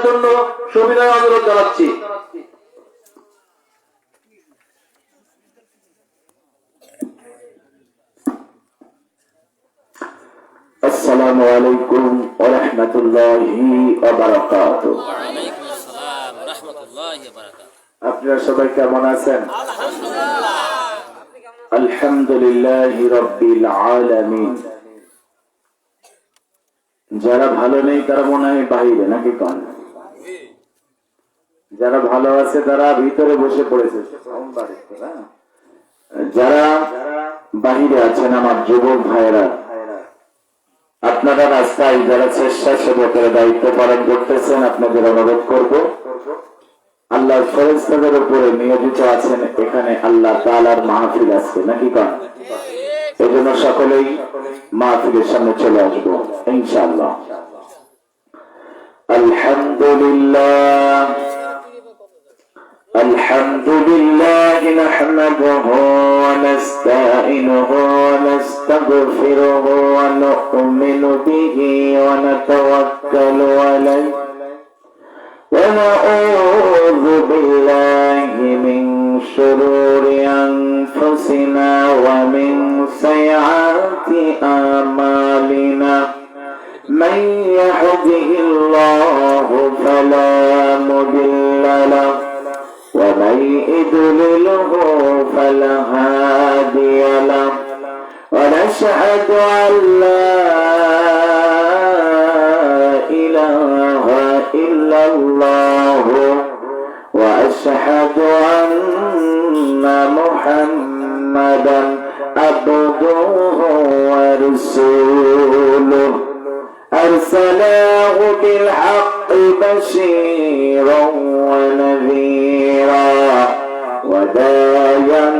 জন্য সবিনয় অনুরোধ জানাচ্ছি। আসসালামু আলাইকুম ওয়া রাহমাতুল্লাহি ওয়া বারাকাতুহু। ওয়া আলাইকুম আসসালাম ওয়া রাহমাতুল্লাহি ওয়া বারাকাতুহু। আপনারা সবাই কেমন আছেন? আলহামদুলিল্লাহ। আলহামদুলিল্লাহি রাব্বিল আলামিন। যারা ভালো নেই তারা মনে হয় বাইরে, নাকি কোন? যারা ভালো আছে তারা ভিতরে বসে পড়েছে। যারা বাহিরে আছেন আমার যুবক ভাইরা, আপনারা রাস্তায় যারা স্বেচ্ছাসেবকের দায়িত্ব পালন করতেছেন, আপনাদের অনুরোধ করব, আল্লাহর ফেরেশতাদের উপরে নিয়োজিত আছেন এখানে আল্লাহ তাআলার মাহফিল আছে, নাকি কোন? এজন্য সকলেই মাহফিলের সামনে চলে আসবো ইনশাআল্লাহ। আলহামদুলিল্লাহ আলহামদুলিল্লাহ নাহমাদুহু ওয়া নাস্তাঈনুহু ওয়া নাস্তাগফিরুহু ওয়া নু'মিনু বিহি ওয়া নাতাওয়াক্কালু আলাইহি ওয়া নাউযু বিল্লাহি মিন শুরুরি আনফুসিনা ওয়া মিন সাইয়্যাতি আমালিনা মান ইয়াহদিহিল্লাহু ফালা মুদিল্লা লাহু ওয়া মান ইউদ্লিলহু ফালা হাদিয়া লাহু ওয়া নাশহাদু আন লা ইলাহা ইল্লাল্লাহু ওয়া আশহাদু আন্না মুহাম্মাদান আবদুহু ওয়া রাসূলুহু আরসালাহু বিল হাক্কি বাশীরান ওয়া নাযীরা ওয়া দা'iyan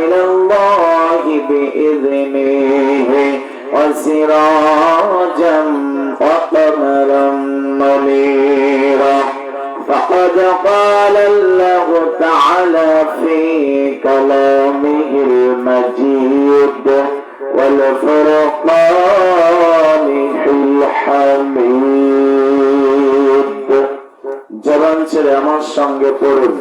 ইলাল্লাহি বিইذনিহি ওয়া সিরাজাম ওয়া qamaran munira فقد قال الله تعالى في كلامه المجيد والفرقان الحميد জবান ছেড়ে আমার সঙ্গে পড়ুন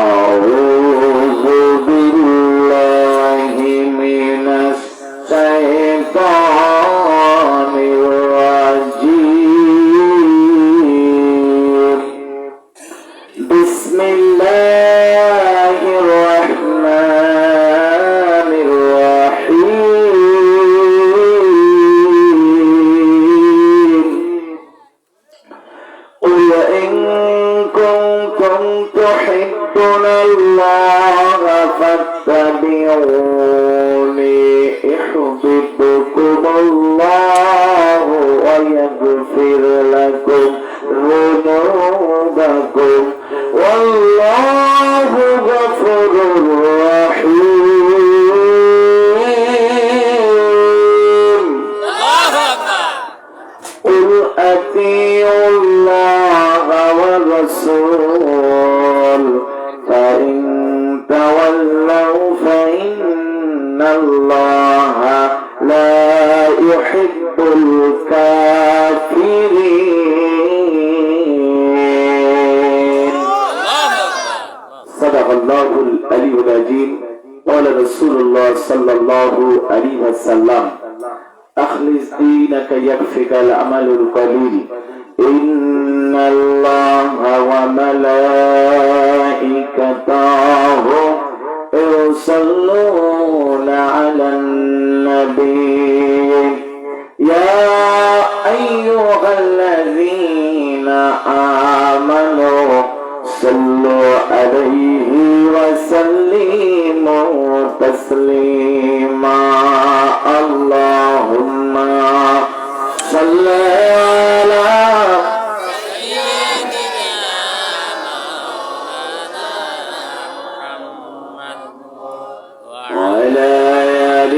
আউযু বিল্লাহি মিনাশ শাইতানির রাজীম বিসমিল্লাহির রাহমানির রাহিম قل إن كنتم تحبون الله فاتبعوني يحببكم الله ويغفر لكم ذنوبكم والله غفور رحيم قل أطيعوا الله والرسول فإن تولوا فإن الله لا يحب الكافرين صدق الله العلي العظيم قال رسول الله صلى الله عليه وسلم أخلص دينك يكفك العمل القليل إن الله وملائكته يصلون على النبي يا أيها الذين آمنوا صلوا عليه وسلموا تسليما اللهم صل على وعلى آل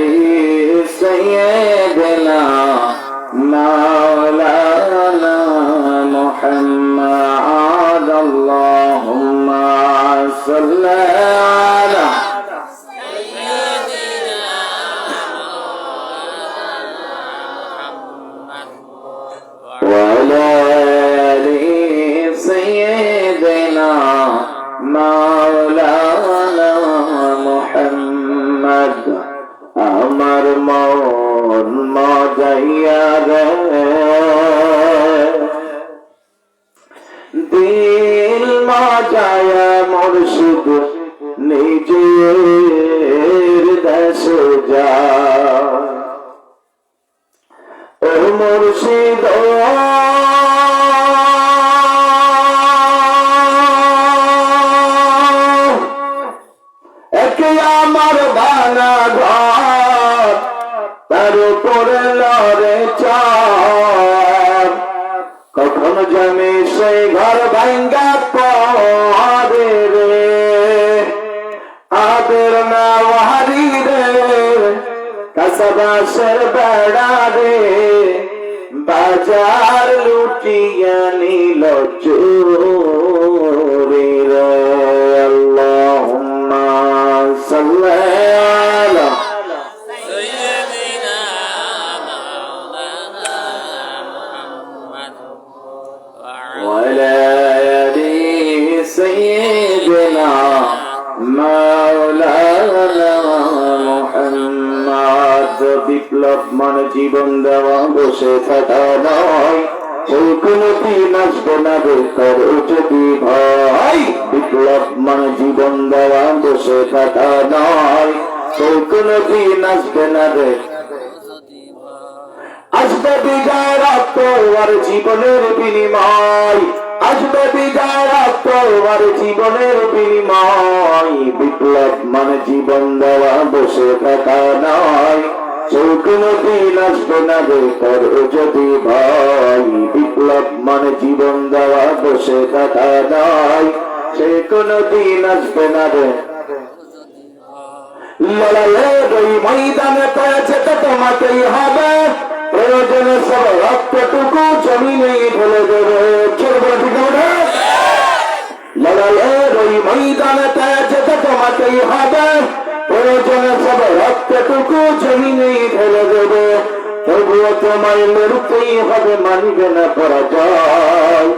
سيدنا مولانا محمد اللهم صل على وعلى آل যায় মুর্শিদ নিজের দেশে যায়। ও মুর্শিদ একে আমার ভাঙা ঘর, তার উপরে লড়ে চার, কখন জমে সেই ঘর ভাঙ্গা পড়ে রে, আদের না ওয়ারি রে, কাসাবাসের বেড়া রে, বাজার লুটিয়া নিল চোরে রে। আল্লাহুম্মা সাল্লি আলা سيدنا مولانا محمد وعلى آل سيدنا مولانا محمد। বিপ্লব মানে জীবন দেওয়া, বসে থাকা নয়, ওই কোনদিন আসবে না বেকার যদি ভাই। বিপ্লব মানে জীবন দেওয়া, বসে থাকা নয়, ওই কোনদিন আসবে না বেকার। আসবে বিজয় রক্ত আর জীবনের বিনিময়, আসবে বিজয় রক্ত আর জীবনের বিনিময়। বিপ্লব মানে জীবন দেওয়া, বসে থাকা নয়, সেই কোনদিন আসবে না বেকার যদি ভাই। বিপ্লব মানে জীবন দেওয়া, বসে থাকা নয়, সেই কোনদিন আসবে না বেকার। লড়াইয়ের ওই ময়দানে পৌঁছতে তোমাকেই হবে, প্রয়োজনে সব রক্তটুকু জমিনেই ঢেলে দেবে। লড়াইয়ের ওই ময়দানে পৌঁছতে তোমাকেই হবে, প্রয়োজনে সব রক্তটুকু জমিনেই ঢেলে দেবে। তবুও তোমায় লড়তেই হবে, মানিবে না পরাজয়।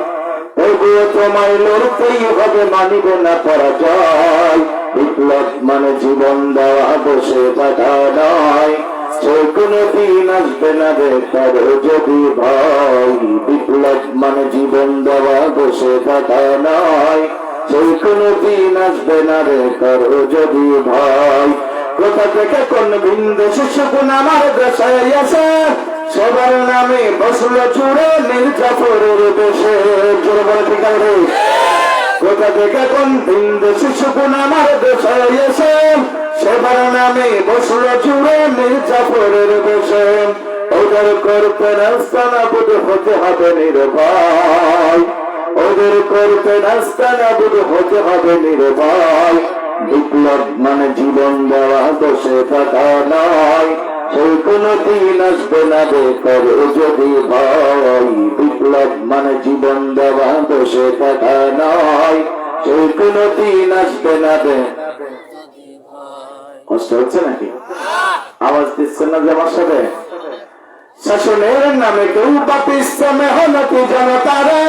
তবুও তোমায় লড়তেই হবে, মানিবে না পরাজয়। বিপ্লব মানে জীবন দেওয়া, বসে থাকা নয়, সে কোনদিন আসবে না বেকার যদি ভাই। বিপ্লব মানে জীবন দেওয়া, বসে থাকা নয়, সে কোনদিন আসবে না বেকার যদি ভাই। কোথা থেকে কোন বিন্দু শিশুকুন আমার দেশে এসে, সবার নামে বসলো জুড়ে মির্জাফরের দেশে। জোরে বলে ঠিক আছে। কোথা থেকে কোন বিন্দু শিশুকুন আমার দেশে এসে, সবার নামে বসলো জুড়ে মির্জাফরের দেশে। ওদের করতে রাস্তা না বুধ হতে হবে নির্ভয়, ওদের করতে রাস্তা না বুধ হতে হবে নির্ভয়। বিপ্লব মানে জীবন দেওয়া, বসে থাকা নয়, সেই কোনদিন আসবে না বেকার যদি ভাই। বিপ্লব মানে জীবন দেওয়া, বসে থাকা নয়, সেই কোনদিন আসবে না বেকার। কষ্ট হচ্ছে নাকি? আওয়াজ দিচ্ছেন না যে আমার সাথে? শাসনের নামে কেউ পাপিষ্ট মেহনতি জনতারে,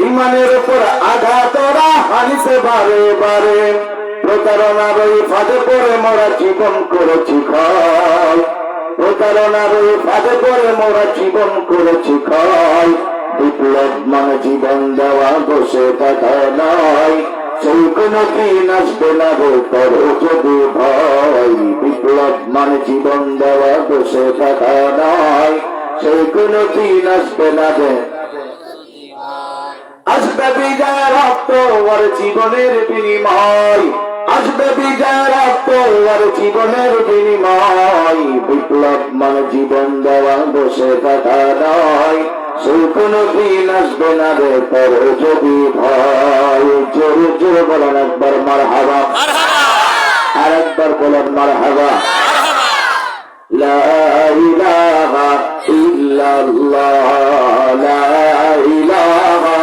ইমানের উপর আঘাত ওরা হানিছে বারে বারে। প্রতারণার ওই ফাঁদে পড়ে মোরা জীবন করেছি ক্ষয়, প্রতারণার ওই ফাঁদে পড়ে মোরা জীবন করেছি ক্ষয়। বিপ্লব মানে জীবন দেওয়া, বসে থাকা নয়, সেই কোনদিন আসবে না বেকার যদি ভাই। বিপ্লব মানে জীবন দেওয়া, বসে থাকা নয়, সেই কোনদিন আসবে না বেকার। আসবে বিজয় রক্ত আর জীবনের বিনিময়, আসবে বিজয় রক্ত আর জীবনের বিনিময়। বিপ্লব মানে জীবন দেওয়া, বসে থাকা নয়, সেই কোনদিন আসবে না বেকার যদি ভাই। জোরে জোরে বলেন একবার মারহাবা, আর একবার বলেন মারহাবা। লা ইলাহা ইল্লাল্লাহ, লা ইলাহা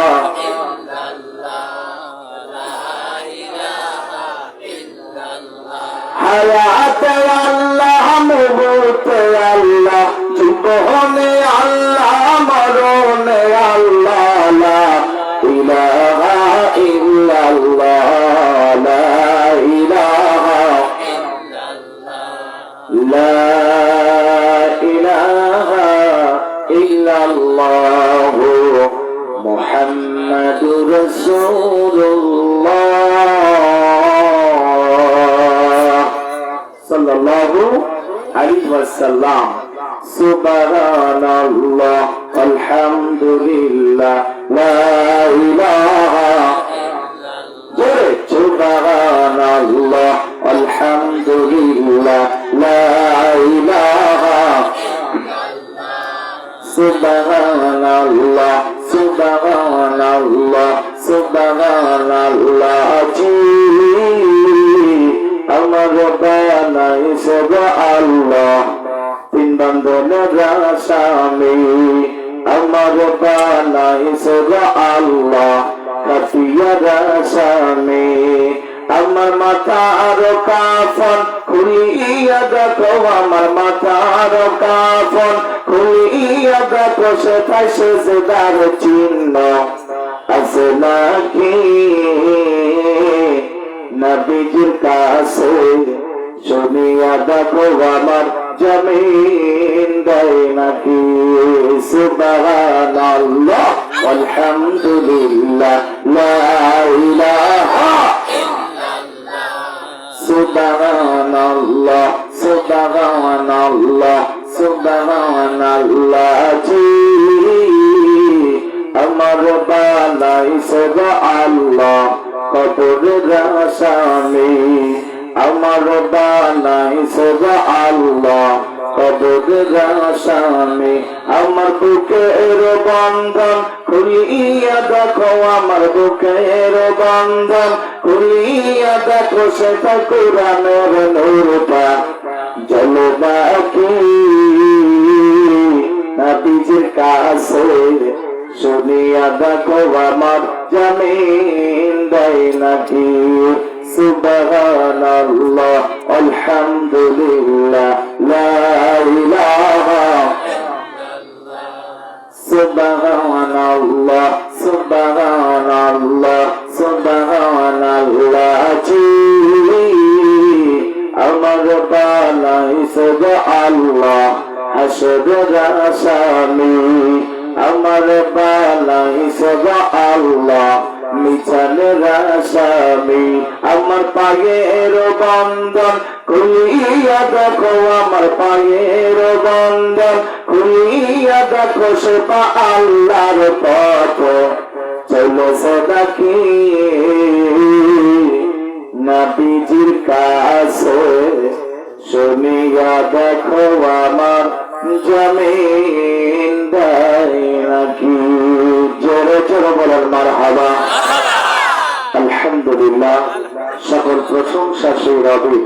হায়াতে আল্লাহ, মৌতে আল্লাহ, জীবনে আল্লাহ, মরণে আল্লাহ। লা ইলাহা ইল্লাল্লাহ, লা ইলাহা ইল্লাল্লাহ, লা ইলাহা ইল্লাল্লাহ, মুহাম্মাদুর রাসূলুল্লাহ। আলাইহি ওয়াসাল্লাম। সুবহানাল্লাহ আলহামদুলিল্লাহ লা ইলাহা জোরে সুবহানাল্লাহ আলহামদুলিল্লাহ লা ইলাহা সুবহানাল্লাহ সুবহানাল্লাহ সুবহানাল্লাহ জি আমার বানাইছে আল্লাহ তিন বন্ধনের আসামি আমার বানাইছে আল্লাহ কাফিয়ার আসামি আমার মাথার কাফন খুলিয়া দেখো আমার মাথার কাফন খুলিয়া দেখো সেটাই সেজদার চিহ্ন আছে নাকি নবীজির কাছে শুনিয়া দেখো আমার জমিন দেয় নাকি সুবহানাল্লাহ আলহামদুলিল্লাহ লা ইলাহা সুবহানাল্লাহ সুবহানাল্লাহ সুবহানাল্লাহ জি আমার বানাইছে আল্লাহ কবরের আসামি আমার বানাইছে আল্লাহ কবরের আসামি আমার বুকের বন্ধন খুলিয়া দেখো আমার বুকের বন্ধন খুলিয়া দেখো সেটা কোরআনের নূরটা জলবাকি নবীজির কাছে শুনিয়া দেখো আমার জমিন দেয় নাকি সুবহানাল্লাহ আলহামদুলিল্লাহ লা ইলাহা সুবহানাল্লাহ সুবহানাল্লাহ সুবহানাল্লাহ জি আমার বানাইছে আল্লাহ হাসরের আসামি আমার বানাইছে আল্লাহ মিজানের আসামি আমার পায়ের বন্ধন খুলিয়া দেখো আমার পায়ের বন্ধন খুলিয়া দেখো সেটা আল্লাহর পথ চলো সদাকি নবীজির কাছে শুনিয়া দেখো আমার জমিন দেয় নাকি জোরে জোরে বলার মারহাবা আলহামদুলিল্লাহ সকল প্রশংসা সেই রবের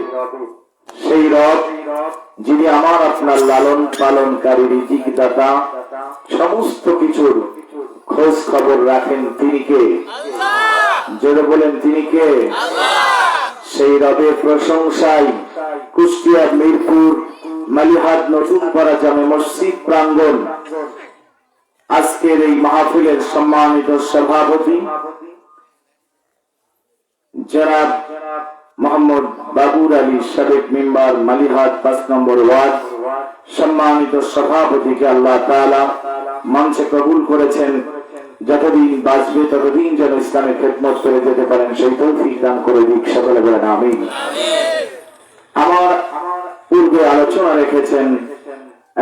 সেই রব যিনি আমার আপনার লালন পালনকারী রিজিক দাতা সমস্ত কিছুর খোঁজ খবর রাখেন তিনি কে জোরে বলেন তিনি কে সেই রবের প্রশংসায় কুষ্টিয়ার মিরপুর মালিহাট নতুন পাড়া জামে মসজিদ প্রাঙ্গণ আজকের এই মাহফিলের সম্মানিত সভাপতি জনাব মোহাম্মদ বাবুর আলী সাবেক মেম্বার মালিহাট 5 নম্বর ওয়ার্ড সম্মানিত সভাপতিকে আল্লাহ তাআলা মঞ্চে কবুল করেছেন যতদিন বাঁচবে ততদিন যেন ইসলামের খেদমত করে যেতে পারেন সেই তৌফিক দান করে দিক সকলে বলেন আমিন আমার পূর্বে আলোচনা রেখেছেন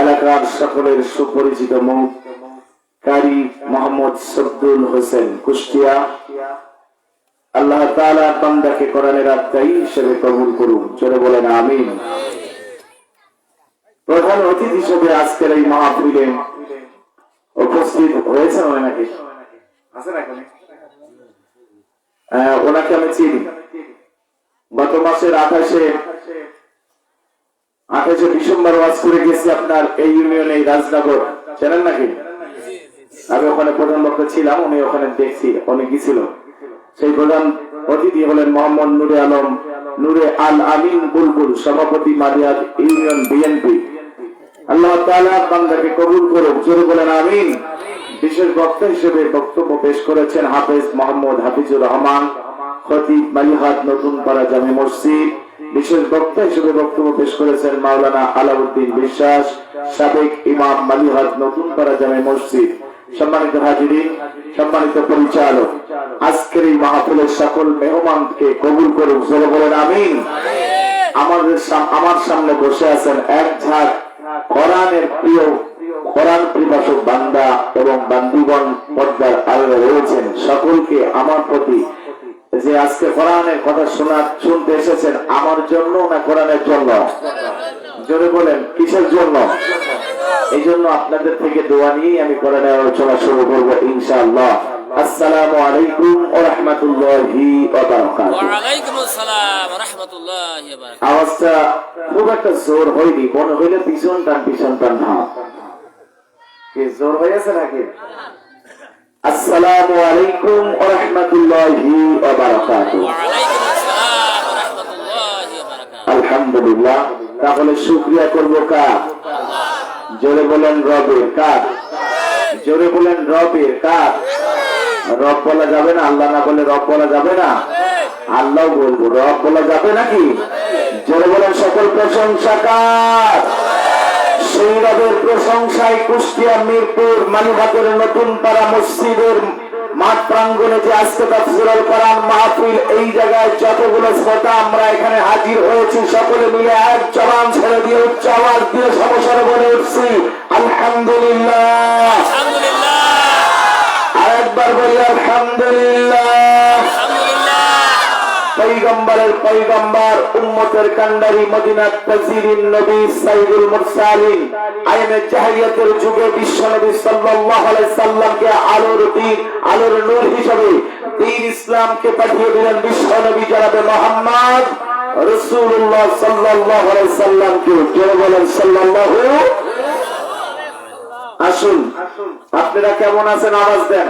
এলাকার সকলের সুপরিচিত মুখ কারি মোহাম্মদ সদ্দুল হোসেন কুষ্টিয়া আল্লাহ তাআলা বান্দাকে কোরআনের আত্মাই হিসেবে কবুল করুন জোরে বলেন আমিন প্রধান অতিথি হিসেবে আজকের এই মাহফিলে উপস্থিত হয়েছেন ওনাকে আছেন এখানে ওনাকে আমি চিনি গত মাসের 28 ডিসেম্বর ওয়াজ করে গেছি আপনার এই ইউনিয়নে রাজনগর চেনেন নাকি আমি ওখানে প্রধান বক্তা ছিলাম উনি ওখানে দেখছি উনি গেছিল সেই প্রধান অতিথি হলেন মোহাম্মদ নূরে আলম নূরে আল আমিন বুলবুল সভাপতি মালিহাট ইউনিয়ন বিএনপি আল্লাহ তাআলা বান্দাকে কবুল করুন জোরে বলেন আমিন বিশেষ বক্তা হিসেবে বক্তব্য পেশ করেছেন হাফেজ মোহাম্মদ হাফিজুর রহমান খতিব মালিহাট নতুন পাড়া জামে মসজিদ বিশেষ বক্তা হিসেবে বক্তব্য পেশ করেছেন মাওলানা আলাউদ্দিন বিশ্বাস সাবেক ইমাম মালিহাট নতুন পাড়া জামে মসজিদ সম্মানিত হাজিরিন সম্মানিত পরিচালক আজকের এই মাহফিলের সকল মেহমানকে কবুল করুন জোরে বলেন আমিন আমার সামনে বসে আছেন এক ঝাঁক কোরআনের প্রিয় কোরআন প্রিপাসক বান্দা এবং বান্দিগণ পর্দার আড়ালে রয়েছেন। সকলকে আমার প্রতি যে আজকে কোরআনের কথা শুনতে এসেছেন, আমার জন্য না কোরআনের জন্য? জোরে বলেন, কিসের জন্য? এই জন্য আপনাদের থেকে দোয়া নিয়েই আমি কোরআনের আলোচনা শুরু করবো ইনশাআল্লাহ। আসসালামু আলাইকুম ওয়া রাহমাতুল্লাহি ওয়া বারাকাতুহু। ওয়া আলাইকুম আসসালাম ওয়া রাহমাতুল্লাহি ওয়া বারাকাতুহু। আওয়াজটা খুব একটা জোর হয়নি, মনে হইলে পিছন টান হ্যাঁ, কি জোর হয়েছে নাকি? আসসালামু আলাইকুম ওয়া রাহমাতুল্লাহি ওয়া বারাকাতুহু। ওয়া আলাইকুম আসসালাম ওয়া রাহমাতুল্লাহি ওয়া বারাকাতুহু। আলহামদুলিল্লাহ। তাহলে শুকরিয়া করব কার? জোরে বলেন রবের। কার? জোরে বলেন রবের। কার? রব বলা যাবে না? আল্লাহ না বলে রব বলা যাবে না? আল্লাহ বলবো, রব বলা যাবে নাকি? জোরে বলেন সকল প্রশংসা কার? সেই রবের প্রশংসায় কুষ্টিয়া মিরপুর মালিবাগের নতুন পাড়া মসজিদের মাঠ প্রাঙ্গণে যে আজকে তাফসীরুল কোরআন মাহফিল, এই জায়গায় যতগুলো শ্রোতা আমরা এখানে হাজির হয়েছি, সকলে মিলে এক জবান ছেড়ে দিয়ে উচ্চ আওয়াজ দিয়ে সমস্যারে বলে উঠছি আলহামদুলিল্লাহ। আলহামদুলিল্লাহ। আরেকবার বলি আলহামদুলিল্লাহ। আলহামদুলিল্লাহ। পয়গম্বরের পয়গম্বর, উম্মতের কান্ডারি, মদিনার তাজিরিন নবী, সাইয়্যিদুল মুরসালিন, আইনে জাহেলিয়াতের যুগে বিশ্বনবী সাল্লাল্লাহু আলাইহি সাল্লামকে আলোর দ্বীপ, আলোর নূর হিসেবে দ্বীন ইসলামকে পাঠিয়ে দিলেন বিশ্বনবী জনাবে মুহাম্মদ রাসূলুল্লাহ সাল্লাল্লাহু আলাইহি সাল্লামকে। জোরে বলেন সাল্লাল্লাহু। আসুন, আপনারা কেমন আছেন? আওয়াজ দেন,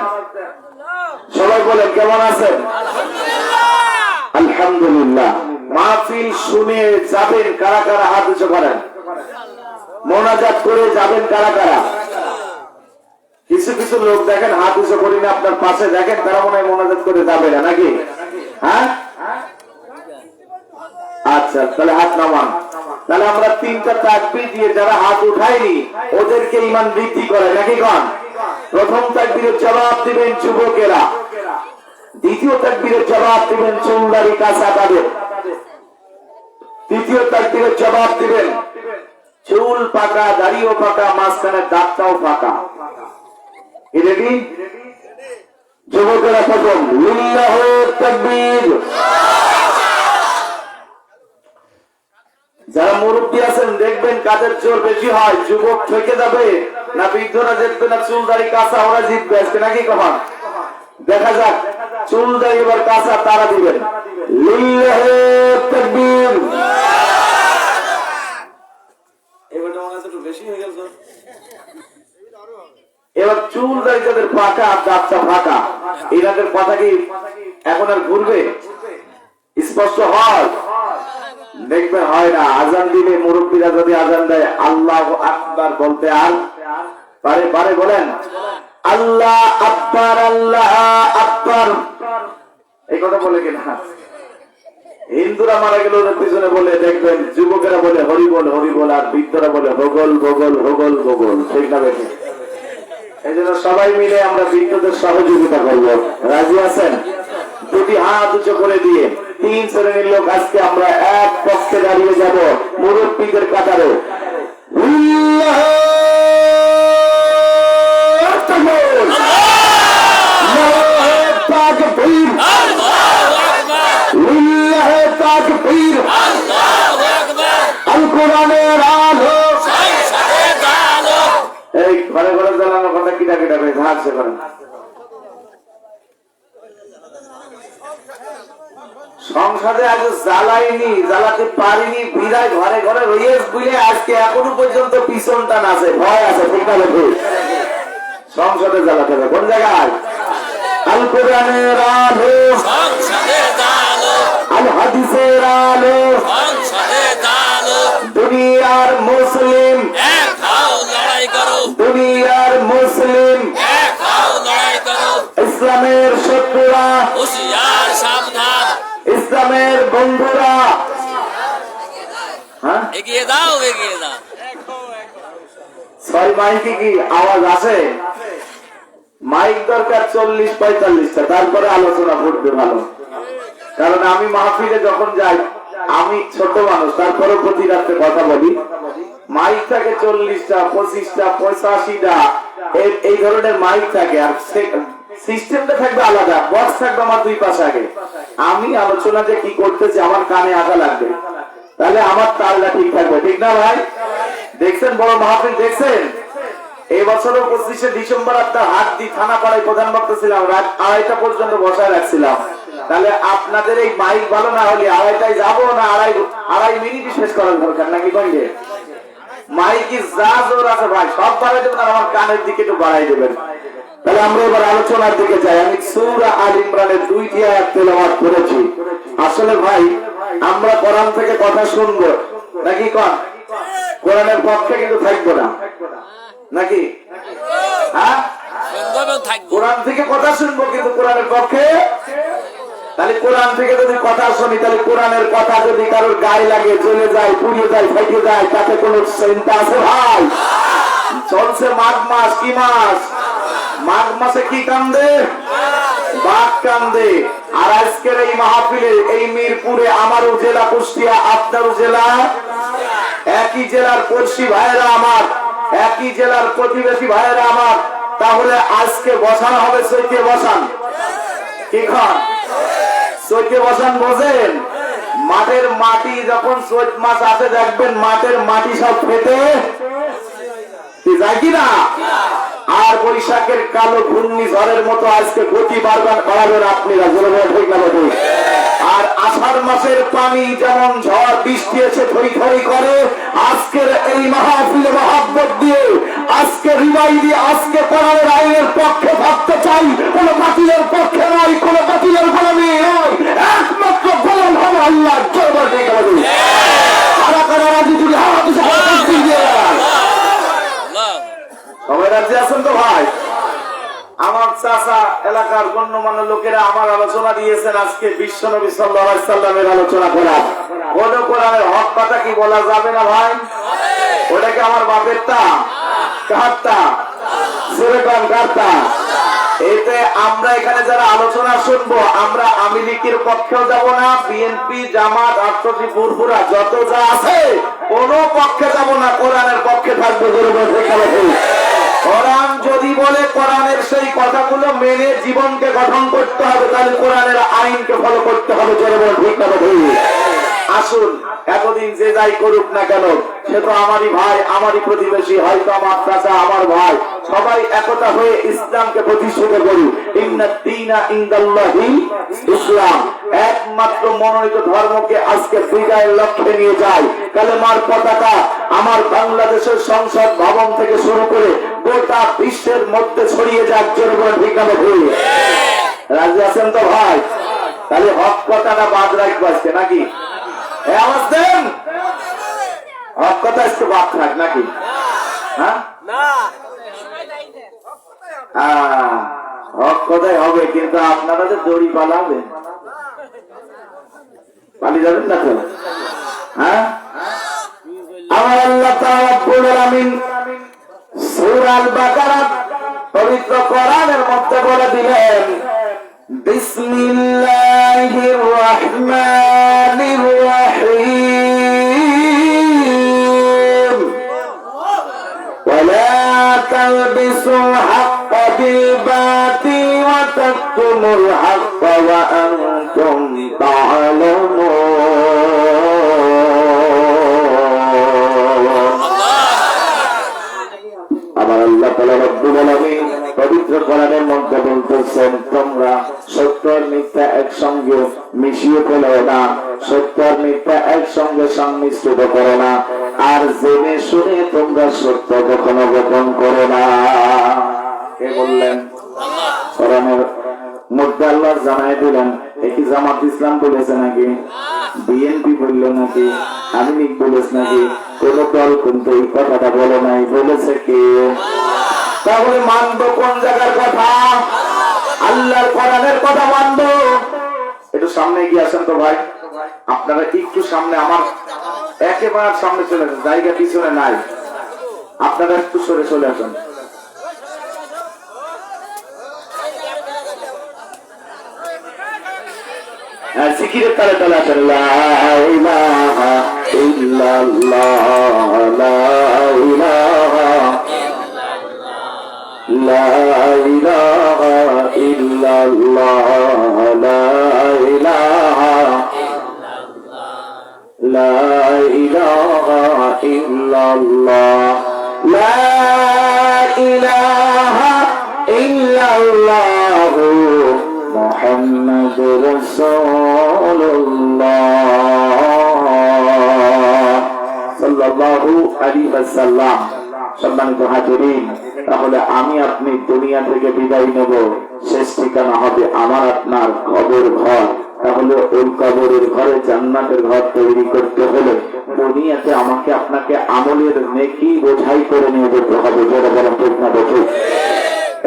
সবাই বলেন কেমন আছেন? আলহামদুলিল্লাহ। মাহফিল শুনে যাবেন কারা কারা? হাত উঁচু করেন। মোনাজাত করে যাবেন কারা কারা? কিছু কিছু লোক দেখেন হাত উঁচু করি না, আপনার পাশে দেখেন, তারা মনে হয় মোনাজাত করে যাবে না নাকি? হ্যাঁ, আচ্ছা, তাহলে হাত নামান। তাহলে আমরা তিনটা তাকবীর দিয়ে যারা হাত উঠায়নি ওদেরকে ঈমান বৃদ্ধি করে নাকি? কোন প্রথম তাকবীরের জবাব দিবেন যুবকেরা, দ্বিতীয় তাকবীরের জবাব দিবেন চুলদারি কাঁচা তাদের, তৃতীয় তাকবীরের জবাব দিবেন চুল পাকা, দাড়িও পাকা, মাঝখানে দাঁতটাও পাকা। রেডি? যুবকেরা প্রথম লিল্লাহু তাকবীর। যারা মুরব্বী আছেন দেখবেন কাদের জোর বেশি হয়, যুবক থেকে যাবে না বৃদ্ধরা জিতবে না চুল দাড়ি কাঁচা ওরা জিতবে আজকে নাকি? কখন দেখা যাক, চুল দাড়ি এবার কাঁচা তারা দিবেন। লিল্লাহু তাকবীর। এবার চুল দাড়ি যাদের পাকা, দাঁতটা ফাঁকা, এনাদের কথা কি এখন আর ঘুরবে? স্পষ্ট হয়? দেখবেন হয় না। আজান দিলে মুরব্বীরা যদি আজান দেয় আল্লাহু আকবার বলতে আর পারে? পারে? বলেন আল্লাহ আকবার, আল্লাহ আকবার। এই কথা বলে কিনা? হিন্দুরা মারা গেলে ওদের পিছনে বলে, দেখবেন যুবকেরা বলে হরি বল হরি বল, আর বৃদ্ধরা বলে হোগল ভোগল হোগল ভোগল। ঠিক না বেশি? এই জন্য সবাই মিলে আমরা বৃদ্ধদের সহযোগিতা করব। রাজি আছেন? দুটি হাত উঁচু করে দিয়ে তিন শ্রেণীর লোক আজকে আমরা এক পক্ষে দাঁড়িয়ে যাব মুরব্বীদের কাতারে। আল কোরআনের আলো। এই ঘরে ঘরে জ্বালানোর কথা কিটা কিটা করে হাসছে করেন। সংসদে আজ জ্বালাইনি, জ্বালাতে পারিনি, বিদায় ঘরে ঘরে রয়েছে বুঝলে আজকে এখনো পর্যন্ত পিছনটা আছে, ভয় আছে। ঠিক না? সংসদে জ্বালাতে হবে কোন জায়গায়? আল কোরআনের আলো, আল হাদিসের আলো, দুনিয়ার মুসলিম, দুনিয়ার মুসলিম, ইসলামের শত্রুরা, ইসলামের বন্ধুরা, হ্যাঁ এগিয়ে দাও, এগিয়ে দাও। ছয় মাইকে কি আওয়াজ আছে? মাইক দরকার 40-45টা, তারপরে আলোচনা ঘটবে ভালো। কারণ আমি মাহফিলে যখন যাই আমি ছোট মানুষ, তারপরে প্রতি রাত্রে কথা বলি। মাইক থাকে 40টা, 25টা, 85টা, এই ধরনের মাইক থাকে। আর সিস্টেমটা থাকবে আলাদা, বক্স থাকবে আমার দুই পাশে আগে। আমি আলোচনা যে কি করতেছি আমার কানে আগা লাগবে, তাহলে আমার তালটা ঠিক থাকবে, ঠিক না ভাই? দেখছেন বড় মাহফিল দেখছেন? এই বছরও 25শে ডিসেম্বর আপনার হাত দি থানাপাড়ায় প্রধান বক্তা ছিলাম, রাত 2:30 পর্যন্ত বসায় রাখছিলাম। তাহলে আপনাদের এই মাইক ভালো না হলে 2:30টায় যাবো না, আড়াই মিনিটই শেষ করার দরকার নাকি বন্ধে? মাইকি যা জোর আছে ভাই সব বাড়াই দেবেন, আর আমার কানের দিকে একটু বাড়াই দেবেন। তাহলে আমরা এবার আলোচনার দিকে যাই। আমি সূরা আল ইমরানের 2টি আয়াত তেলাওয়াত করেছি। আসলে ভাই আমরা কোরআন থেকে কথা শুনবো নাকি কোন কোরআনের পক্ষে কিন্তু থাকবো না নাকি? হ্যাঁ, কোরআন থেকে কথা শুনবো কিন্তু কোরআনের পক্ষে। তাহলে কোরআন থেকে যদি কথা শুনি, তাহলে কোরআনের কথা যদি কারোর গায়ে লাগে, চলে যায়, পুড়িয়ে যায়, ফেটে যায়, তাতে কোনো চিন্তা আছে ভাই? চলছে মাঘ মাস, কি মাস? মাঘ মাসে কি কান্দে? বাঘ কান্দে। আর আজকের এই মাহফিলে এই মিরপুরে আমারও জেলা কুষ্টিয়া, আপনারও জেলা, একই জেলার পড়শি ভাইয়েরা আমার, একই জেলার প্রতিবেশী ভাইয়েরা আমার। তাহলে আজকে বসানো হবে চৈতে বসান, কি খান? চৈতে বসান বোঝেন? মাঠের মাটি যখন চৈত মাস আসে দেখবেন মাঠের মাটি সব ফেটে যায় কিনা? আর বৈশাখের কালো ঘূর্ণি ঝড়ের মতো আজকে গতি বাড়াবেন আপনারা, ঠিক না? আর আষাঢ় মাসের পানি যেমন ঝড় বৃষ্টি এসে থরি থরি করে, আজকের এই মাহফিলে মহাব্বত দিয়ে, আজকে রিবাই দিয়ে, আজকে কোরআনের আইনের পক্ষে থাকতে চাই। কোন বাতিলের পক্ষে নয়, কোন বাতিলের গোলামি নয়, একমাত্র গোলাম হবে আল্লাহ। সবাই রাজি আছেন তো ভাই? আমার চাচা এলাকার গণ্যমান্য লোকেরা আমার আলোচনা দিয়েছেন আজকে বিশ্বনবী সাল্লাল্লাহু আলাইহি সাল্লামের আলোচনা করার। কোন কোরআনের হক কথা কি বলা যাবে না ভাই? ওটা কি আমার বাপেরটা? কারটা? সেরকম কারটা? এতে আমরা এখানে যারা আলোচনা শুনবো, আমরা আওয়ামী লীগের পক্ষেও যাব না, বিএনপি, জামাত, আটটি ফুরফুরা যত যা আছে কোন পক্ষে যাব না, কোরআনের পক্ষে থাকবো। কোরআন যদি বলে কোরআনের সেই কথাগুলো মেনে জীবনকে গঠন করতে হবে, তাহলে কোরআনের আইনকে ফলো করতে হবে। ঠিক না? আসুন, এতদিন যে যাই করুক না কেন, সে তো আমারই ভাই, আমারই প্রতিবেশী, হয়তো আমার চাচা, আমার ভাই, সবাই একতা হয়ে ইসলামকে প্রতিষ্ঠিত করি। ইন্নাদ-দীনা ইনদাল্লাহি ইসলাম, একমাত্র মনোনীত ধর্মকে আজকে বিজয়ের লক্ষ্যে নিয়ে যায়। কালেমার পতাকা আমার বাংলাদেশের সংসদ ভবন থেকে শুরু করে গোটা বিশ্বের মধ্যে ছড়িয়ে যাক। ঠিক না? রাজি আছেন তো ভাই? তাহলে হক কথাটা বাদ রাখবো আজকে নাকি? আওয়াজ দেন, হক কথা আজকে বাদ থাক নাকি? হ্যাঁ, হক কথাই হবে, কিন্তু আপনারা যে দড়ি পালাবেন, পালিয়ে যাবেন না তো? হ্যাঁ, আমার আল্লাহ তাআলা রব্বুল আলামিন সূরা আল বাকারা পবিত্র কোরআনের মধ্যে বলে দিলেন, বিসমিল্লাহির রহমানির রহিম, ওয়ালা তালবিসু হাক্কা বিল বাতিল ওয়া তাকতুমুল হাক্কা ওয়া আনতুম তা'লামুন। আমার আল্লাহ তাআলা রব্বুল আলামিন পবিত্র কোরআনের মধ্যে বলতেছেন, তোমরা সত্য আর মিথ্যা একসঙ্গে মিশিয়ে ফেলো না, সত্য আর মিথ্যা একসঙ্গে সংমিশ্রিত করো না, আর জেনে শুনে তোমরা সত্য কখনো গোপন করো না। কে বললেন? কোরআনের মধ্যে আল্লাহ জানাই দিলেন। একই জামাত ইসলাম বলেছে নাকি? বিএনপি বললো নাকি? আওয়ামী লীগ বলেছে নাকি? কোন দল কিন্তু এই কথাটা বলে নাই। বলেছে কে? তাহলে মানবো কোন জায়গার কথা? আল্লাহর কোরআনের কথা মানবো। একটু সামনে গিয়ে আসেন তো ভাই, আপনারা একটু সামনে, আমার একেবারে সামনে চলে আসেন, জায়গা পিছনে নাই, আপনারা একটু সরে চলে আসেন। জিকিরের তালে তালে আসেন লা ইলাহা ইল্লাল্লাহ লা ইলাহা লা ইলাহা ইল্লাল্লাহ লা ইলাহা লা ইলাহা ইল্লাল্লাহ লা ইলাহা ইল্লাল্লাহ মুহাম্মাদুর রাসূলুল্লাহ সাল্লাল্লাহু আলাইহি ওয়াসাল্লাম। সম্মানিত হাজিরিন, তাহলে আমি আপনি দুনিয়া থেকে বিদায় নেব, শেষ ঠিকানা হবে আমার আপনার কবর ঘর। তাহলে ওই কবরের ঘরে জান্নাতের ঘর তৈরি করতে হলে দুনিয়াতে আমাকে আপনাকে আমলের নেকি বোঝাই করে নিয়ে যেতে হবে। যেটা বলেন ঠিক না দেখি।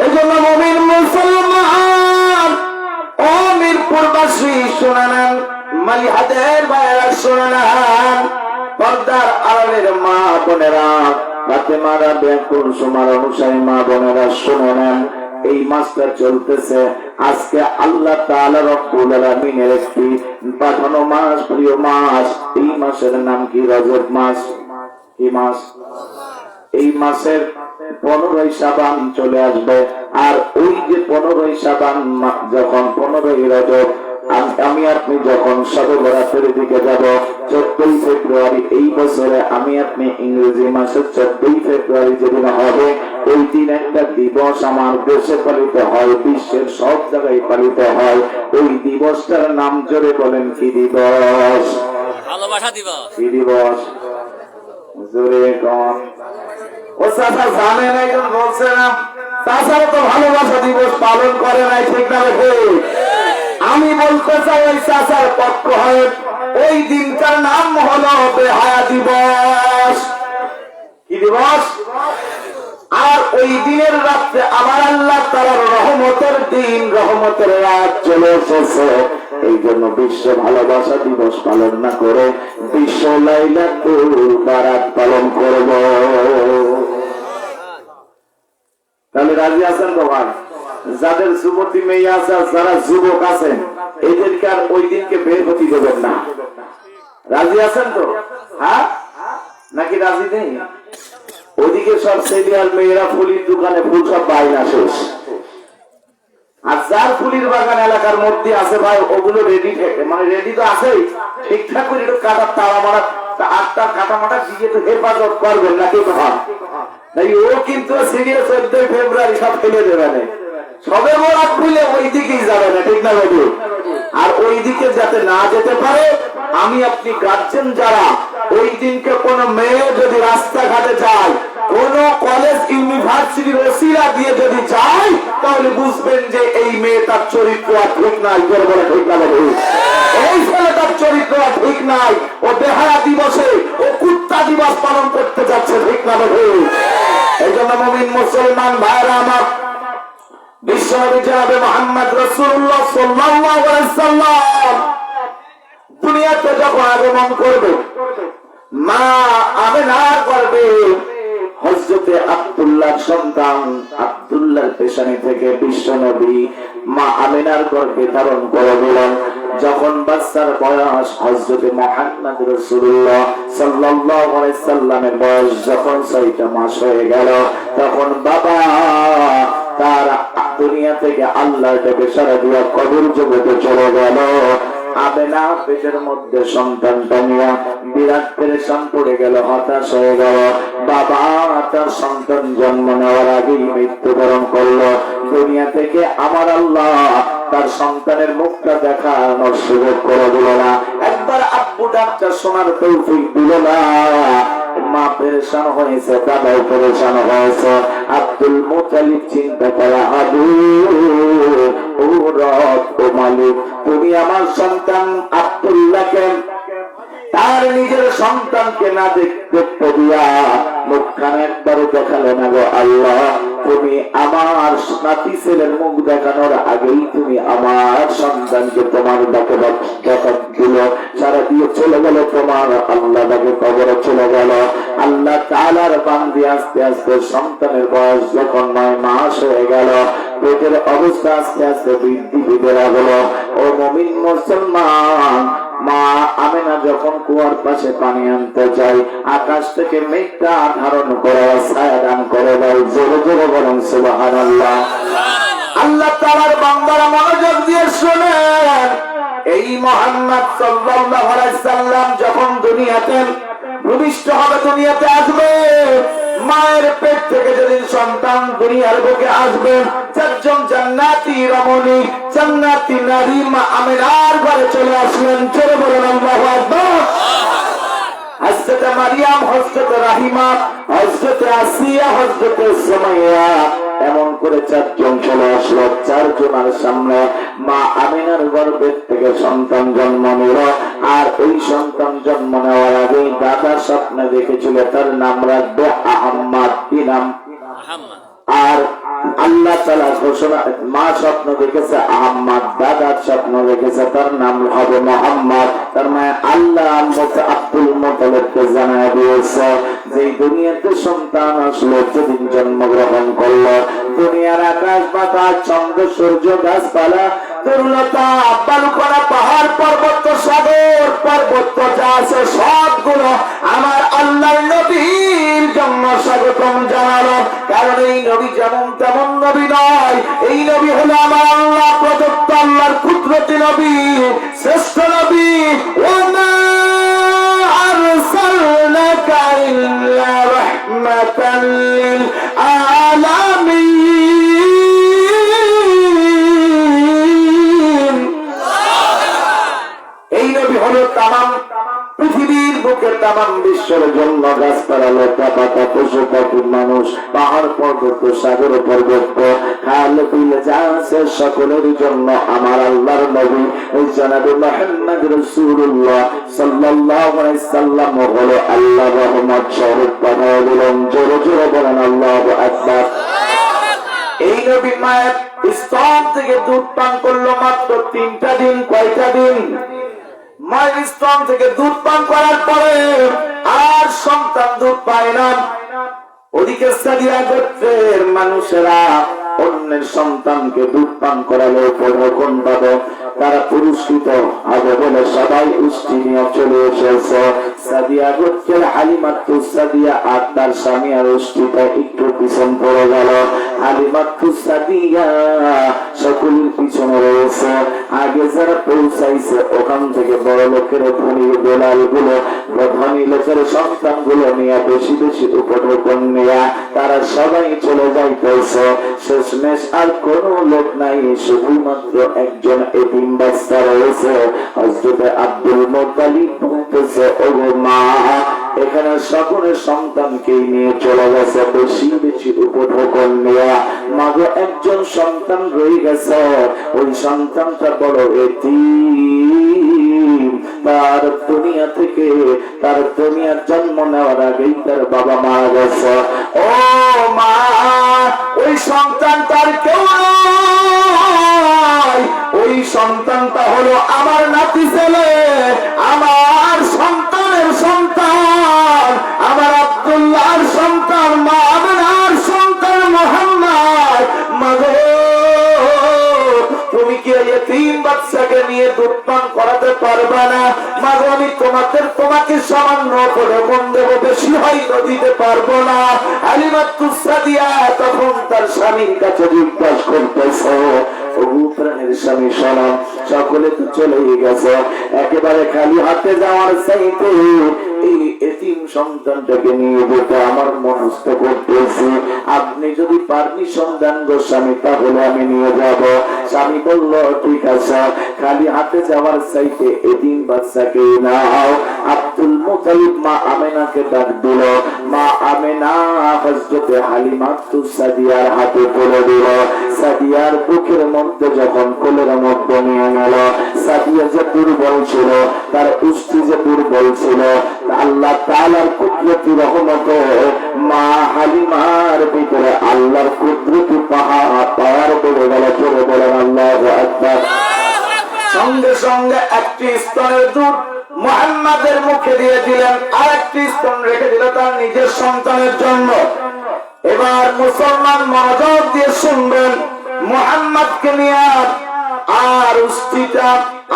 এই জন্য মুমিন মুসলমান ও মিরপুরবাসী শুনে নেন, মালিহাতের ভাইয়েরা শুনে নেন, পর্দার আড়ালের মা বোনেরা, ফাতেমারা, ব্যাকুল সুমার অনুসারী মা বোনেরা শুনে নেন। এই মাসটা চলতেছে, আজকে আল্লাহ তাআলা রব্বুল আলামিনের একটি পাঠানো মাস, প্রিয় মাস। এই মাসের নাম কি? রজব মাস। কি মাস? এই মাসের 15ই শাবান চলে আসবে। আর ওই যে 15ই শাবান যখন 15ই রজব, আমি আপনি যখন শবে বরাতের দিকে যাব 14ই ফেব্রুয়ারি এই বছরে, আমি আপনি ইংরেজি মাসের 14ই ফেব্রুয়ারি যেদিন হবে, ওই দিন একটা দিবস আমার দেশে পালিত হয়, বিশ্বের সব জায়গায় পালিত হয়। ওই দিবসটার নাম জোরে বলেন কি দিবস? ভালোবাসা দিবস। কি দিবস? জোরে কন। ও চাচা জানে না, একজন বলছে না, তাছাড়া তো ভালোবাসা দিবস পালন করে নাই, ঠিক না? আমি বলতে চাই ওই চাচার পক্ষ হয়ে, ওই দিনটার নাম হলো বেহায়া দিবস। কি দিবস? আর ওই দিনের রাত্রে আমার আল্লাহ তাআলার রহমতের দিন, রহমতের রাত চলে এসেছে। এই জন্য বিশ্ব ভালোবাসা দিবস পালন না করে বিশ্ব লাইলাতুল বারাত পালন করব। তাহলে রাজি আছেন বাবা? যাদের যুবতী মেয়ে আছে, যারা যুবক আছেন, এদেরকে আর ওই দিনকে বের হতে দেবেন না। রাজি আছেন তো? হ্যাঁ নাকি রাজি নেই? ওদিকে সব সিরিয়াল মেয়েরা ফুলির দোকানে ফুল সব বাইনা শেষ। আর যার ফুলির বাগান এলাকার মধ্যে আছে ভাই, ওগুলো রেডি থাকে, মানে রেডি তো আছেই, ঠিকঠাক করে একটু কাটা তাড়া মারা, আটটা কাটা মাটা দিয়ে তো হেফাজত করবেন নাকি? ও কিন্তু সিরিয়াল 14ই ফেব্রুয়ারি সব ফেলে দেবে না, সবে বরাত খুলে ওই দিকেই যাবে না, ঠিক না বাবু? আর ওই দিকে যাতে না যেতে পারে, আমি আপনি গার্জেন যারা, ওই দিনকে কোন মেয়ে যদি রাস্তাঘাটে যায়, কোন কলেজ ইউনিভার্সিটির ওসিলা দিয়ে যদি যায়, তাহলে বুঝবেন যে এই মেয়েটার চরিত্র আর ঠিক নাই। বলে ঠিক না বাবু? এই ছেলেটার চরিত্র আর ঠিক নাই, ও বেহায়া দিবসে, ও কুত্তা দিবস পালন করতে যাচ্ছে, ঠিক না বাবু? এই জন্য মুমিন মুসলমান ভাইরা আমার, বিশ্বনবী জনাবে মুহাম্মদ রাসূলুল্লাহ সাল্লাল্লাহু আলাইহি সাল্লাম দুনিয়াতে যখন আগমন করবে, মা আমিনার গর্ভে হযরতে আব্দুল্লাহর সন্তান আব্দুল্লাহর পেশানি থেকে বিশ্বনবী মা আমিনার গর্ভে ধারণ করলেন। যখন বাচ্চার বয়স হযরতে মুহাম্মদ রাসূলুল্লাহ সাল্লাল্লাহু আলাইহি সাল্লামের বয়স যখন 6টা মাস হয়ে গেল, তখন বাবা তার দুনিয়া থেকে আল্লাহর ডেকে সারা দিয়া কবর জগতে চলে গেল। আমেনা পেটের মধ্যে সন্তানটা নিয়ে বিরাট পেরেশান পড়ে গেল, হতাশ হয়ে গেল। বাবা তার সন্তান জন্ম নেওয়ার আগেই মৃত্যুবরণ করলো। দুনিয়া থেকে আমার আল্লাহ তার সন্তানের মুখটা দেখানোর সুযোগ করে দিল না, একবার আব্বু ডাকটা শোনার তৌফিক দিল না। মা পেরেশান হয়েছে, দাদাও পেরেশান হয়েছে। আব্দুল মুতালিব চিন্তা করা, আবু ও রব, ও মালিক, তুমি আমার সন্তান আব্দুল্লাহকে, তার নিজের সন্তানকে না দেখতে দিয়া মুখখানে একবারও দেখালে না গো আল্লাহ। তুমি আমার নাতি ছেলের মুখ দেখানোর আগেই তুমি আমার সন্তানকে তোমার ডাকে দেখা দিল, সারা দিয়ে চলে গেল তোমার আল্লাহ ডাকে কবরে চলে গেল। আল্লাহ তাআলার বান্দি আস্তে আস্তে সন্তানের বয়স যখন 9 মাস হয়ে গেল, পেটের অবস্থা আস্তে আস্তে বৃদ্ধি পেতে লাগল। ও মুমিন মুসলমান, মা আমেনা যখন কুয়ার পাশে পানি আনতে চাই, আকাশ থেকে মেঘটা ধারণ করে ছায়া দান করে দেয়। জোরে জোরে বলেন সুবহানাল্লাহ। আল্লাহ তাআলার বান্দারা মনোযোগ দিয়ে শুনেন, এই মুহাম্মদ সাল্লাল্লাহু আলাইহি সাল্লাম যখন দুনিয়াতে ভূমিষ্ঠ হবে, দুনিয়াতে আসবে, মায়ের পেট থেকে যেদিন সন্তান দুনিয়ার বুকে আসবে, 4 জন জান্নাতি রমণী, জান্নাতি নারী মা আমেনার ঘরে চলে আসলেন। চলে বলেন আল্লাহু আকবার। হযরত মারিয়াম, হযরত রাহিমা, হযরত আসিয়া, হযরত সুমাইয়া, এমন করে 4 জন চলে আসলো। 4 জনের সামনে মা আমিনার গর্ভের থেকে সন্তান জন্ম নিল। আর ওই সন্তান জন্ম নেওয়ার আগে দাদা স্বপ্নে দেখেছিল তার নাম রাখবে আহম্মদ। কি নাম? মুহাম্মদ। আর আল্লাহ তাআলা ঘোষণা, মা স্বপ্ন দেখেছে আহম্মদ, দাদা স্বপ্ন দেখেছে তার নাম হবে মুহাম্মদ। তার মানে আল্লাহ আব্দুল মুত্তালিবকে জানায় দিয়েছে যে দুনিয়াতে সন্তান আসলো, যেদিন জন্মগ্রহণ করলো, দুনিয়ার আকাশ বাতাস, চন্দ্র সূর্য, গাছপালা, তরুলতা, বালুকণা, পাহাড় পর্বত, সাগর পর্বত যা আছে সবগুলো আমার আল্লাহর নবীর জন্য স্বাগতম জানালো। কারণ এই নবী যেমন তেমন নবী নয়, এই নবী হলো আমার আল্লাহ প্রদত্ত, আল্লাহর কুদরতি নবী, শ্রেষ্ঠ নবী। ওয়া আরসালনাকা ইল্লা রাহমাতাল লিল আলামিন। এই নবী হলো তামাম পৃথিবীর বুকে, তামাম বিশ্বের জন্য, গাছপালা, লতা পাতা, পশু পাখি, মানুষ, পাহাড় পর্বত, সাগর পর্বত, খাল বিল যা আছে সকলের জন্য আমার আল্লাহর নবী জনাবে মুহাম্মদ রাসূলুল্লাহ সাল্লাল্লাহু আলাইহি সাল্লাম হলো আল্লাহর রহমত স্বরূপ বানায় দিলেন। জোরে জোরে বলেন আল্লাহু আকবার। এই নবী মায়ের স্তন থেকে দুধ পান করলো মাত্র 3টা দিন। কয়টা দিন? মায়ের স্তন থেকে দুধ পান করার পরে আর সন্তান দুধ পায় না। ওদিকে সাদিয়া গোত্রের মানুষেরা অন্যের সন্তানকে দুধ পান করালে কোন ভাবে তারা পুরস্কৃত হবে বলে সবাই উষ্টি নিয়ে চলে এসেছে। সাদিয়া গোত্রের হালিমাতুস সাদিয়া আর তার স্বামী আর উষ্টিটা একটু পিছন পড়ে গেল। হালিমাতুস সাদিয়া সকলের পিছনে রয়েছে। আগে যারা পৌঁছাইছে ওখান থেকে বড় লোকের ধনী বেলাল গুলো, ধনী লোকের সন্তান গুলো নিয়ে বেশি বেশি উপঢৌকন নিয়ে তারা সবাই চলে যাইতেছে। শেষমেশ আর কোন লোক নাই, শুধুমাত্র একজন এতিম বাচ্চা রয়েছে। হযরত আব্দুল মুত্তালিব বলতেছে, ওগো মা, এখানে সকলের সন্তানকে নিয়ে চলে গেছে বেশি বেশি উপঢৌকন নিয়ে, মাগো একজন সন্তান রয়ে গেছে, ওই সন্তানটা বড় এতিম, তার দুনিয়া থেকে, তার দুনিয়ার জন্ম নেওয়ার আগেই তার বাবা মারা গেছে। ও মা, ওই সন্তান তার কেউ নয়, ওই সন্তানটা হলো আমার নাতি ছেলে, আমার সন্তানের সন্তান, আমার আব্দুল্লাহর সন্তান, মা আমিনার সন্তান মুহাম্মদ। মাগো, তুমি কি এতিম বাচ্চাকে নিয়ে দুধ পান করাতে পারবে না? মাগো, আমি তোমাকে সামান্য করে কোন দেব, বেশি হয়তো দিতে পারবো না। হালিমাতুস সাদিয়া তখন তার স্বামীর কাছে জিজ্ঞাসা করতেছে, প্রাণের স্বামী শোনো, সকলে তো চলেই গেছে, একেবারে খালি হাতে যাওয়ার চাইতে এই এতিম সন্তানটাকে নিয়ে যেতে আমার মনস্থ করতেছি। আপনি যদি পারমিশন দেন গো স্বামী, তাহলে আমি নিয়ে যাব। স্বামী বলল, ঠিক আছে, খালি হাতে যাওয়ার চাইতে এতিম বাচ্চাকে নাও। আব্দুল মুত্তালিব মা আমেনাকে ডাক দিল। মা আমেনা হযরত হালিমাতুস সাদিয়ার হাতে তুলে দিল। সাদিয়ার বুকের মধ্যে যখন কোলের মধ্যে নিয়ে গেল, সাদিয়া যে দুর্বল ছিল, তার উষ্টি যে দুর্বল ছিল, আল্লাহ তাআলার কুদরতি রহমতে মা হালিমার ভিতরে আল্লাহর কুদরতি পাহাড় বেড়ে গেল। চলে বলেন আল্লাহু আকবার। সঙ্গে সঙ্গে একটি স্তনের দুধ মুহাম্মাদের মুখে দিয়ে দিলেন, আর একটি স্তন রেখে দিল তার নিজের সন্তানের জন্য। এবার মুসলমান মনোযোগ দিয়ে শুনবেন, মুহাম্মাদকে নিয়ে আর উষ্টিটা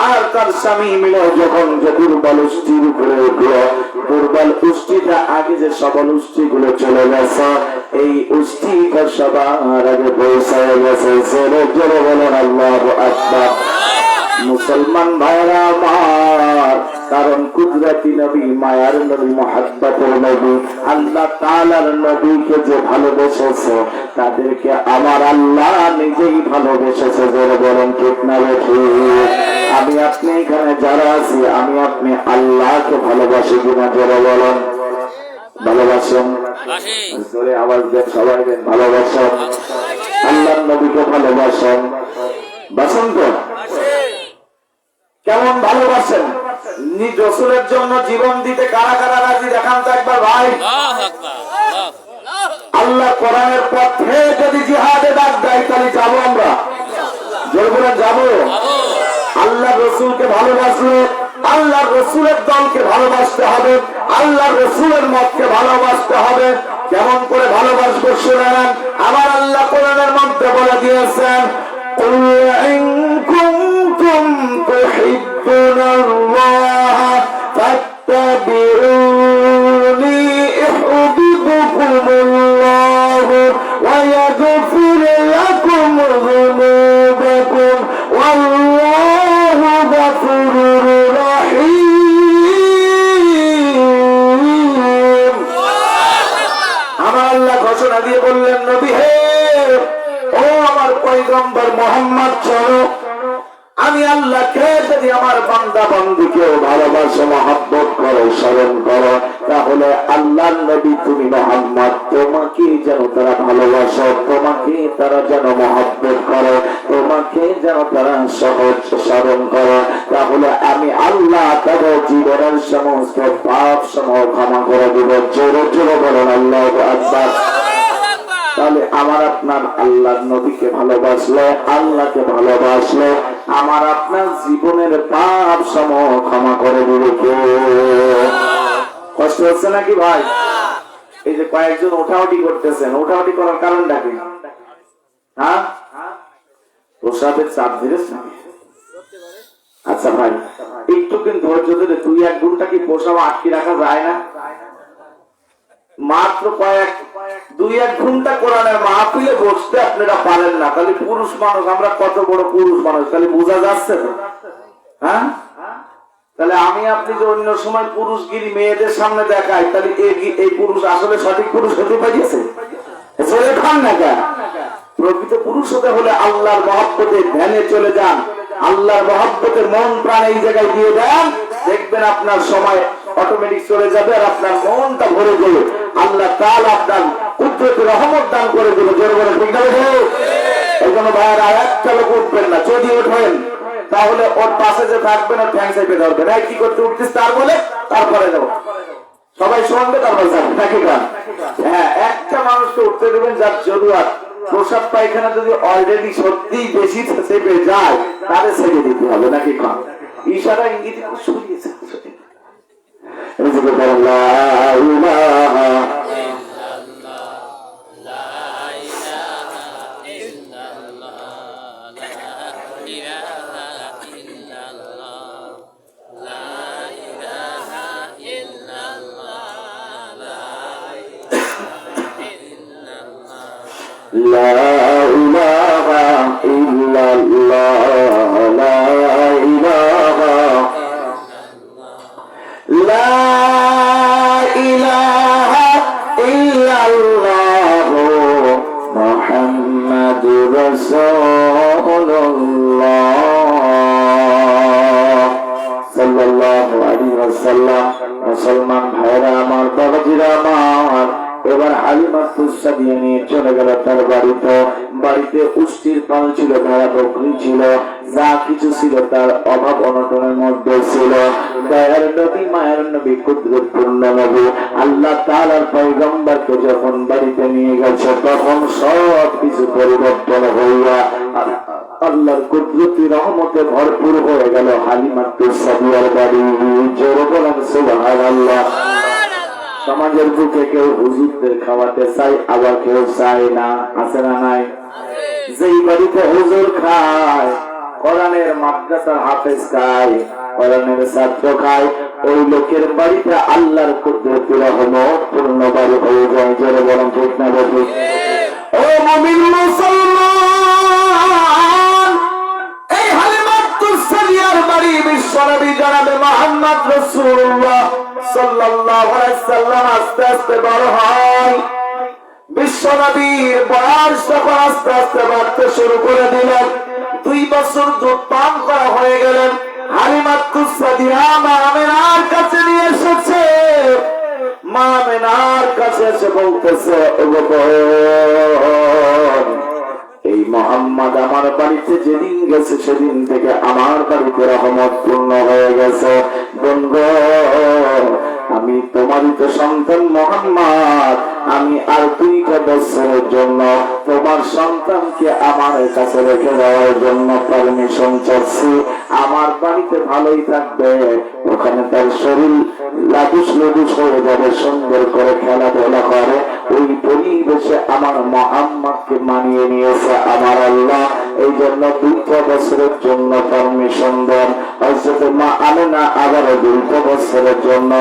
আর তার স্বামী মিলে যখন যে দুর্বল উষ্টির উপরে উঠল, দুর্বল উষ্টিটা আগে যে সবল উষ্টি গুলো চলে গেছে, এই উষ্টিটা সবার আগে পৌঁছায় গেছে। জোরে জোরে বলেন আল্লাহু আকবার। মুসলমান ভাইরা আমার, কারণ কুদরতি নবী, মায়ার নবী, মুহাব্বতের নবী, আল্লাহ তাআলার নবীকে যে ভালোবেসেছে, তাদেরকে আমার আল্লাহ নিজেই ভালোবেসেছে। জোরে বলেন ঠিক না ঠিক? আমি আপনি এখানে যারা আছি, আমি আপনি আল্লাহকে ভালোবাসি কিনা? জোরে বলেন। ভালোবাসেন? জোরে আওয়াজ দেন, সবাই দেন ভালোবাসেন। আল্লাহর নবীকে ভালোবাসেন? বাসেন তো? কেমন ভালোবাসেন? নিজ রাসূলের জন্য জীবন দিতে কারা কারা রাজি দেখান তো একবার ভাই। আল্লাহ কোরআনের পথে যদি জিহাদে ডাক দেয় তাহলে যাবো আমরা। জোরে বলেন যাবো। আল্লাহ রাসূলকে ভালোবাসলে আল্লাহ রাসূলের দলকে ভালোবাসতে হবে, আল্লাহ রাসূলের মতকে ভালোবাসতে হবে। কেমন করে ভালোবাসবো শুনেন। আবার আল্লাহ কোরআনের মধ্যে বলে দিয়েছেন, قُلْ إِن كُنتُمْ تُحِبُّونَ اللَّهَ فَاتَّبِعُونِي يُحْبِبْكُمُ اللَّهُ وَيَغْفِرْ لَكُمْ ذُنُوبَكُمْ وَاللَّهُ غَفُورٌ رَحِيمٌ। আমার আল্লাহ ঘোষণা দিয়ে বললেন, নবী হে, ও আমার পয়গম্বর মুহাম্মদ, চলো আমি আল্লাহকে যদি আমার বান্দা বান্দীকেও ভালোবাসো, মহব্বত করো, স্মরণ করো, তাহলে আল্লাহর নবী তুমি মুহাম্মদ, তোমাকে যেন তারা ভালোবাসো, তোমাকে তারা যেন মহব্বত করো, তোমাকে যেন তারা সহজ স্মরণ করো, তাহলে আমি আল্লাহ তাদের জীবনের সমস্ত পাপ সমূহ ক্ষমা করে দিব। জোরে জোরে বলেন আল্লাহু আকবার। তাহলে আমার আপনার আল্লাহর নবীকে ভালোবাসলে, আল্লাহকে ভালোবাসলে আমার আপনার জীবনের পাপ সমূহ ক্ষমা করে দিবে কে? কষ্ট হচ্ছে নাকি ভাই? এই যে কয়েকজন ওঠাউটি করতেছেন, ওঠাউটি করার কারণটা কি? হ্যাঁ, প্রসাদের চাপ ধরেছে। আচ্ছা ভাই, একটু কিন্তু ধৈর্য ধরে 2-1 ঘন্টা কি প্রসাব আটকে রাখা যায় না? মাত্র 2-1 ঘন্টা কোরআনের মাহফিলে বসতে আপনারা পারেন না, তাহলে পুরুষ মানুষ, আমরা কত বড় পুরুষ মানুষ তাহলে বোঝা যাচ্ছে তো? হ্যাঁ, তাহলে আমি আপনি যে অন্য সময় পুরুষগিরি মেয়েদের সামনে দেখাই, তাহলে এই পুরুষ আসলে সঠিক পুরুষ হতে পারিয়েছে? ছেলে খান না কেন? প্রকৃত পুরুষ হতে হলে আল্লাহর মহব্বতের ধ্যানে চলে যান, আল্লাহর মহব্বতের মন প্রাণ এই জায়গায় দিয়ে দেন, দেখবেন আপনার সময় অটোমেটিক চলে যাবে আর আপনার মনটা ভরে যাবে। আল্লাহ তাআলা আপনার কুদরতি রহমত দান করে দেবে। জোরে বলে ঠিক না? এই জন্য ভাইয়ের আর একটা লোক উঠবেন না, যদি ওঠেন তাহলে ওর পাশে যে থাকবেন ওর ঠ্যাং চাইপে ধরবেন, কি করতে উঠতিস তার বলে, তারপরে যাবো সবাই শুনবে, তারপরে যাবে নাকি গান। হ্যাঁ, একটা মানুষকে উঠতে দেবেন যার জরুরত, প্রসাব পায়খানা যদি অলরেডি সত্যি বেশি চেপে যায় তাহলে ছেড়ে দিতে হবে নাকি গান। ইশারা ইঙ্গিত শুনিয়েছে। لا إله إلا الله لا إله لا إله إلا الله محمد رسول الله صلى الله عليه وسلم। মুসলমান ভাইরা আমার, বাবাজিরা আমার, এবার হালিমা তুসাদিয়ে নিয়ে চলে গেল তার বাড়িতে। বাড়িতে পুষ্টির পাল ছিল, ভেড়া বকরি ছিল, যা কিছু ছিল তার অভাব অনটনের মধ্যে ছিল। দয়ার নবী, মায়ের নবী, কুদরতপূর্ণ নবী আল্লাহ তাআলার পয়গম্বরকে যখন বাড়িতে নিয়ে গেছে, তখন সব কিছু পরিবর্তন হইয়া আল্লাহর কুদরতি রহমতে ভরপুর হয়ে গেল হালিমাতুস সাদিয়ার বাড়ি। জোরে বলেন সুবহানাল্লাহ। সমাজের বুকে কেউ হুজুরদের খাওয়াতে চাই, আবার কেউ চায় না, আছে না নাই? যেই বাড়িতে হুজুর খায়, কোরআনের মাদ্রাসার হাফেজ খায়, কোরআনের ছাত্র খায়, ওই লোকের বাড়িতে আল্লাহর কুদরতি রহমত পূর্ণ বাড়ি হয়ে যায়। জোরে বলেন ঠিক না ঠিক? ও মুমিন মুসলমান, এই হালিমাতুস সাদিয়ার বাড়ি বিশ্বনবী জনাবে মুহাম্মদ রাসূলুল্লাহ সাল্লাল্লাহু আলাইহি সাল্লাম আস্তে আস্তে বড় হয়। বিশ্বনবীর বয়স যখন আস্তে আস্তে বাড়তে শুরু করে দিলেন, 2 বছর দুধ পান করা হয়ে গেলেন, হালিমাতুস সাদিয়া মা আমিনার কাছে নিয়ে এসেছে। মা আমিনার কাছে এসে বলতেছে, ওগো বোন, এই মুহাম্মদ আমার বাড়িতে যেদিন গেছে সেদিন থেকে আমার বাড়িতে রহমত পূর্ণ হয়ে গেছে। বোন গো, আমি তোমারই তো সন্তান মুহাম্মদ, আমি আর 2টা বছরের জন্য তোমার সন্তানকে আমার কাছে রেখে দেওয়ার জন্য পারমিশন চাচ্ছি। আমার বাড়িতে ভালোই থাকবে, ওখানে তার শরীর লাগুস লুডুস হয়ে যাবে, সুন্দর করে খেলাধুলা করে, ওই পরিবেশে আমার মুহাম্মদকে মানিয়ে নিয়েছে আমার আল্লাহ। এই জন্য 2টা বছরের জন্য পারমিশন দেন। হযরত মা আমিনা আবারও 2টা বছরের জন্য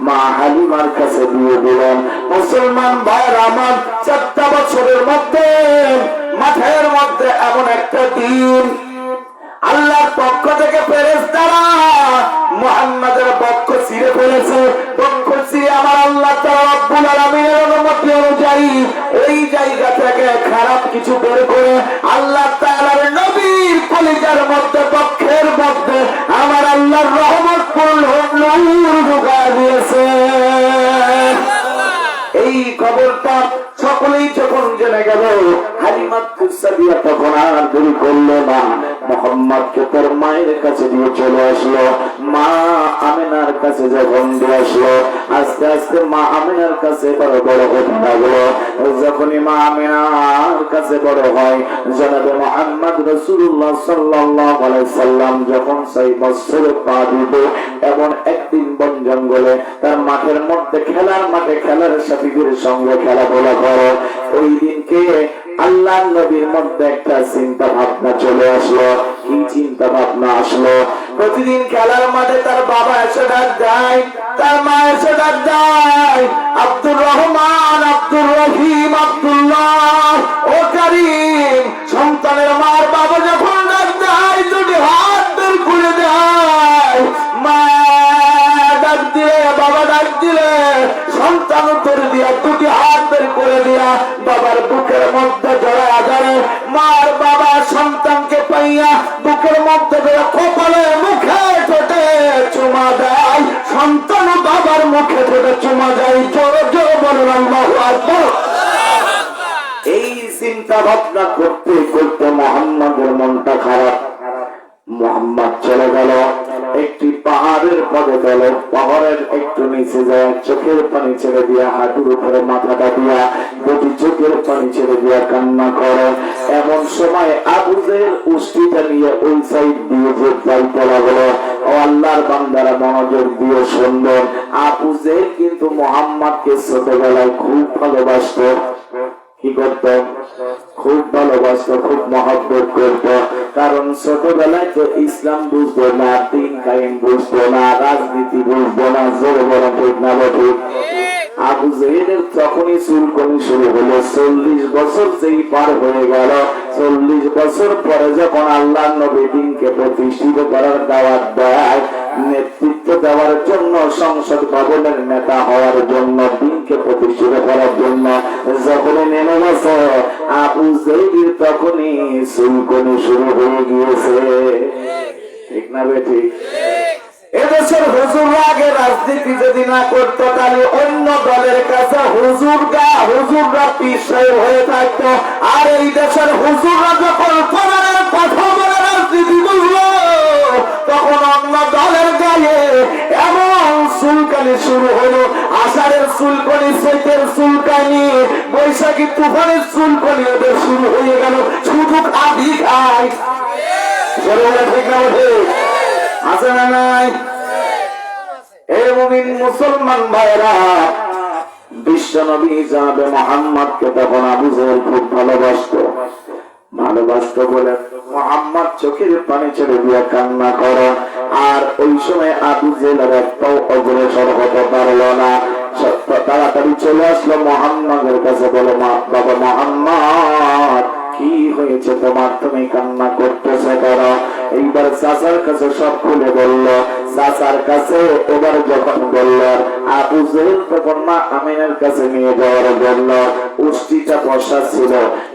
মা হালিমার কাছে দিয়ে দিলেন। মুসলমান ভাইয়ের আমার, 4টা বছরের মধ্যে মাঠের মধ্যে এমন একটা দিন আল্লাহর পক্ষ থেকে ফেরেশতারা মুহাম্মাদের পক্ষ ছিঁড়ে ফেলেছে। পক্ষ ছিঁড়ে আমার আল্লাহ তাআলা রব্বুল আলামিনের অনুমতি অনুযায়ী এই জায়গা থেকে খারাপ কিছু বের করে আল্লাহ তাআলার নবীর কলিজার মধ্যে, পক্ষের মধ্যে আমার আল্লাহর রহমত পূর্ণ নূর ঢুকায় দিয়েছে। এই খবরটা সকলেই যখন জেনে গেল, হালিমাতুস সাদিয়া তখন আর দেরি করলো না, মুহাম্মদকে তার মায়ের কাছে দিয়ে চলে আসলো। মা আমিনার কাছে যখন দিয়ে আসলো, আস্তে আস্তে মা আমিনার কাছে বড় বড় হতে লাগলো। যখনই মা আমিনার কাছে বড় হয়, জনাবে মুহাম্মদ রাসূলুল্লাহ সাল্লাল্লাহু আলাইহি সাল্লাম যখন 6 বছরে পা দিবে, এমন একদিন বন জঙ্গলে তার মাঠের মধ্যে, খেলার মাঠে খেলার সাথীদের সঙ্গে খেলাধুলা করে। ওই দিনকে আল্লাহ নবীর মধ্যে একটা চিন্তা ভাবনা চলে আসলো। কি চিন্তা ভাবনা আসলো? প্রতিদিন খেলার মাঠে তার বাবা এসে ডাক দেয়, তার মা এসে ডাক দেয়, আব্দুর রহমান, আব্দুর রহিম, আব্দুল্লাহ, ও কারীম। সন্তানের মার বাবা যখন ডাক দেয়, 2টি হাত বের করে দেয়। মা ডাক দিলে, বাবা ডাক দিলে, সন্তান উত্তর দিয়া 2টি হাত বের করে দিয়া বাবার বুকের মধ্যে জড়ায়া ধরে। মার বাবা সন্তানকে পাইয়া বুকের মধ্যে ধরে কপালে, মুখে, ঠোঁটে চুমা দেয়। সন্তান বাবার মুখে ঠোঁটে চুমা দেয়। জোরে জোরে বলুন আল্লাহু আকবার। এই চিন্তা ভাবনা করতে করতে মুহাম্মদের মনটা খারাপ। মুহাম্মদ চলে গেল একটি পাহাড়ের পদে গেল, পাহাড়ের একটু নিচে যায়, চোখের পানি ছেড়ে দিয়া, হাঁটুর উপরে মাথাটা দিয়া 2টি চোখের পানি ছেড়ে দিয়া কান্না করে। এমন সময় আবু জেহেল উষ্টিটা নিয়ে ওই সাইড দিয়ে যে যাইতে লাগলো। ও আল্লাহর বান্দারা মনোযোগ দিয়ে শুনবেন, আবু জেহেল কিন্তু মুহাম্মদকে ছোটবেলায় খুব ভালোবাসত। কি করত? খুব ভালোবাসত, খুব মহব্বত করত। কারণ ছোটবেলায় তো ইসলাম বুঝবো না, দিন কায়েম বুঝবো না, রাজনীতি বুঝবো না। জোরে বলা ঠিক না ঠিক? আবু জেহেলের তখনই চুলকনি শুরু হলো। 40 বছর যেই পার হয়ে গেল, 40 বছর পরে যখন আল্লাহ নবী দিনকে প্রতিষ্ঠিত করার দাওয়াত দেয়, নেতৃত্ব দেওয়ার জন্য, সংসদ ভবনের নেতা হওয়ার জন্য, দিনকে প্রতিষ্ঠিত করার জন্য যখনই নেমে গেছে, আবু জেহেল তখনই চুলকনি শুরু হয়ে গিয়েছে। ঠিক না ঠিক? এদেশে দেশের হুজুররা আগে রাজনীতি যদি না করতো তাহলে অন্য দলের কাছে হুজুররা পিছায় হয়ে থাকতো। আর এই দেশের হুজুররা যখন কোরআনের কথা বলে রাজনীতি বুঝলো, তখন অন্য দলের গায়ে এমন চুলকানি শুরু হলো। আষাঢ়ের চুলকানি, চৈতের চুলকানি, বৈশাখী তুফানের চুলকানি ওদের শুরু হয়ে গেল। শুধু খাবি খাই, ঠিক না ওঠে? আছে না নাই? এই মুমিন মুসলমান ভাইরা, বিশ্ব নবী যাবে মোহাম্মদকে তখন আবু জেহেল খুব ভালোবাসতো বলে মোহাম্মদ চোখের পানি ছেড়ে দিয়ে কান্না করো। আর ওই সময় আবু জেহেলের একটাও অগ্রসর হতে পারলো না। তাড়াতাড়ি চলে আসলো মোহাম্মদের কাছে, বলে বাবা মোহাম্মদ, কি হয়েছে তোমার, তুমি কান্না করতেছে কেন? এইবার চাচার কাছে সব খুলে বলল। চাচার কাছে এবার যখন বলল, আবু জেহেল তখন মা আমিনার কাছে নিয়ে যাওয়ার বলল। উষ্টিটা বসা ছিল,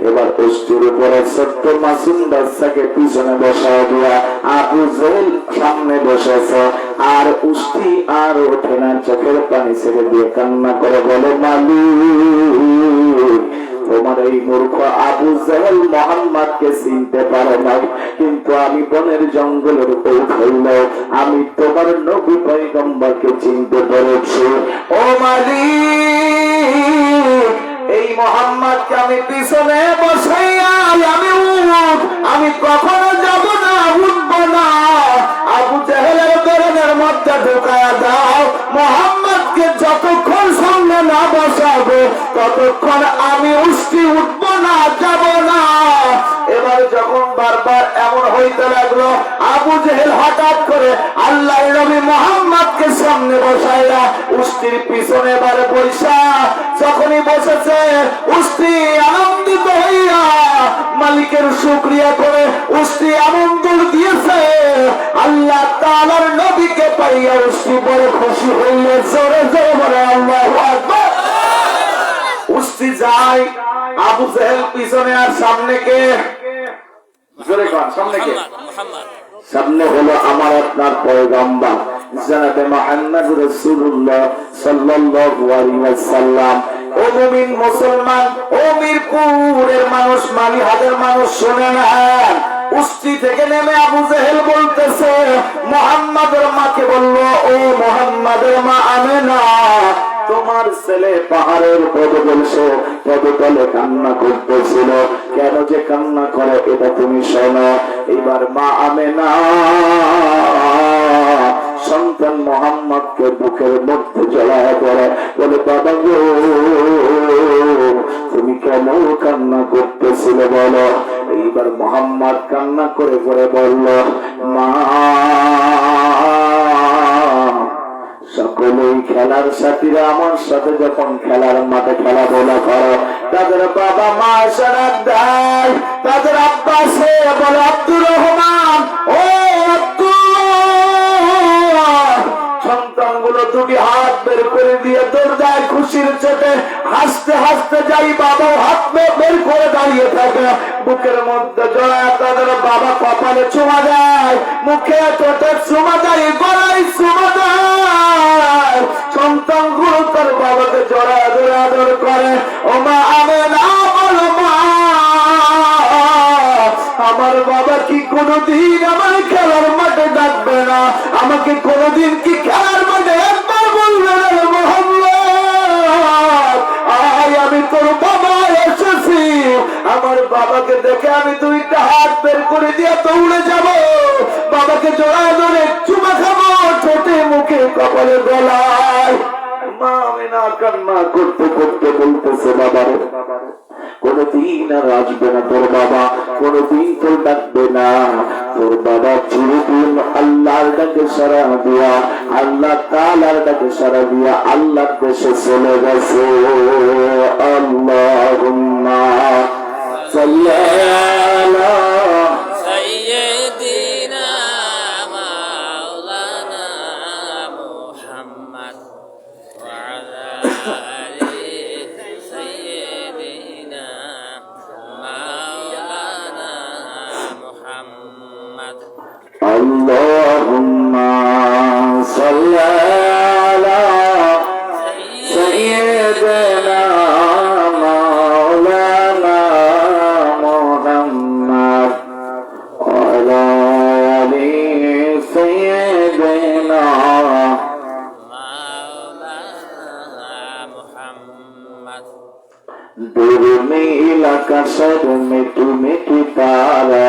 এবার উষ্টির উপরে ছোট্ট মাসুম বাচ্চাকে পিছনে বসায় দিয়া আবু জেহেল সামনে বসেছে। আর উষ্টি আর ওঠে না, চোখের পানি ছেড়ে দিয়ে কান্না করে বলে, মালিক, তোমার এই মূর্খ আবু জেহেল মোহাম্মদকে চিনতে পারে নাই, কিন্তু আমি বনের জঙ্গলের উপর হইলেও আমি তোমার নবী পয়গম্বরকে চিনতে পেরেছি। ও মালিক, এই মোহাম্মদকে আমি পিছনে বসাইয়া আমি আমি কখনো যাব না, উঠব না। আবু জেহেলের বেরেনের মধ্যে ঢুকায়া দাও। মোহাম্মদকে যতক্ষণ সঙ্গে না বসাবো ততক্ষণ আমি উষ্টি উঠব না, যাব না। এবার যখন বারবার এমন হইতে লাগলো, আবু জেহেল হঠাৎ করে আল্লাহর নবী মোহাম্মদকে সামনে বসাইয়া উষ্টির পিছনে এবার বৈশা যখনই বসেছে, উষ্টি আনন্দিত হইয়া মালিকের শুকরিয়া করে উষ্টি আনন্দ দিয়েছে। আল্লাহ তাআলার নবীকে পাইয়া উষ্টি বড় খুশি হইলে জোরে জোরে বলে আল্লাহু আকবার। উষ্টি যায়, আবু জেহেল পিছনে, আর সামনে কে? জোরে কোন, সামনে কে? সামনে হলো আমার আপনার পয়গম্বর জনাবে মুহাম্মদ রাসূলুল্লাহ সাল্লাল্লাহু আলাইহি ওয়াসাল্লাম। ও মুমিন মুসলমান, ও মিরপুরের মানুষ, মালিহাটের মানুষ, শুনে নেন। উষ্টি থেকে নেমে আবু জেহেল বলতেছে, মুহাম্মাদের মাকে বলল, ও মুহাম্মাদের মা আমেনা, তোমার ছেলে পাহাড়ের পদতলে কান্না করতেছিল, কেন যে কান্না করে এটা তুমি শোনো। এবার মা আমেনা সন্তান মোহাম্মদকে বুকের মধ্যে জড়ায় পড়ে, বলে, বাবা গো, তুমি কেন কান্না করতেছিলে বলো। এইবার মোহাম্মদ কান্না করে পড়ে বলল, মা, সকলেই খেলার সাথীরা আমার সাথে যখন খেলার মাঠে খেলাধুলা করো, তাদের বাবা মা সারা দেয়, তাদের আব্বা সে বলে আব্দুর রহমান, ও সন্তানগুলো দুটি হাত বের করে দিয়ে দরজায় খুশির চোটে হাসতে হাসতে যাই, বাবা হাত বের করে দাঁড়িয়ে থাকে, বুকের মধ্যে জড়ায় তাদের বাবা কপালে চুমা দেয়, মুখে ঠোঁটে চুমা দেয়, গলায় চুমা দেয়। সন্তানগুলো তার বাবাকে জড়ায় ধরে আদর করে। ও মা আমেনা, বলো মা, আমার বাবা কি কোনদিন আমার খেলার মাঠে ডাকবে না? আমাকে কোনদিন কি খেলার মাঠে একবার বলবে না, মোহাম্মদ, আয় আমি তোর বাবা এসেছি। আমার বাবাকে দেখে আমি দুইটা হাত বের করে দিয়ে দৌড়ে যাব, বাবাকে জড়ায় ধরে চুমা খাবো, ঠোঁটে মুখে কপালে গলায়। মা আমেনা কান্না করতে করতে বলতেছে, বাবারে, কোনদিন আর আসবে না তোর বাবা, কোনদিন তোর ডাকবে না। তোর বাবা চিরদিন আল্লাহর ডাকে সারা দিয়া, আল্লাহ তাআলার ডাকে সারা দিয়া আল্লাহর দেশে চলে গেছে। আল্লাহুম্মা সাল্লি আলা সাইয়্যিদিনা মাওলানা মুহাম্মদ ওয়া আলা আলি সাইয়্যিদিনা মাওলানা মুহাম্মদ। আল্লাহুম্মা على سيدنا مولانا محمد وعلى آل سيدنا محمد নীল আকাশের মিঠু মিঠু তারা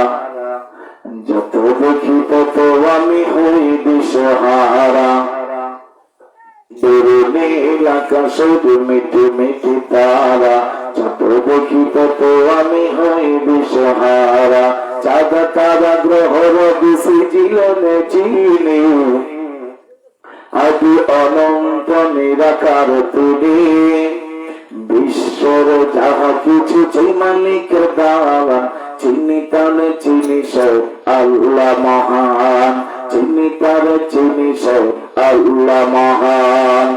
যত দেখি তত আমি হই দিশেহারা নীল আকাশের মিঠু মিঠু তারা যত দেখি তত আমি হই দিশেহারা চাঁদ তারা গ্রহর বেশি জীবনে চিনি আদি অনন্ত নিরাকার তুমি বিশ্বর যাহা কিছু সেই মালিকের দাওয়া চিনি তারে চিনি সে আল্লাহ মহান চিনি তারে চিনি সে আল্লাহ মহান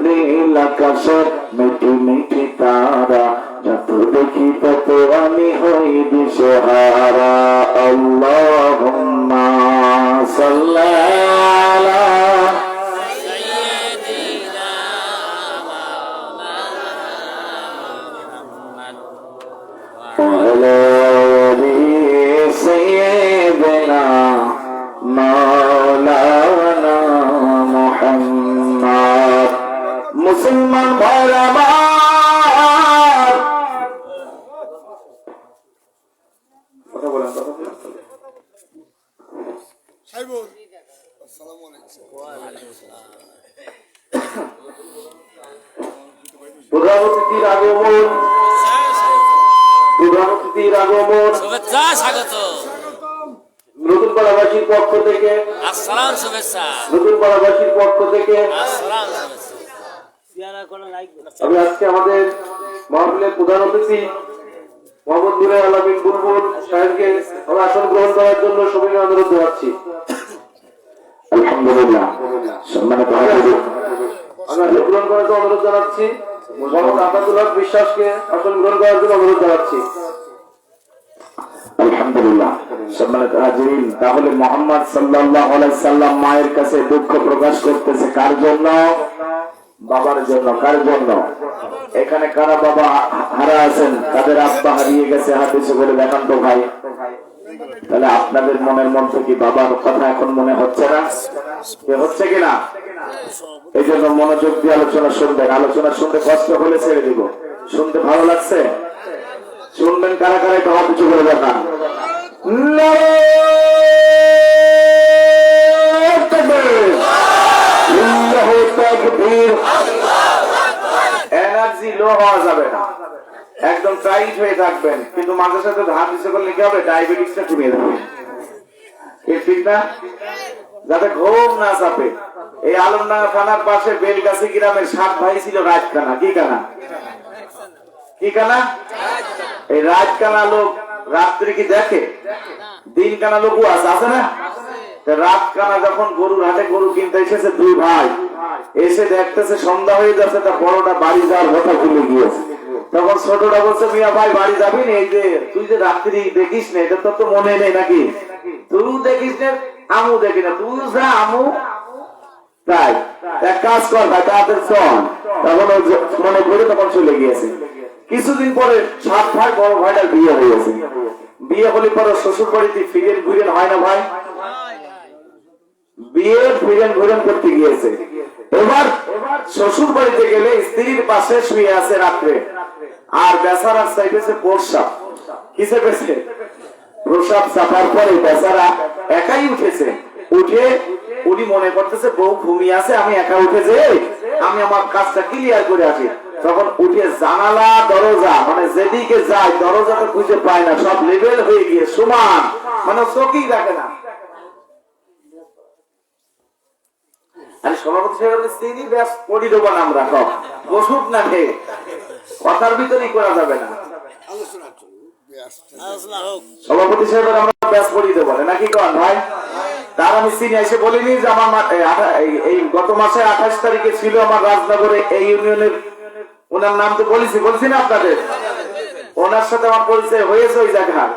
নীল আকাশের মিঠি মিঠি তারা যত দেখি তত আমি হই দিশেহারা আল্লাহুম্মা সাল্লি আলা وعلى آل سيدنا مولانا محمد মুসলমান ভাইরা আমার কথা বলেন প্রধানমন্ত্রীর আগমন শুভেচ্ছা স্বাগত নতুন পাড়াবাসীর পক্ষ থেকে আসসালাম শুভেচ্ছা নতুন পাড়াবাসীর পক্ষ থেকে আসসালাম শুভেচ্ছা আমি আজকে আমাদের মাহফিলের প্রধান অতিথি মোহাম্মদ নুরে আলামিন বুলবুল সাহেবকে আমরা আসন গ্রহণ করার জন্য সবাইকে অনুরোধ জানাচ্ছি। আলহামদুলিল্লাহ সম্মানিত হাজির আমি আসন গ্রহণ করার জন্য অনুরোধ জানাচ্ছি। মোহাম্মদ আব্দুল্লাহ বিশ্বাসকে আসন গ্রহণ করার জন্য অনুরোধ জানাচ্ছি। আলহামদুলিল্লাহ সম্মানিত হাজিরিন, তাহলে মুহাম্মদ সাল্লাল্লাহু আলাইহি সাল্লাম মায়ের কাছে দুঃখ প্রকাশ করতেছে কার জন্য? বাবার জন্য। কার জন্য? এখানে কারা বাবা হারা আছেন, তাদের আব্বা হারিয়ে গেছে, হাতে করে দেখান তো ভাই। তাহলে আপনাদের মনের মধ্যে কি বাবার কথা এখন মনে হচ্ছে না? হচ্ছে কিনা? এই জন্য মনোযোগ দিয়ে আলোচনা শুনবেন। আলোচনা শুনতে কষ্ট হলে ছেড়ে দিব। শুনতে ভালো লাগছে শুনবেন। কারা কারা একটু হাত উঁচু করে দেখান। এনার্জি লো হওয়া যাবে না, একদম টাইট হয়ে থাকবেন, কিন্তু মাঝে সাথে হাত ইচ্ছে করলে কি হবে? ডায়াবেটিসটা কমিয়ে দেবে, ঠিক না? যাতে ঘুম না চাপে। এই আলমডাঙ্গা থানার পাশে বেলগাছি গ্রামের 7 ভাই ছিল রাজকানা। কি কানা? কি কানা? এই রাজকানা লোক রাত্রি কি দেখে? দিন কানা লোক আছে না? রাত কানা যখন গরুর হাটে গরু কিনতে এসেছে 2 ভাই, এসে দেখতেছে সন্ধ্যা হয়ে যাচ্ছে, তা বড়টা বাড়ি যাওয়ার কথা ভুলে গিয়েছে। তখন ছোটটা বলছে, মিয়া ভাই বাড়ি যাবি না? এই যে তুই যে রাত্রি দেখিস না, এটা তোর তো মনে নেই নাকি? তুই দেখিস না, আমু দেখি না, তুই যা আমু তাই এক কাজ কর ভাই, তাদের চল। তখন মনে করে তখন চলে গিয়েছে। কিছুদিন পরে 7 ভাই বড় ভাইটার বিয়ে হয়েছে। বিয়ে হলে পরে শ্বশুর বাড়িতে ফিরেন ঘুরেন হয় না ভাই? বিয়ে ফিরেন ঘুরেন করতে গিয়েছে। এবার শ্বশুর বাড়িতে গেলে স্ত্রীর পাশে শুয়ে আছে রাত্রে, আর বেচারা চাইতেছে প্রসাব। কি চাইতেছে? প্রসাব চাপার পরে বেচারা একাই উঠেছে। উঠে উনি মনে করতেছে বউ ঘুমিয়ে আছে, আমি একা উঠে যে আমি আমার কাজটা ক্লিয়ার করে আসি। তখন উঠে জানালা দরজা মানে যেদিকে যায় দরজা তো খুঁজে পায় না, সব লেভেল হয়ে গিয়ে সমান, মানে চোখই রাখে না। আর সভাপতি সাহেবের স্ত্রী ব্যাস পড়ি দেবো না আমরা, বসুক না খেয়ে, কথার ভিতরেই করা যাবে না। সভাপতি সাহেবের আমরা ব্যাস পড়িয়ে দেবো নাকি কন ভাই? তার আমি চিনি এসে বলিনি যে আমার এই গত মাসে 28 তারিখে ছিল আমার রাজনগরে এই ইউনিয়নের, ওনার নাম তো বলছি না আপনাদের, ওনার সাথে আমার পরিচয় হয়েছে ওই জায়গায়,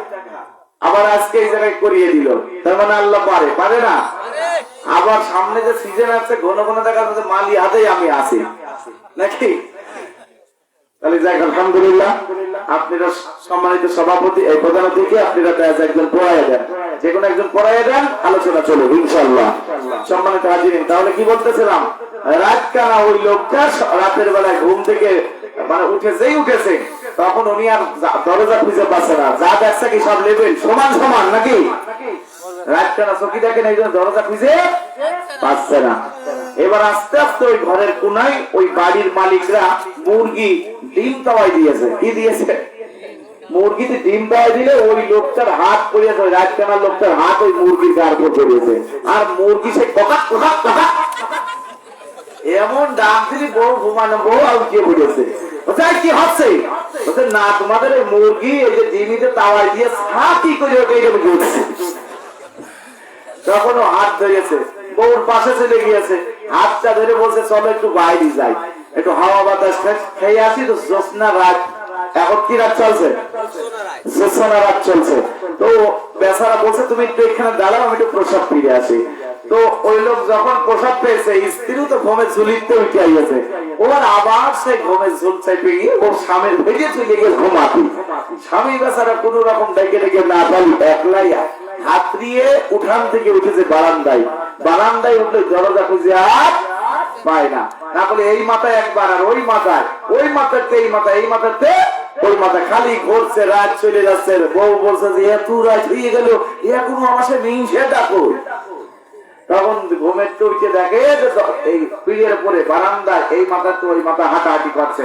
আবার আজকে এই জায়গায় করিয়ে দিল। তার মানে আল্লাহ পারে না? আবার সামনে যে সিজন আছে ঘন ঘন দেখা যাচ্ছে মালি হাতেই আমি আছি নাকি। তাহলে যাই আলহামদুলিল্লাহ, আপনারা সম্মানিত সভাপতি এই প্রধান অতিথি আপনারা একজন পড়াইয়া দেন, যে কোনো একজন পড়াইয়া দেন, আলোচনা চলুক ইনশাআল্লাহ। সম্মানিত হাজিরিন, তাহলে কি বলতেছিলাম, রাত কানা ওই লোকটা রাতের বেলায় ঘুম থেকে মানে উঠেছে তখন উনি আর দরজা খুঁজে পাচ্ছে না, যা দেখছে কি সব লেভেল সমান সমান নাকি। রাত কানা চকি দেখেন এই জন্য দরজা খুঁজে পাচ্ছে না। এবার আস্তে আস্তে ওই ঘরের কোনায় ওই বাড়ির মালিকরা মুরগি ডিম তাওয়াই দিয়েছে। কি দিয়েছে? মুরগিতে ডিম তাওয়াই দিলে ওই লোকটার হাত পড়িয়েছে, ওই রাত কানার লোকটার হাত ওই মুরগির গার উপর পড়িয়েছে, আর মুরগি সে ককাক ককাক ককাক এমন ডাক দিলি বউ ঘুমানো বউ আর উঠিয়ে পড়েছে। কি হচ্ছে না তোমাদের এই মুরগি এই যে ডিমিতে তাওয়াই দিয়ে কি করে ওকে উঠছে। তখন হাত ধরেছে, বউর পাশে চলে গিয়েছে, হাতটা ধরে বলছে চলো একটু বাইরে যাই, একটু হাওয়া বাতাস খেয়ে আসি। তো জ্যোৎস্না রাত, এখন কি রাত চলছে? জ্যোৎস্না রাত চলছে। তো বেচারা বলছে তুমি একটু এখানে দাঁড়াও, আমি একটু প্রসাব ফিরে আসি। তো ওই লোক যখন প্রসাব পেয়েছে, স্ত্রীও তো ঘুমের ঝুলিতে উঠে আইয়াছে, ওর আবার সে ঘুমের ঝুল চাইপে গিয়ে ওর স্বামীর ভেজে চলে গিয়ে ঘুমাতি। স্বামী বেচারা কোন রকম ডেকে ডেকে না পারি একলাই হাতড়িয়ে উঠান থেকে উঠেছে বারান্দায়। বারান্দায় উঠলে দরজা খুঁজে আর পায় না, না বলে এই মাথায় একবার আর ওই মাথায়, ওই মাথাতে এই মাথায়, এই মাথাতে ওই মাথা, খালি ঘুরছে, রাত চলে যাচ্ছে। বউ বলছে যে এত রাত হয়ে গেল, এখনো আমার সে মিংসে ডাকো। তখন ঘুমের চৌকে দেখে এই পিড়ের উপরে বারান্দায় এই মাথা তো ওই মাথা হাঁটাহাঁটি করছে।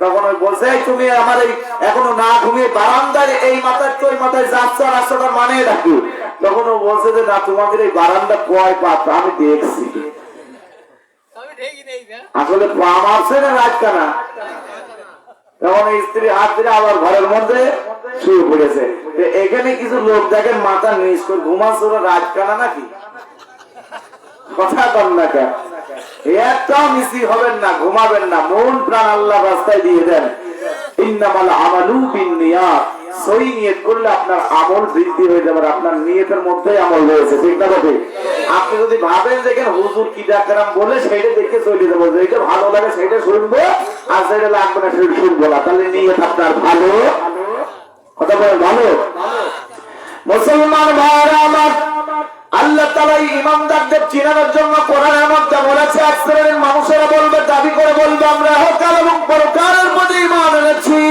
তখন ওই বলছে তুমি আমার এই এখনো না ঘুমিয়ে বারান্দায় এই মাথায় তো ওই মাথায় যাচ্ছ, রাস্তাটা মানে ডাকি। তখন ও বলছে যে না তোমাদের এই বারান্দা কয় পাত্র আমি দেখছি, আসলে পা মারছে না রাত কানা। তখন স্ত্রী হাত ধরে আবার ঘরের মধ্যে শুয়ে পড়েছে। এখানে কিছু লোক দেখেন মাথা নিচ করে ঘুমাচ্ছে, রাত কানা নাকি? কথা কন না কেন? একটাও মিসি হবেন না, ঘুমাবেন না, মন প্রাণ আল্লাহ রাস্তায় দিয়ে দেন। ইন্নামাল আমালু বিন্নিয়াত, সহি নিয়ত করলে আপনার আমল বৃদ্ধি হয়ে যাবে। আপনার নিয়তের মধ্যেই আমল রয়েছে, ঠিক না? কথা আপনি যদি ভাবেন দেখেন হুজুর কি ডাকরাম বলে সেইটা দেখে চলে যাবো, যেটা ভালো লাগে সেটা শুনবো, আর যেটা লাগবে না সেটা শুনবো না, তাহলে নিয়ত আপনার ভালো। কথা বলেন ভালো। মুসলমান ভাইরা আমার, আল্লাহ তাআলা ইমানদারদের চিনানোর জন্য কোরআনের মধ্যে বলেছে, এক শ্রেণীর মানুষেরা বলবে, দাবি করে বলবে আমরা ইহকাল এবং পরকালের প্রতি ঈমান এনেছি,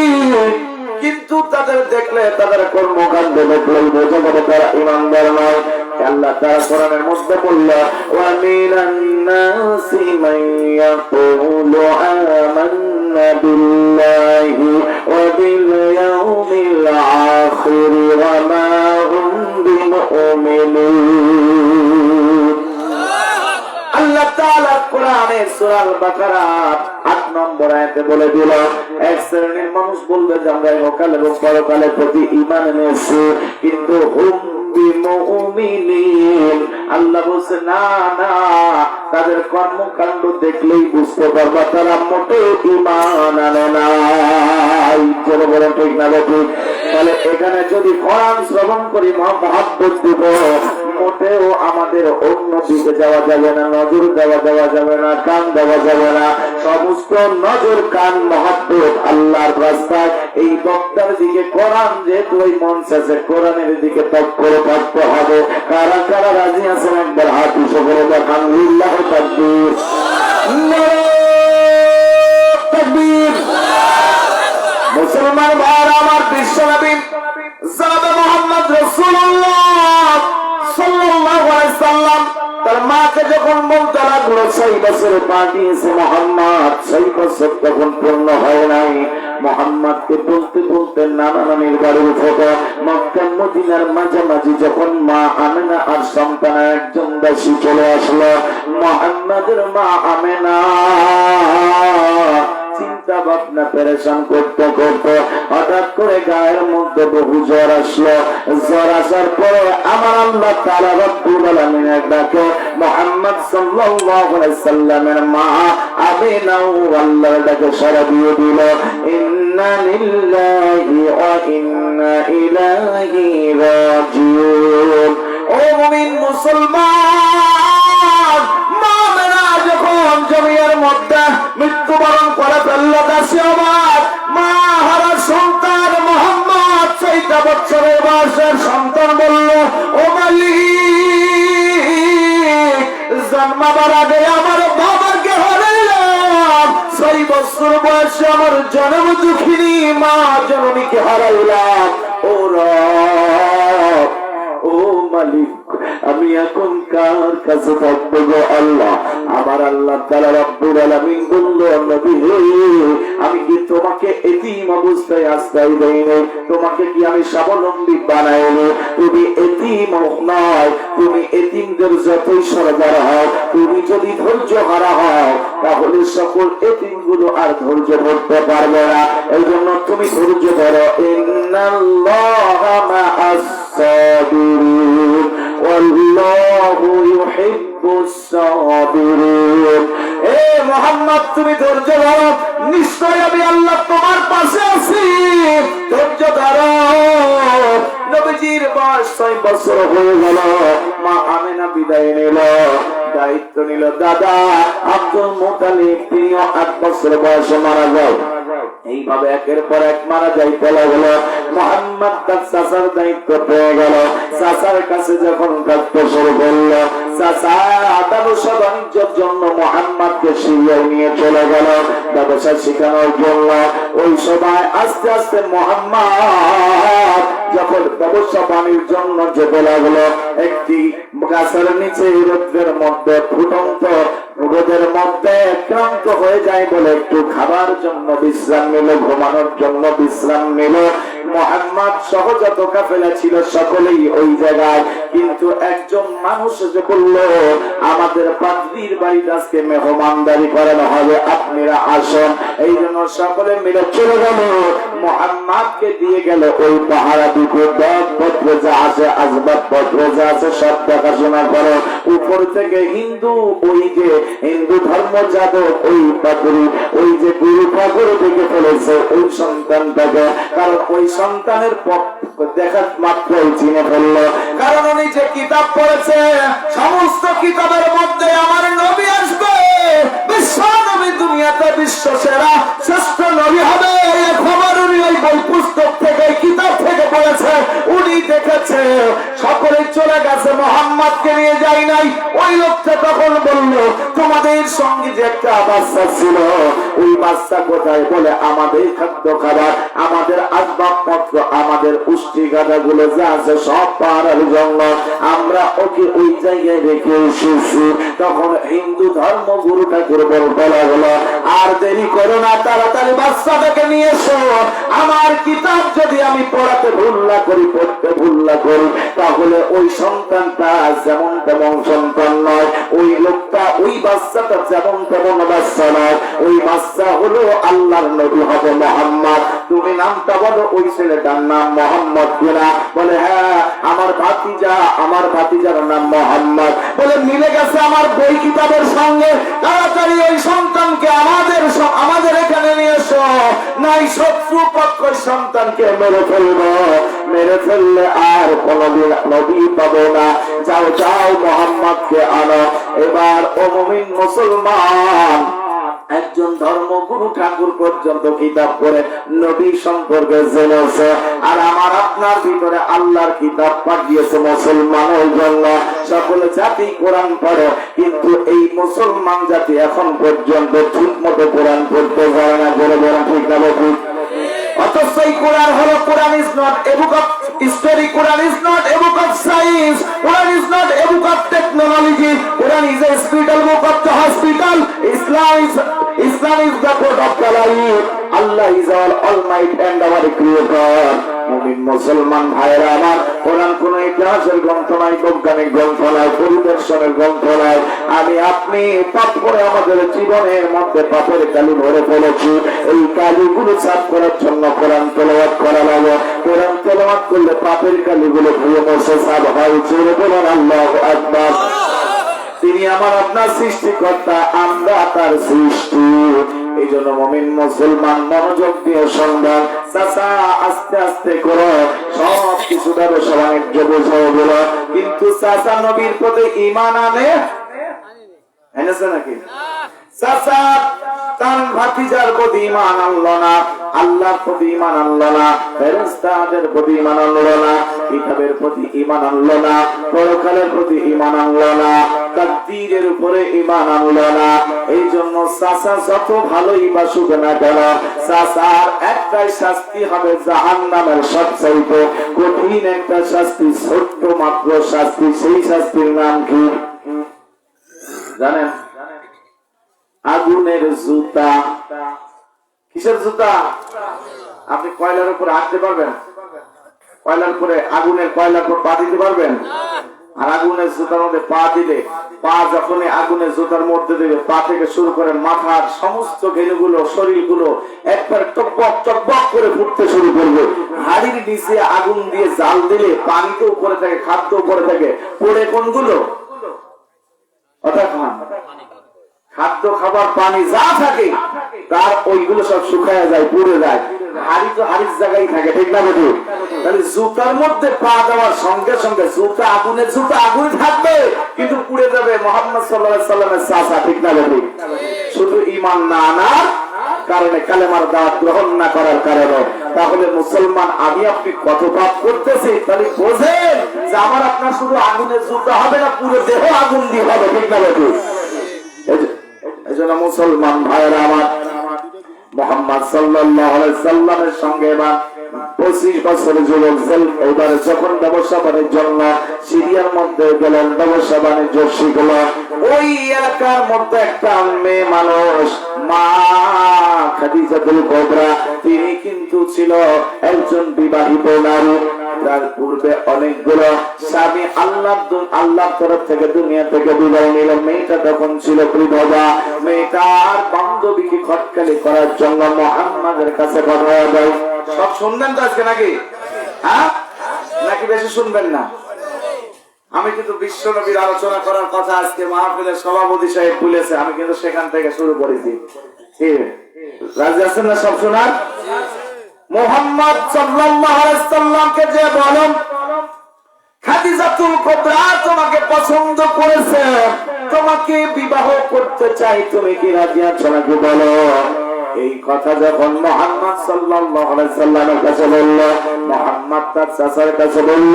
কিন্তু তাদের দেখলে, তাদের কর্মকাণ্ড দেখলেই বোঝা যাবে তারা ঈমানদার নয়। আল্লাহ তাআলা কোরআনের মধ্যে বলল, ওয়া মিনান নাসি মান ইয়াকুলু আমান্না বিল্লাহি ওয়া বিল ইয়াউমিল আখির ওয়া মা হুম বিমুমিনিন। আল্লাহ তাআলা কোরআনের সূরা আল বাকারা 8 নম্বর আয়াতে বলে দিল, এক শ্রেণীর মানুষ বলবে যে আমরা ইহকাল এবং পরকালের প্রতি ঈমান এনেছি, কিন্তু হুম বিমুমিনিন। আল্লাহ বলছে না না, তাদের কর্মকাণ্ড দেখলেই বুঝতে পারবা তারা মোটেও ঈমান আনে নাই। চলো বলেন ঠিক না ঠিক? তাহলে এখানে যদি কোরআন শ্রবণ করি, মহাব্বত দিব, মোটেও আমাদের অন্য দিকে যাওয়া যাবে না, নজর দেওয়া যাবে না, কান দেওয়া যাবে না। সমস্ত নজর কান মহাব্বত আল্লাহর রাস্তায়, এই বক্তার দিকে। কোরআন যেহেতু ওই মঞ্চ আছে, কোরআনের দিকে তৎপর থাকতে হবে। কারা কারা রাজি আছেন একবার হাত উঁচু করে দেখান। আলহামদুলিল্লাহ, তাকবীর, তাকবীর। মুসলমান ভাইরা আমার, বিশ্বনবী জনাবে মুহাম্মদ রাসূলুল্লাহ সাল্লাল্লাহু আলাইহি সাল্লাম তার মাকে যখন বলতে লাগলো 6 বছর পা দিয়েছে মুহাম্মদ, 6 বছর তখন পূর্ণ হয় নাই। মুহাম্মদকে বলতে বলতে নানা নানির বাড়ি থেকে মক্কা মদিনার মাঝামাঝি যখন মা আমেনা আর সন্তান একজন দাসী চলে আসলো, মুহাম্মদের মা আমেনা চিন্তা ভাবনা পেরেশান করতে করতে হঠাৎ করে গায়ের মধ্যে বহু জ্বর আসলো। জ্বর আসার পরে আমার আল্লাহ তাআলা রব্বুল আলামিনের ডাকে মুহাম্মদ সাল্লাল্লাহু আলাইহি সাল্লামের মা আমিনাও আল্লাহর ডাকে সাড়া দিয়ে দিল। ইন্না লিল্লাহি ওয়া ইন্না ইলাইহি রাজিউন। ও মুমিন মুসলমান, জন্মাবার আগে আমার বাবাকে হারাইলাম, 6 বছর বয়সে আমার জন্ম দুঃখিনী মা জননীকে হারাইলাম। ও রব, ও মালিক, আমি এখন কার কাছে থাকবো গো আল্লাহ? আমার আল্লাহ তাআলা রব্বুল আলামিন বললো, নবী হে, আমি কি তোমাকে এতিম অবস্থায় আশ্রয় দেইনি? তোমাকে কি আমি স্বাবলম্বী বানাইনি? তুমি এতিম নয়, তুমি এতিমদের যতই সরদার হও, তুমি যদি ধৈর্য হারা হও তাহলে সকল এতিমগুলো আর ধৈর্য ধরতে পারবে না। এই জন্য তুমি ধৈর্য ধরো। ইন্নাল্লাহা মা'আস সাবিরিন ওয়াল্লাহু ইউহিব্বুস সাবিরিন। এ মুহাম্মদ, তুমি ধৈর্য ধরো, নিশ্চয় আমি আল্লাহ তোমার পাশে আছি। ধৈর্য ধরো। নবীজির বয়স 6 বছর হয়ে গেল। মা আমেনা বিদায় নিল, দায়িত্ব নিল দাদা আব্দুল মুতালিব, তিনিও 8 বছর বয়সে মারা যায়। এইভাবে একের পর এক মারা যাইতে লাগলো। মুহাম্মদ তার চাচার দায়িত্ব পেয়ে গেল। চাচার কাছে যখন থাকতে শুরু করলো, চাচা ব্যবসা বাণিজ্যের জন্য মুহাম্মদকে সিরিয়ায় নিয়ে চলে গেল ব্যবসা শেখানোর জন্য। ওই সময় আস্তে আস্তে মুহাম্মদ যখন ব্যবসা বাণিজ্যের জন্য যেতে লাগলো, একটি গাছের নিচে রোদের মধ্যে ফুটন্ত রোদের মধ্যে ক্লান্ত হয়ে যায় বলে একটু খাবার জন্য বিশ্রাম নিল, ঘুমানোর জন্য বিশ্রাম নিল। মুহাম্মদ সহ যত কাফেলা ছিল সকলেই ওই জায়গায়, কিন্তু একজন মানুষ যে বলল, আমাদের পাদ্রীর বাড়িতে আজকে মেহমানদারি করানো হবে, আপনারা আসুন। এই জন্য সকলে মিলে চলে গেল, মুহাম্মদকে দিয়ে গেল ওই পাহারা দুটো। ব্যাগপত্র যা আছে, আসবাবপত্র যা আছে সব দেখাশোনা করো। উপর থেকে হিন্দু, ওই যে হিন্দু ধর্ম যাদব, ওই পাদ্রী, ওই যে গুরু ঠাকুর দেখে ফেলেছে ওই সন্তানটাকে, কারণ ওই সন্তানের দেখা মাত্রই চিনে ফেললো। কারণ উনি যে কিতাব পড়েছে, সমস্ত কিতাবের মধ্যে আমার নবী আসবে, বিশ্ব নবী, দুনিয়াতে বিশ্ব সেরা শ্রেষ্ঠ নবী হবে, এই খবর উনি ওই বই পুস্তক থেকে, কিতাব থেকে পড়েছে, উনি দেখেছে। সকলে চলে গেছে, মুহাম্মদকে নিয়ে যাই নাই। ওই লোকটা তখন বলল, তোমাদের সঙ্গে যে একটা বাচ্চা ছিল, ওই বাচ্চা কোথায়? বলে, আমাদের খাদ্য খাবার, আমাদের আসবাবপত্র, আমাদের পুষ্টি গাদা গুলো যা আছে সব পাহাড়ের জন্য আমরা ওকে ওই জায়গায় রেখে এসেছি। তখন হিন্দু ধর্ম গুরু ঠাকুর বলতে লাগলো, আর দেরি করো না, তাড়াতাড়ি বাচ্চাটাকে নিয়ে এসো। আমার কিতাব যদি আমি পড়াতে ভুল না করি, পড়তে ভুল না করি, তাহলে ওই সন্তানটা যেমন তেমন সন্তান নয়, ওই লোকটা, ওই বাচ্চাটা যেমন তেমন বাচ্চা নয়, ওই বাচ্চা হলো আল্লাহর নবী হবে মুহাম্মদ। তুমি নামটা বলো, ওই ছেলেটার নাম মুহাম্মদ কিনা? বলে, হ্যাঁ, আমার ভাতিজা, আমার ভাতিজার নাম মুহাম্মদ। বলে, মিলে গেছে আমার বই কিতাবের সঙ্গে, তাড়াতাড়ি ওই সন্তানকে আমাদের এখানে নিয়ে এসো, নাই শত্রু পক্ষ সন্তানকে মেরে ফেলবো, মেরে ফেললে আর কোনদিন নবী পাবো না। যাও যাও, মুহাম্মদকে আনো। এবার ও মুমিন মুসলমান, একজন ধর্মগুরু ঠাকুর পর্যন্ত কিতাব পড়ে নবী সম্পর্কে জেনেছে, আর আমার আপনার ভিতরে আল্লাহর কিতাব পাঠিয়েছে মুসলমানের জন্য। সকল জাতি কোরআন পড়ে, কিন্তু এই মুসলমান জাতি এখন পর্যন্ত ঠিক মতো কোরআন পড়তে পারে না। বলে বলেন ঠিক না ঠিক? অথচ এই কোরআন হলো, Quran is not a book of history, Quran is not a book of science, Quran is not a book of technology, Quran is a spiritual book of the hospital. Islam is the code of the life. Allah is our almighty and our creator. মুমিন মুসলমান ভাইরা আমার, কোরআন কোন ইতিহাসের গ্রন্থ নয়, বৈজ্ঞানিক গ্রন্থ নয়, পরিদর্শনের গ্রন্থ নয়। আমি আপনি পাপ করে আমাদের জীবনের মধ্যে পাপের কালি ভরে ফেলেছি। এই কালিগুলো সাফ করার জন্য কোরআন তেলাওয়াত করা লাগে। কোরআন তেলাওয়াত করলে পাপের কালিগুলো ধুয়ে মুছে সাফ হয়। জোরে বলেন আল্লাহু আকবার। তিনি আমার আপনার সৃষ্টিকর্তা, আমরা তার সৃষ্টি। এই জন্য মুমিন মুসলমান মনোযোগ দিয়ে শুনবেন। চাচা, আস্তে আস্তে করো, সব কিছু ব্যবসা বাণিজ্য বোঝাও বলো, কিন্তু চাচা নবীর প্রতি ঈমান এনেছে নাকি? চাচা তার ভাতিজার প্রতি ঈমান আনলো না, আল্লাহর প্রতি ঈমান আনলো না, ফেরেশতাদের প্রতি ঈমান আনলো না, কিতাবের প্রতি ঈমান আনলো না, পরকালের প্রতি ঈমান আনলো না। তাকদীরের উপরে ঈমান আনলো না। এই জন্য চাচা যত ভালোই বাসুক না কেন, চাচার একটাই শাস্তি হবে জাহান্নামের সবচাইতে কঠিন একটা শাস্তি, ছোট্ট মাত্র শাস্তি। সেই শাস্তির নাম কি জানেন? আগুনের জুতা। কিসের জুতা? আপনি কয়লার উপরে হাঁটতে পারবেন? কয়লার উপরে, আগুনের কয়লার উপর পা দিতে পারবেন? আর আগুনের জুতার মধ্যে পা দিলে, পা যখন আগুনের জুতার মধ্যে দেবে, পা থেকে শুরু করে মাথার সমস্ত ঘেনুগুলো, শরীরগুলো একবার টকবক টকবক করে ফুটতে শুরু করবে। হাড়ির নিচে আগুন দিয়ে জাল দিলে পানিতে উপরে থাকে, খাদ্য উপরে থাকে, পড়ে কোনগুলো? অর্থাৎ খাদ্য, খাবার, পানি যা থাকে তার ওইগুলো সব শুকায় যায়, পুড়ে যায়। হাড়ি তো হাড়ির জায়গায় থাকে, ঠিক না বেটি? তাহলে জুতার মধ্যে পা দেওয়ার সঙ্গে সঙ্গে জুতা আগুনের, জুতা আগুন থাকবে কিন্তু পুড়ে যাবে মুহাম্মদ সাল্লাল্লাহু আলাইহি সাল্লামের চাচা, ঠিক না বেটি? শুধু ঈমান না আনার কারণে, কালেমার দাওয়াত গ্রহণ না করার কারণে। তাহলে মুসলমান আমি আপনি কত পাপ করতেছি, তাহলে বোঝেন যে আমার আপনার শুধু আগুনের জুতা হবে না, পুরো দেহ আগুন দিয়ে হবে, ঠিক না বেটি? এজন্য মুসলমান ভাইয়েরা আমার, মুহাম্মদ সাল্লাল্লাহু আলাইহি সাল্লামের সঙ্গে এবার 25 বছরের যুবক এবারে যখন ব্যবসা বাণিজ্যের জন্য সিরিয়ার মধ্যে গেলেন, ব্যবসা বাণিজ্য শিখলো। ওই এলাকার মধ্যে একটা মেয়ে মানুষ, মা খাদিজাতুল কুবরা, তিনি কিন্তু ছিল একজন বিবাহিত নারী। তার পূর্বে অনেকগুলো স্বামী আল্লাহর তরফ থেকে দুনিয়া থেকে বিদায় নিল। মেয়েটা তখন ছিল বিধবা। মেয়েটার বান্ধবীকে খটকালি করার জন্য মুহাম্মাদের কাছে পাঠানো যায়। সব শুনবেন তো আজকে নাকি? হ্যাঁ, নাকি বেশি শুনবেন না? আমি কিন্তু বিশ্ব নবীর আলোচনা করার কথা আজকে মাহফিলের সভাপতি সাহেব বলেছে, আমি কিন্তু সেখান থেকে শুরু করেছি। রাজি আছেন না সব শোনার? মুহাম্মদ সাল্লাল্লাহু আলাইহি সাল্লামকে যে বলেন খাদিজাতুল কুবরা তোমাকে পছন্দ করেছে, তোমাকে বিবাহ করতে চাই, তুমি কি রাজি আছো নাকি বলো? এই কথা যখন মুহাম্মদ সাল্লাল্লাহু আলাইহি সাল্লামের কাছে বলল, মুহাম্মদ তার চাচার কাছে বলল,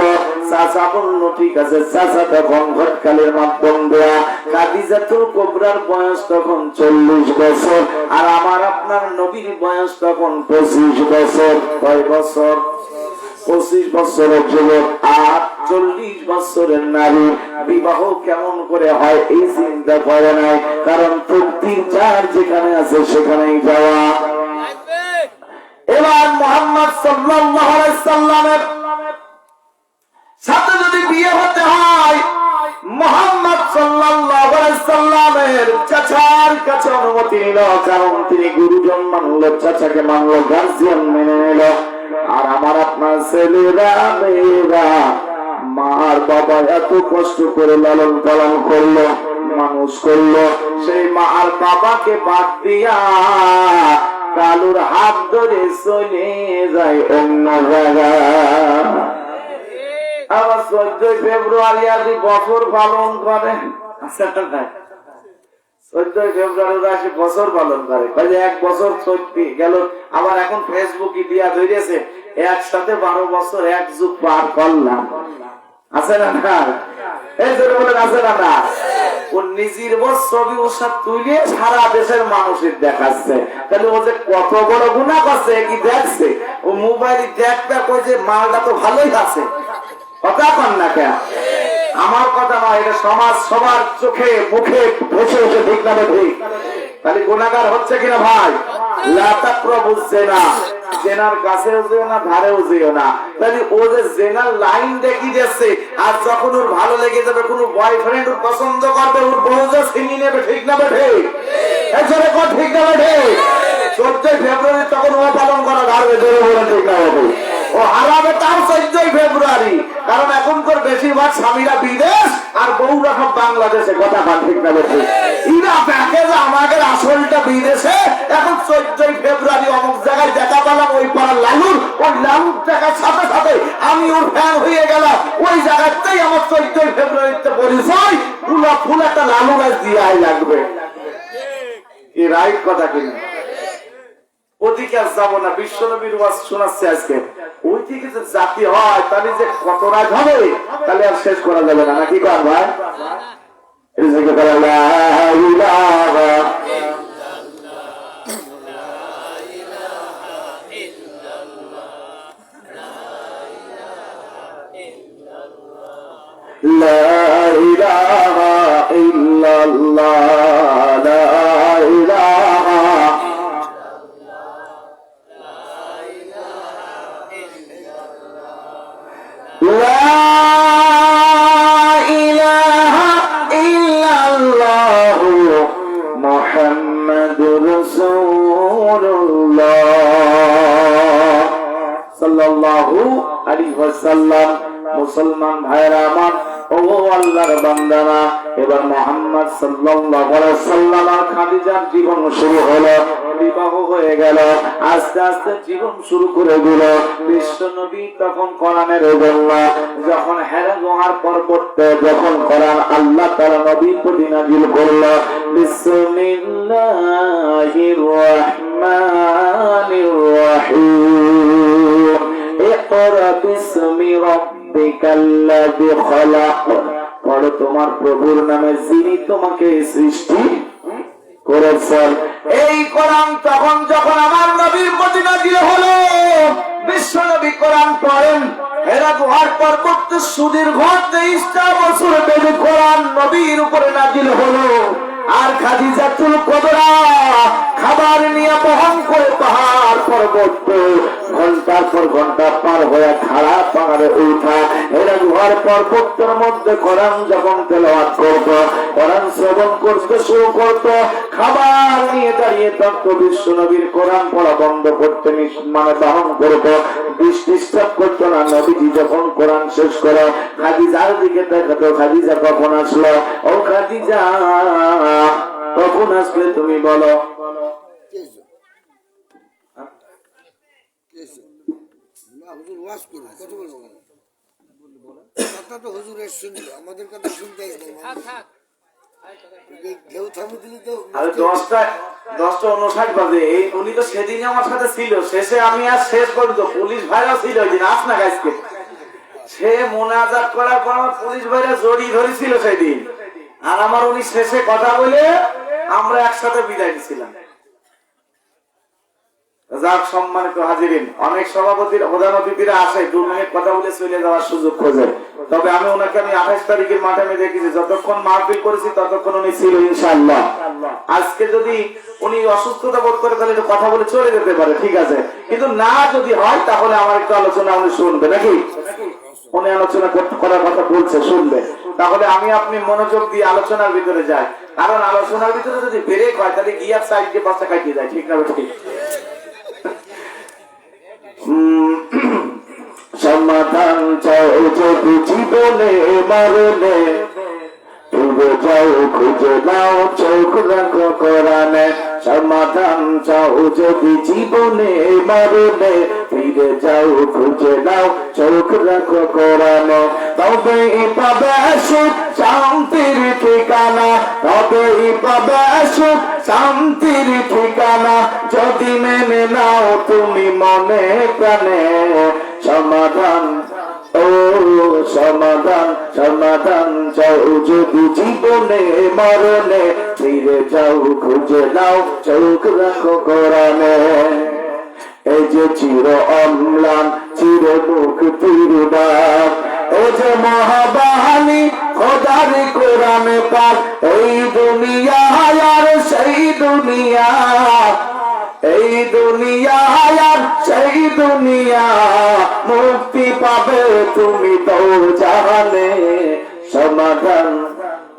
চাচা বলল ঠিক আছে। চাচা তখন ঘটকালের মাধ্যম দেয়া, খাদিজাতুল কুবরার বয়স তখন 40 বছর, আর আমার আপনার নবীর বয়স তখন 25 বছর। কয় বছর? 25 বছরের যুবক আর 40 বছরের নারী বিবাহ কেমন করে হয় এই চিন্তা করে নাই, কারণ তকদীর যার যেখানে আছে সেখানেই যাওয়া। এবার মুহাম্মদ সাল্লাল্লাহু আলাইহি সাল্লামের সাথে যদি বিয়ে হতে হয়, মুহাম্মদ সাল্লাল্লাহু আলাইহি সাল্লামের চাচার কাছে অনুমতি নিল, কারণ তিনি গুরুজন মানল, চাচাকে মানল, গার্জিয়ান মেনে নিল। আর আমার আপনার ছেলেরা মেয়েরা মার বাবা এত কষ্ট করে লালন পালন করলো, মানুষ করলো, সেই মা আর বাবাকে বাদ দিয়া কালুর হাত ধরে চলে যায় অন্য জায়গায়। আবার 14 ফেব্রুয়ারি আদি বছর পালন করে, 14 ফেব্রুয়ারি আসে বছর পালন করে, এক বছর গেল। আবার এখন ফেসবুকে দিয়া ধরেছে একসাথে 12 বছর এক যুগ পার করলাম। আছে না না? এই জন্য বলেন আছে না না? ও নিজের ছবি ওর সাথে তুলে সারা দেশের মানুষের দেখাচ্ছে। তাহলে ও যে কত বড় গুনাহ করছে কি দেখছে? ও মোবাইলে দেখবে কই যে মালটা তো ভালোই আছে। কথা কন না কেন? আমার কথা নয়, এটা সমাজ সবার চোখে মুখে ভেসে উঠে, ঠিক না ঠিক? তাহলে গুনাহগার হচ্ছে কিনা ভাই? লা তাকরাবুজ জিনা, জেনার কাছেও যেও না, ধারেও যেও না। তাহলে ও যে জেনার লাইন দেখি যাচ্ছে, আর যখন ওর ভালো লেগে যাবে, কোনো বয়ফ্রেন্ড ওর পছন্দ করবে, ওর বউ যে ছিনিয়ে নেবে, ঠিক না ঠিক? এছাড়া কোন ঠিক না ঠিক? 14 ফেব্রুয়ারি তখন ও পালন করা ধারবে, জোরে বলেন ঠিক না ঠিক? ও হারাবে তার 14 ফেব্রুয়ারি, কারণ এখনকার বেশিরভাগ স্বামীরা বিদেশ আর বউরা সব বাংলাদেশে। কথা পান ঠিক না ঠিক? ইরা দেখে যে আমাদের আসলটা বিদেশে। এখন 14 ফেব্রুয়ারি অমুক জায়গায় দেখা পেলাম, ওই পাড়ার লালুর, ওই লালুর দেখার সাথে সাথে আমি ওর ফ্যান হয়ে গেলাম। ওই জায়গাতেই আমার 14 ফেব্রুয়ারিতে পরিচয়, ফুল একটা লালু গাছ দিয়ে লাগবে। কি রাইট কথা কিনা? ওদিকে আর যাবো না, বিশ্বনবীর ওয়াজ শোনাচ্ছে আজকে। ওইদিকে যে জাতি হয় তাহলে যে কত রাত হবে, তাহলে আর শেষ করা যাবে না, নাকি কর ভাই? মুসলমান ভাইরা আমার, ও আল্লাহর বান্দারা, এবার মুহাম্মদ সাল্লাল্লাহু আলাইহি সাল্লাম আর খাদিজার জীবন শুরু হলো, বিবাহ হয়ে গেল, আস্তে আস্তে জীবন শুরু করে দিল। বিশ্ব নবী তখন কোরআনের জন্য যখন হেরা গুহার পর্বতে যখন কোরআন আল্লাহ তাআলা নবীর প্রতি নাযিল করলো, বিসমিল্লাহির রহমানির রহিম, ইকরা বিসমি রাব্বিকাল্লাযী খলাক, পড়ো তোমার প্রভুর নামে যিনি তোমাকে সৃষ্টি করেছেন। এই কোরআন তখন যখন আমার নবীর প্রতি নাযিল হলো, বিশ্ব নবী কোরআন পড়েন, হেরা গুহার পর্বত সুদীর্ঘ 23টা বছর ধরে কোরআন নবীর উপরে নাযিল হলো। আর খাদিজাতুল কুবরা খাবার নিয়ে বহন করে পাহাড় পর্বত ঘন্টার পর ঘন্টা পার হয়ে খাড়া পাহাড়ে উঠা, এরা গুহার পর্বতের মধ্যে কোরআন যখন তেলাওয়াত করত, কোরআন শ্রবণ করতে শুরু করত, খাবার নিয়ে দাঁড়িয়ে থাকতো, বিশ্ব নবীর কোরআন পড়া বন্ধ করতে মানে বারণ করত, ডিস্টার্ব করতো না। নবীজি যখন কোরআন শেষ করে খাদিজার দিকে দেখাতো, খাদিজা কখন আসলো, ও খাদিজা কখন আসলে তুমি বলো। আমাদের কথা শুনতে আরে 10:59 বাজে, এই উনি তো সেদিন আমার সাথে ছিল, শেষে আমি আর শেষ পর্যন্ত পুলিশ ভাইরা ছিল ওই দিন, আস না গাইজকে সে মোনাজাত করার পর আমার পুলিশ ভাইরা জড়িয়ে ধরেছিল সেদিন, আর আমার উনি শেষে কথা বলে আমরা একসাথে বিদায় নিছিলাম। যাক সম্মানিত হাজিরিন, অনেক সভাপতির প্রধান অতিথিরা আসে 2 মিনিট কথা বলে চলে যাওয়ার সুযোগ খোঁজে, তবে আমি ওনাকে 28 তারিখের মাঠে আমি দেখেছি, যতক্ষণ মাহফিল করেছি ততক্ষণ উনি ছিল ইনশাআল্লাহ। আজকে যদি উনি অসুস্থতা বোধ করে তাহলে কথা বলে চলে যেতে পারে, ঠিক আছে, কিন্তু না যদি হয় তাহলে আমার একটু আলোচনা উনি শুনবে নাকি, উনি আলোচনা করার কথা বলছে শুনবে, তাহলে আমি আপনি মনোযোগ দিয়ে আলোচনার ভিতরে যাই, কারণ আলোচনার ভিতরে যদি ব্রেক হয় তাহলে গিয়ার সাইড দিয়ে পাশে কাটিয়ে যায়, ঠিক না ঠিক? সমাধান চাও যদি জীবনে মারলে, তুলে যাও খুঁজে নাও চোখ রাখো কোরআনে, সমাধান চাও যদি জীবনে মারলে, ফিরে যাও খুঁজে নাও চোখ রাখো কোরআনে, তবেই পাবে সুখ শান্তির ঠিকানা, তবেই পাবে সুখ শান্তির ঠিকানা, যদি মেনে নাও তুমি মনে প্রাণে, সমাধান ও সমাধান, সমাধান চাও যদি জীবনে মরণে, ফিরে যাও খুঁজে নাও চোখ রাখো কোরআনে। এই যে চির অম্লান চির মুক্তির ডাক, ও যে মহাবাণী খোদার কোরআনে পাক, এই দুনিয়া আর সেই দুনিয়া, এই দুনিয়া আর সেই দুনিয়া, মুক্তি পাবে তুমি তো জানে, সমাধান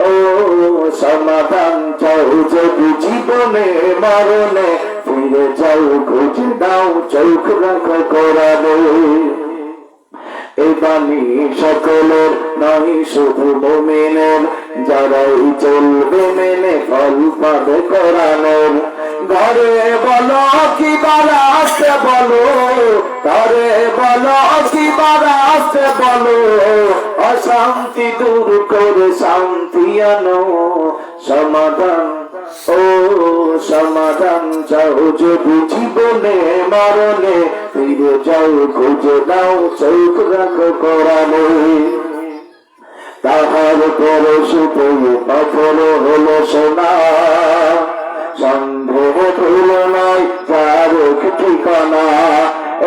ও সমাধান চাও যদি জীবনে মরণে, ফিরে যাও খুঁজে দাও চোখ রাখো কোরআনে। এই বাণী সকলের নয় শুধু মুমিনের, যারাই চলবে মেনে ফল পাবে কোরআনের, ঘরে বলো কি বারাসে বলো, ঘরে বলো কি বারাসে বলো, অশান্তি দূর করে শান্তি আনো, সমাধান ও সমাধান চাও যদি জীবনে মরণে, ফিরে যাও খুঁজে দাও চোখ রাখো কোরআনে। তাহার পরশুতে পাথর হলো সোনা, সন্দেহ ভুল নাই যার ঠিকানা।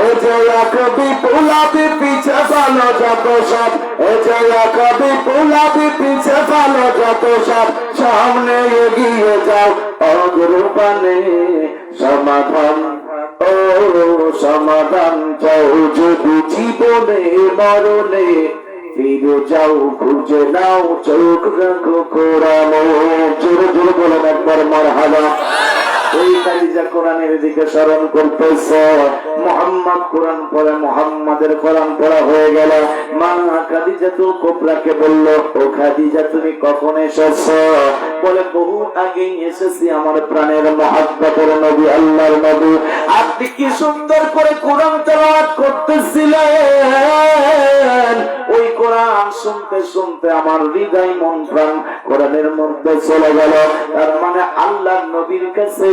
এ যে কবি পুলাবি পিছে ভালো যত সব, এ যে কবি পুলাবি পিছে ভালো যত সব, সামনে এগিয়ে যাও অগ্রপানে সমাধান, ও সমাধান চাও যদি জীবনে মরণে, ফিরে যাও খুঁজে নাও চোখ রাখো কোরআনে। জোরে জোরে বলেন একবার মারহাবা। এই খাদিজা কোরআনের দিকে স্মরণ করতেছে, মুহাম্মদ কোরআন পড়ে, মুহাম্মাদের কোরআন পড়া হয়ে গেল। মা খাদিজাতুল কুবরাকে বলল, ও খাদিজা তুমি কখন এসেছো? বলে বহু আগেই এসেছি আমার প্রাণের মুহাব্বতের নবী, আল্লাহর নবী। আপনি কি সুন্দর করে কোরআন তেলাওয়াত করতেছিলেন, ওই কোরআন শুনতে শুনতে আমার হৃদয় মন প্রাণ কোরআনের মধ্যে চলে গেল। তার মানে আল্লাহর নবীর কাছে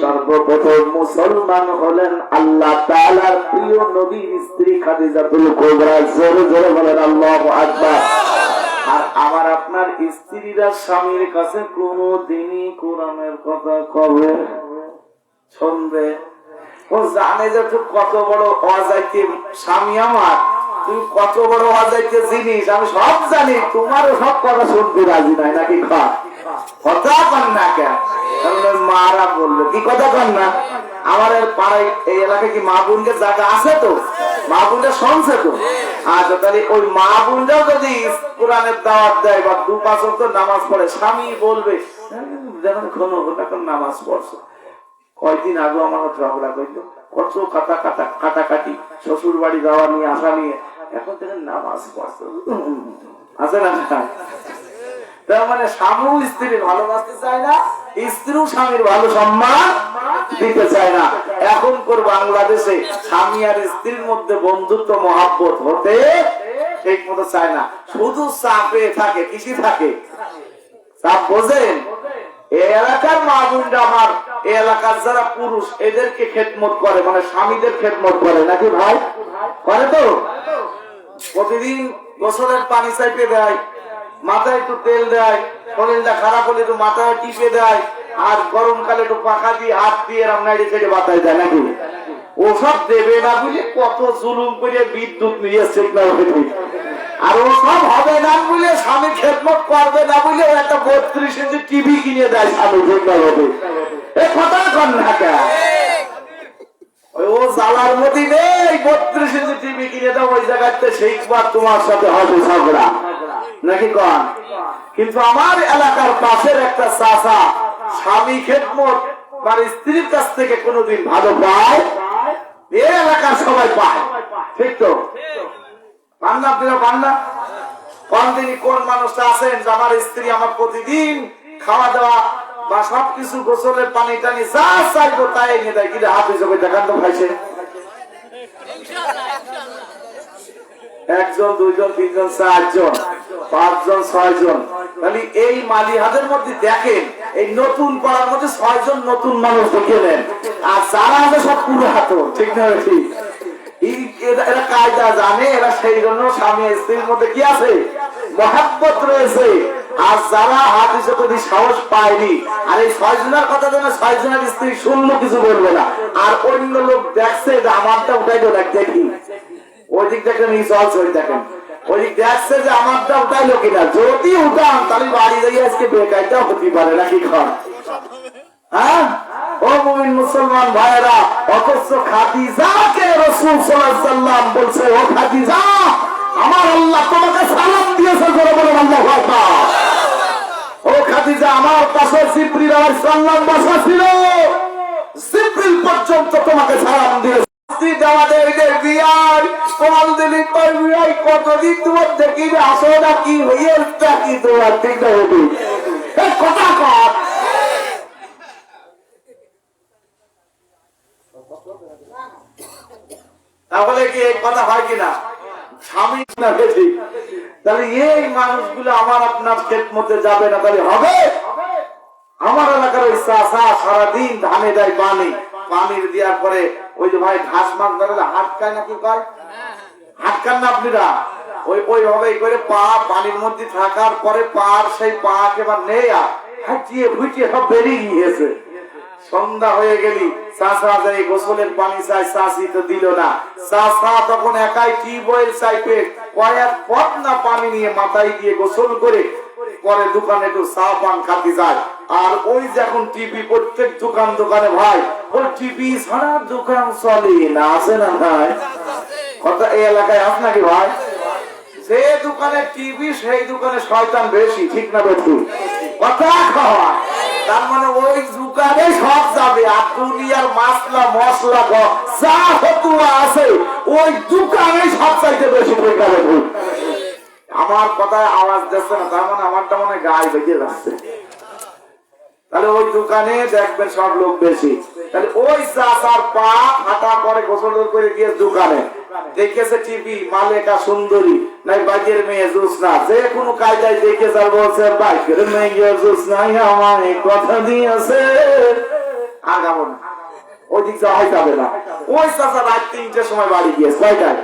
সর্বপ্রথম মুসলমান হলেন আল্লাহ তাআলার প্রিয় নবীর স্ত্রী খাদিজাতুল কুবরা। জোরে জোরে বলেন আল্লাহু আকবার। আর আমার আপনার স্ত্রীরা স্বামীর কাছে কোনদিনই কোরআনের কথা কবে শুনবে? ও জানে যে তুই কত বড় অজাইতে স্বামী আমার, তুই কত বড় অজাইতে জিনিস, আমি সব জানি, তোমারও সব কথা শুনতে রাজি নাই নাকি? কথা কন না কেন? মারা বললো কি কথা কন না? আমার পাড়ায় এই এলাকায় কি মা বোনদের জায়গা আছে? তো মা বোনরা শুনছে তো। আচ্ছা, তাহলে ওই মা বোনরাও যদি কোরআনের দাওয়াত দেয় বা 2-5 ওয়াক্ত নামাজ পড়ে, স্বামী বলবে যেমন এখন নামাজ পড়ছো, কয়দিন আগে আমার ঝগড়া করলো, কত কাটাকাটি, শ্বশুর বাড়ি যাওয়া নিয়ে আসা নিয়ে, এখন থেকে নামাজ পড়ছো, আছে না? তার মানে স্বামীও স্ত্রী ভালোবাসতে চায় না, স্ত্রীও স্বামীর ভালো সম্মান দিতে চায় না। এখনকার বাংলাদেশে স্বামী আর স্ত্রীর মধ্যে বন্ধুত্ব মহাব্বত হতে ঠিক মতো চায় না, শুধু চাপে থাকে। কিসি থাকে? চাপ বোঝেন? এই এলাকার মা বোনরা আমার, এই এলাকার যারা পুরুষ এদেরকে খেদমত করে, মানে স্বামীদের খেদমত করে নাকি ভাই? করে তো? প্রতিদিন গোসলের পানি চাইপে দেয়, মাথায় একটু তেল দেয়, শরীরটা খারাপ হলে একটু মাথায় টিপে দেয়, আর গরমকালে একটু পাখা দিয়ে হাত দিয়ে রান্নাড়ি ছেড়ে বাতায় দেয় নাকি? ওসব দেবে না বলে কত জুলুম করে বিদ্যুৎ নিয়ে সিগন্যাল হয়ে, আর ওসব হবে না বলে স্বামী খেদমত করবে না বলে একটা 32 ইঞ্চি টিভি কিনে দেয় স্বামী সিগন্যাল হবে। এ কথা কন না কেন? ও জ্বালার মধ্যে নেই 32 ইঞ্চি টিভি কিনে দাও, ওই জায়গাতে সেইবার তোমার সাথে হবে ঝগড়া নাকি কন? কিন্তু আমার এলাকার পাশের একটা চাচা স্বামী খেদমত মানে স্ত্রীর কাছ থেকে কোনোদিন ভালো পায়, এই এলাকার সবাই পায়, ঠিক তো? পান না আপনারা? পান না? কোন দিনই কোন মানুষটা আছেন যে আমার স্ত্রী আমার প্রতিদিন খাওয়া দাওয়া বা সবকিছু গোসলের পানি টানি যা চাইবো তাই এনে দেয়, কিন্তু হাতে জমে দেখান তো খাইছে? 1 জন 2 জন 3 জন 4 জন 5 জন 6 জন, তাহলে এই মালিহাদের মধ্যে দেখেন এই নতুন পাড়ার মধ্যে 6 জন নতুন মানুষ দেখে নেন, আর যারা আছে সব পুরো হাত, ঠিক না? ঠিক। এরা কায়দা জানে, এরা সেই জন্য স্বামী স্ত্রীর মধ্যে কি আছে? মহাব্বত রয়েছে। আর যারা হাত হিসেবে সাহস পায়নি, আর এই 6 জনের কথা যেন 6 জনের স্ত্রী শুনলো কিছু বলবে না, আর অন্য লোক দেখছে যে আমারটা উঠাইলো, দেখি ওই দিক দেখেন, এই চলছে ওই দেখেন, ওই দিক দেখছে যে আমারটা উঠাইলো কিনা, যদি উঠান তাহলে বাড়ি যাই আজকে বেকারটা হতে পারে নাকি খান? হ্যাঁ ও মুমিন মুসলমান ভাইরা, অথচ খাদিজাকে রাসূল সাল্লাল্লাহু আলাইহি ওয়াসাল্লাম বলছে, ও খাদিজা আমার আল্লাহ তোমাকে সালাম দিয়েছে, জোরে বলেন আল্লাহু আকবার। ও খাদিজা আমার পাশে জিবরিল আলাইহিস সালাম বসা ছিল, জিবরিল পর্যন্ত তোমাকে সালাম দিয়েছে। কতদিন তোমার দেখি আসো না, কি হইয়া কি তোমার, ঠিক না? কথা কর। তাহলে কি এই কথা হয় কিনা? স্বামী না বেশি, তাহলে এই মানুষগুলো আমার আপনার খেদমতে যাবে না, তাহলে হবে? আমার এলাকার ওই চাষা সারাদিন ধানে দেয় পানি, পানির দেওয়ার পরে ওই যে ভাই ঘাস মাছ ধরে হাট খায় নাকি কয়? হাট খান না আপনারা? ওইভাবে করে পা পানির মধ্যে থাকার পরে পার সেই পা একেবারে নেই আর হাঁটিয়ে ফুটিয়ে সব বেরিয়ে গিয়েছে। সন্ধ্যা হয়ে গেলি চাষা যাই গোসলের পানি চাই, চাষি তো দিল না। চাষা তখন একাই টিউবওয়েল চাইপে কয়েক পথ না পানি নিয়ে মাথায় দিয়ে গোসল করে পরে দোকানে একটু চা পান খাতে যায়। আর ওই যে এখন টিভি প্রত্যেক দোকানে ভাই ওই টিভি ছাড়া দোকান চলে না, আছে না নাই? কথা এই এলাকায় আস নাকি ভাই? যে দোকানে টিভি সেই দোকানে শয়তান বেশি, ঠিক না বেশি? কথা খাওয়া তার মানে ওই দোকানে সব যাবে। আর দুনিয়ার মাসলা মশলা যা ফতুয়া আছে ওই দোকানে সব চাইতে বেশি পয়সা। আমার কথায় আওয়াজ দিচ্ছে না, তার মানে আমারটা মনে গায়ে বেঁচে যাচ্ছে। তাহলে ওই দোকানে দেখবেন সব লোক বেশি। তাহলে ওই চাষার পা হাঁটা করে গোসল করে গিয়ে দোকানে দেখেছে টিভি মালেকা সুন্দরী নাই বাইকের মেয়ে জোৎস্না, যে কোনো কায়দায় দেখেছে আর বলছে বাইকের মেয়ে জোৎস্নাই আমায় কথা দিয়েছে, আগাবো না, ওই দিক যাওয়াই যাবে না। ওই চাষা রাত 3টার সময় বাড়ি গিয়েছে। কয়টায়?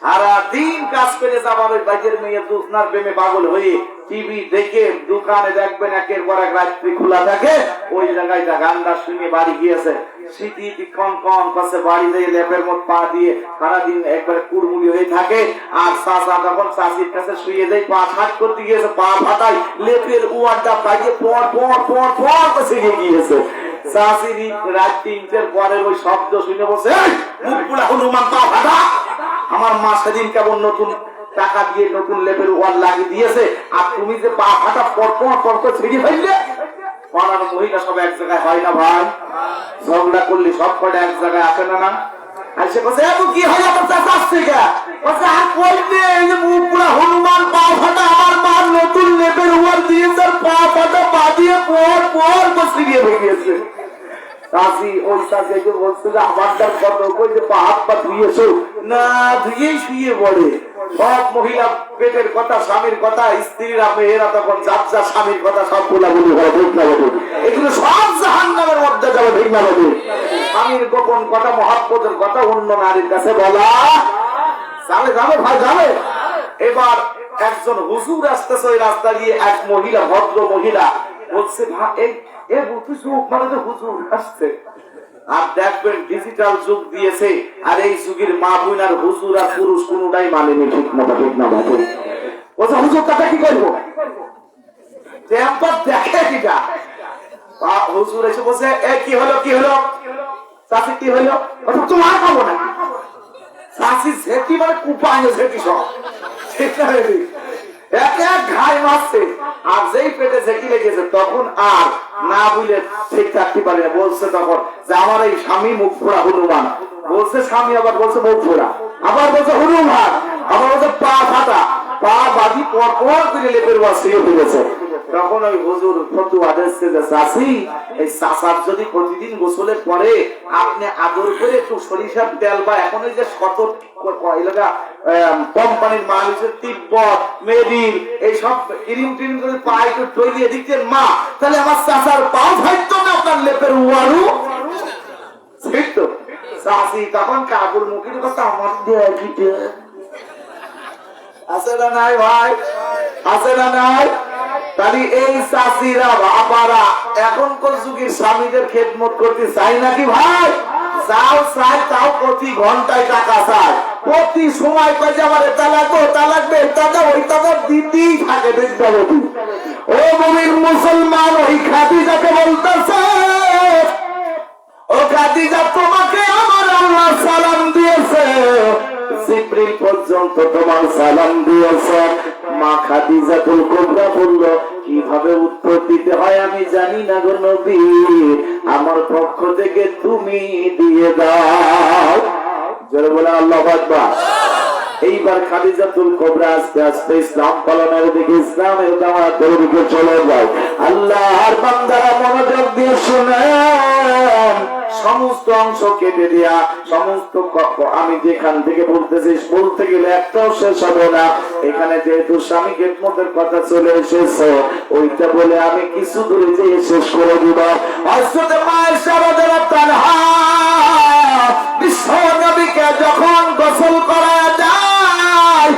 সারাদিন কাজ করে যাবার ওই বাইকের মেয়ে জোৎস্নার প্রেমে পাগল হয়ে টিভি দেখে দোকানে দেখবেন একের পর এক রাত্রি খোলা থাকে, ওই জায়গায় গানটা শুনে বাড়ি গিয়েছে। শীতি কন কন করছে, বাড়ি দিয়ে লেপের মধ্যে পা দিয়ে সারাদিন একবারে কুড়মুড়ি হয়ে থাকে। আর চাচা তখন চাষির কাছে শুয়ে যায়, পা হাট করতে গিয়েছে, পা ফাটাই লেপের উয়ারটা পাইয়ে পর পর পর পর করছে গিয়েছে। চাষির রাত 3টার পরে ওই শব্দ শুনে বলছে, মুখ পুরা হনুমান পা ফাটা। আমার মা সেদিন কেমন নতুন টাকা দিয়ে নতুন লেপের ওয়াল লাগিয়ে দিয়েছে, আর তুমি যে পা ফাটা পর পর পর করে ছিঁড়ে ফেললে। পাড়ার মহিলা সব এক জায়গায় হয় না ভাই? ঝগড়া করলে সব কটা এক জায়গায় আসে না? না আর সে বলছে কি হয় আমার চাষা আসছে মুখ পুরা হনুমান পা ফাটা, আমার মা নতুন লেপের ওয়াল দিয়েছে, পা ফাটা পা দিয়ে পর পর করে ছিঁড়ে ফেলিয়েছে। চাষি ওই চাষি বলছে যে আমার কত কই যে পা হাত পা ধুয়েছো না, ধুয়েই শুয়ে পড়ে। সব মহিলা পেটের কথা, স্বামীর কথা, স্ত্রীরা মেয়েরা তখন যার যা স্বামীর কথা সব বলাবলি হয়, ঠিক না বলে? এগুলো সব জাহান্নামের মধ্যে যাবে, ঠিক না বলে? স্বামীর গোপন কথা, মহাব্বতের কথা অন্য নারীর কাছে বলা যাবে? যাবে ভাই, যাবে। এবার একজন হুজুর আসতেছে ওই রাস্তা দিয়ে, এক মহিলা, ভদ্র মহিলা বলছে ভাই এই মানে হুজুর আসছে। আর দেখবেন ডিজিটাল যুগ দিয়েছে, আর এই যুগের মা বোন আর হুজুর আর পুরুষ কোনটাই মানেনি ঠিক মতো, ঠিক না বাবু? বলছে হুজুর টাকা কি করবো, দেখে কিটা হুজুর এসে বলছে কি হলো কি হলো চাষি, কি হলো? তোমার খাবো না। চাষি ঝেঁকি মানে কুপায় ঝেঁকি সব, ঠিক না? এক এক ঘাই মারছে, আর যেই পেটে ঝেঁকি লেগেছে তখন আর না বুঝলে ঠিক থাকতে পারে না। বলছে তখন যে আমার এই স্বামী মুখ ফোড়া হনুমান। বলছে স্বামী, আবার বলছে মুখ ফোড়া, আবার বলছে হনুমান, আবার বলছে পা ফাটা, পা বাজি পর পর করে লেপের ওয়াল ছিঁড়ে ফেলেছে। তখন ওই হুজুর ফতুয়া দিচ্ছে যে চাষি, এই চাষার যদি প্রতিদিন গোসলের পরে আপনি আদর করে একটু সরিষার তেল বা এখন ওই যে শত এলাকা কোম্পানির মাল হচ্ছে তিব্বত মেরিল এইসব ক্রিম টিম করে পা একটু তৈরিয়ে দিচ্ছেন মা, তাহলে আমার চাষার পাও ফাইতো না আপনার লেপের ওয়ারু, ঠিক তো? চাষি তখন কাকুর মুখের কথা আমার দিয়ে আছে না নাই ভাই, আছে না নাই? তাহলে এই চাষিরা বাবারা এখনকার যুগের স্বামীদের খেদমত করতে চাই নাকি ভাই? যাও চাই, তাও প্রতি ঘন্টায় টাকা চায়, প্রতি সময় কয়ে যে আমার এটা লাগবে ওটা লাগবে, এটা দাও ওইটা দাও, দিতেই থাকে। দেখতে হবে ও মুমিন মুসলমান, ওই খাদিজাকে বলতেছে, ও খাদিজা তোমাকে আমার আল্লাহ সালাম দিয়েছে, জিবরিল পর্যন্ত তোমার সালাম দিয়েছে। মা খাদিজাতুল কুবরা বলল কিভাবে উত্তর দিতে হয় আমি জানি না গো নবী, আমার পক্ষ থেকে তুমি দিয়ে দাও। জোরে বলে আল্লাহু আকবার। এইবার খাদিজাতুল কুবরা আস্তে আস্তে ইসলাম পালনের দিকে, ইসলামের দাওয়াতের দিকে চলে যায়। আল্লাহর বান্দারা মনোযোগ দিয়ে শুনেন, সমস্ত অংশ কেটে দেয়া, সমস্ত আমি যেখান থেকে বলতেছি বলতে গেলে একটাও শেষ হবে না। এখানে যেহেতু স্বামী খেদমতের কথা চলে এসেছে, ওইটা বলে আমি কিছু দূরে যেয়ে শেষ করে দিব। হযরত আয়েশা রাদিয়াল্লাহু আনহা বিশ্ব নবীকে যখন গোসল করা যায়,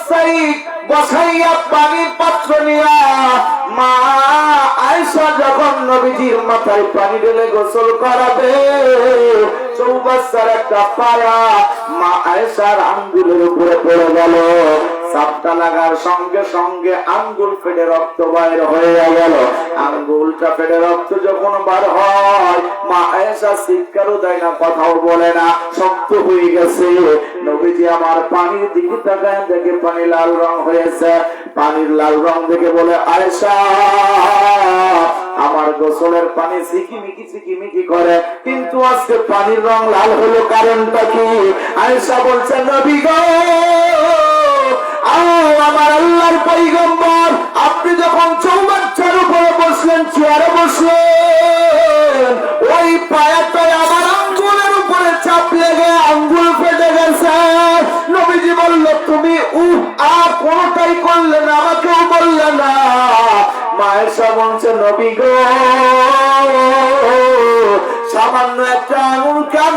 সাইড বসাইয়া পানির পাত্র নিয়া মা আয়েশা যখন নবীজির মাথায় পানি ঢেলে গোসল করাবে, চৌবাচ্চার একটা পায়া মা আয়েশার আঙ্গুলের উপরে পড়ে গেল। চাপটা লাগার সঙ্গে সঙ্গে আঙ্গুল ফেটে রক্ত বাইর হয়ে গেল। আঙ্গুলটা ফেটে রক্ত যখন বার হয়, মা আয়েশা চিৎকারও দেয় না, কথাও বলে না, শক্ত হয়ে গেছে। নবীজি আমার পানির দিকে তাকায়, দেখে পানি লাল রং হয়েছে। পানির লাল রং দেখে বলে, আয়েশা আমার গোসলের পানি চিকিমিকি করে, কিন্তু আজকে পানির রং লাল হলো, কারণটা কি? আয়েশা বলছে, নবী গো, আমার আল্লাহর পয়গম্বর, আপনি যখন চৌবাচ্চার উপরে বসলেন, চেয়ারে বসলেন, ওই পায়াটায় আমার আঙ্গুলের উপরে চাপ লেগে আঙ্গুল ফেটে গেছে। নবীজি বলল, তুমি আর কোনটাই করলে না, আমাকেও বললে না। মায়েশা বলছে, নবী গো, সামান্য একটা আঙুল কেন?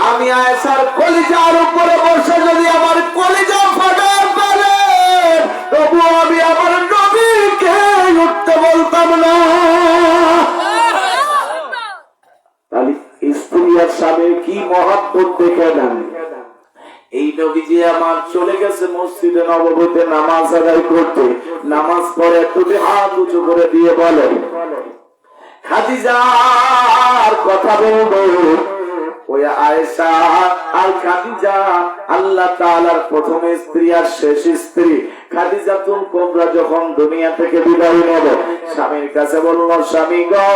আমি আয়েশার কলিজার উপরে বসে যদি আমার কলিজা ফাটা ফেলে, তবু আমি আমার নবীকে উঠতে বলতাম না। তাহলে স্ত্রী আর স্বামীর কি মহব্বত দেখে নেন। এই নবীজি আমার চলে গেছে মসজিদে নববীতে নামাজ আদায় করতে। নামাজ পড়ে দুটি হাত উঁচু করে দিয়ে বলেন, খাদিজার কথা বলবো। ওই আয়েশা আর খাদিজা আল্লাহ তাআলার প্রথম স্ত্রী আর শেষ স্ত্রী। খাদিজাতুল কুবরা যখন দুনিয়া থেকে বিদায় নেবে, স্বামীর কাছে বলল, স্বামী গো,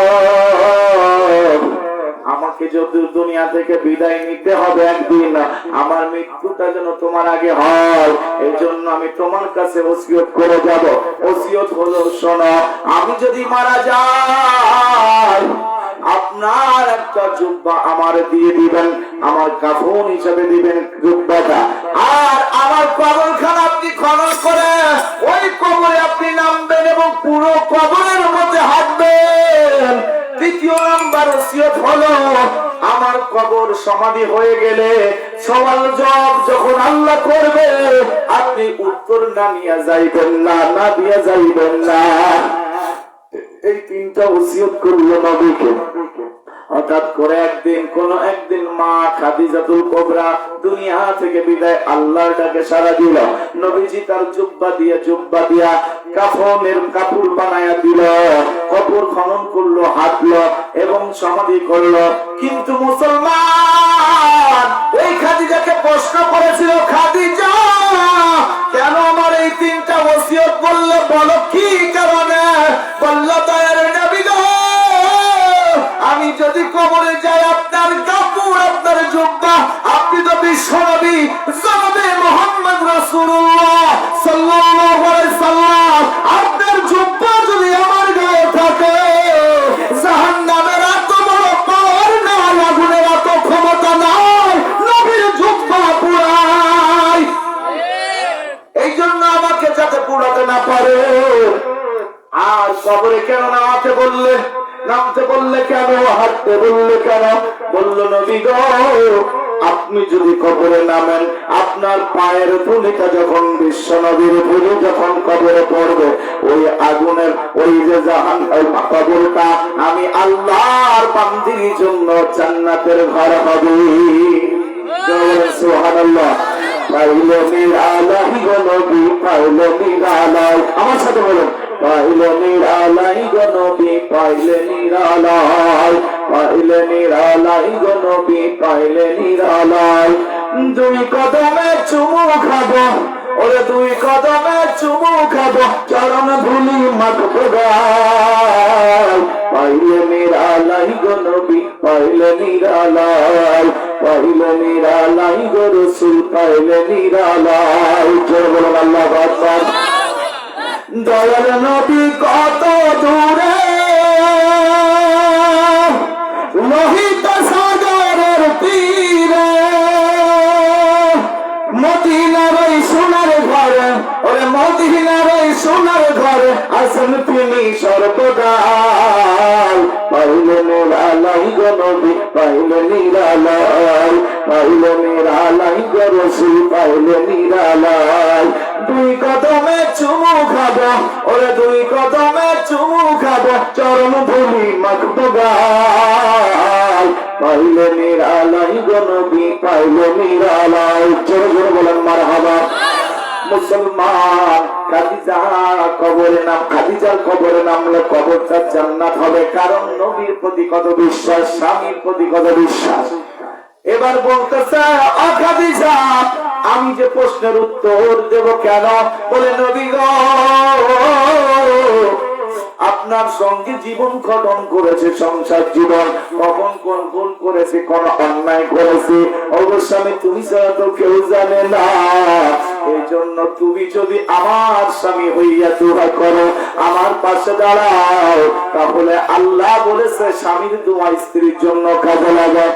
আমাকে যদি দুনিয়া থেকে বিদায় নিতে হবে একদিন, আমার মৃত্যুটা যেন তোমার আগে হয়, এই জন্য আমি তোমার কাছে ওসিয়ত করে যাব। ওসিয়ত হলো, শোনো, আমি যদি মারা যাই, আপনার একটা জুব্বা আমার দিয়ে দিবেন, আমার কাফন হিসাবে দিবেন জুব্বাটা, আর আমার কবরখানা আপনি খনন করে ওই কবরে আপনি নামবেন এবং পুরো কবরের মধ্যে হাঁটবেন। দ্বিতীয় নাম্বার ওসিয়ত হলো, আমার কবর সমাধি হয়ে গেলে সওয়াল জবাব যখন আল্লাহ করবে, আপনি উত্তর না নিয়ে যাইবেন না, না দিয়ে যাইবেন না। এই তিনটা ওসিয়ত করলো নবীকে। হঠাৎ করে একদিন মা খাদিজাতুল কুবরা দুনিয়া থেকে বিদায় আল্লাহর ডাকে সাড়া দিল। নবীজি তার জুব্বা দিয়া কাফনের কাপড় বানায়া দিল, কবর খনন করলো, হাঁটলো এবং সমাধি করলো। কিন্তু মুসলমান ওই খাদিজাকে প্রশ্ন করেছিল, খাদিজা কেন আমার এই তিনটা ওসিয়ত বললে, বলো কি কারণে? বলল, দয়ার নবী গো, আমি যদি কবরে যাই, আপনার কাপড়, আপনার জুব্বা, আপনি তো বিশ্ব নবী জনাবে মুহাম্মদ রাসূলুল্লাহ সাল্লাল্লাহু আলাইহি সাল্লাম, আপনার জুব্বা যদি আমার গায়ে থাকে, জাহান্নামের এত বড় পাওয়ার নাই, আগুনের এত ক্ষমতা নাই, নবীর জুব্বা পুরাই। এই জন্য আমাকে যাতে পুরাতে না পারে। আর কবরে কেন নামাতে বললে, নামতে বললে কেন, হাঁটতে বললে কেন? বলল, নবী গো, আপনি যদি কবরে নামেন, আপনার পায়ের ধুলিটা যখন বিশ্ব নবীর ধুলি যখন কবরে পড়বে, ওই আগুনের ওই যে জাহান, ওই কবরটা আমি আল্লাহর বান্দির জন্য জান্নাতের ঘর হবে। সুবহানাল্লাহ। পাইলে নিরালাই গো নবী, পাইলে নিরালাই, আমার সাথে বলুন, পাইলে নিরালাই গো নবী, পাইলে নিরালাই, পাইলে নিরালাই গো নবী, পাইলে নিরালাই। দুই কদমে চুমু খাবো, ওরে দুই কদমে চুমু খাবো, চরণ ধুলি মাখবো গায়। পাইলে নিরালাই গো নবী, পাইলে নিরালাই, পাইলে নিরালাই গো রাসূল, পাইলে নিরালাই। জোরে বলুন আল্লাহু আকবার। দয়াল নবী কত দূরে, লোহিত সাগরের তীরে, মদিনার ওই সোনার ঘরে, ওরে মদিনার ওই সোনার ঘরে আসেন তিনি সর্বদাই, পাইলে নিরালাই গো নবী, পাইলে নিরালাই, পাইলে নিরালাই গো রসুল, পাইলে নিরালাই। দুই কদমে চুমু খাবো, ওরে দুই কদমে চুমু খাবো, চরণ ধুলি মাখবো গাল, পাইলে নিরালাই গো নবী, পাইলে নিরালাই। জোরে জোরে বলেন মারহাবা। মুসলমান খাদিজা কবরে নাম, খাদিজার কবরে নামলে কবরটা জান্নাত হবে, কারণ নবীর প্রতি কত বিশ্বাস, স্বামীর প্রতি কত বিশ্বাস। এবার বলতেছে ও খাদিজা, আমি যে প্রশ্নের উত্তর দেব কেন, বলে নবী গো আপনার সঙ্গে জীবন গঠন করেছে, সংসার জীবন, কখন কোন ভুল করেছে, কোন অন্যায় করেছে, অবশ্য আমি তুমি ছাড়া তো কেউ জানে না। এই জন্য তুমি যদি আমার স্বামী হইয়া দোয়া করো, আমার পাশে দাঁড়াও, তাহলে আল্লাহ বলেছে স্বামীর দোয়া স্ত্রীর জন্য কাজে লাগে,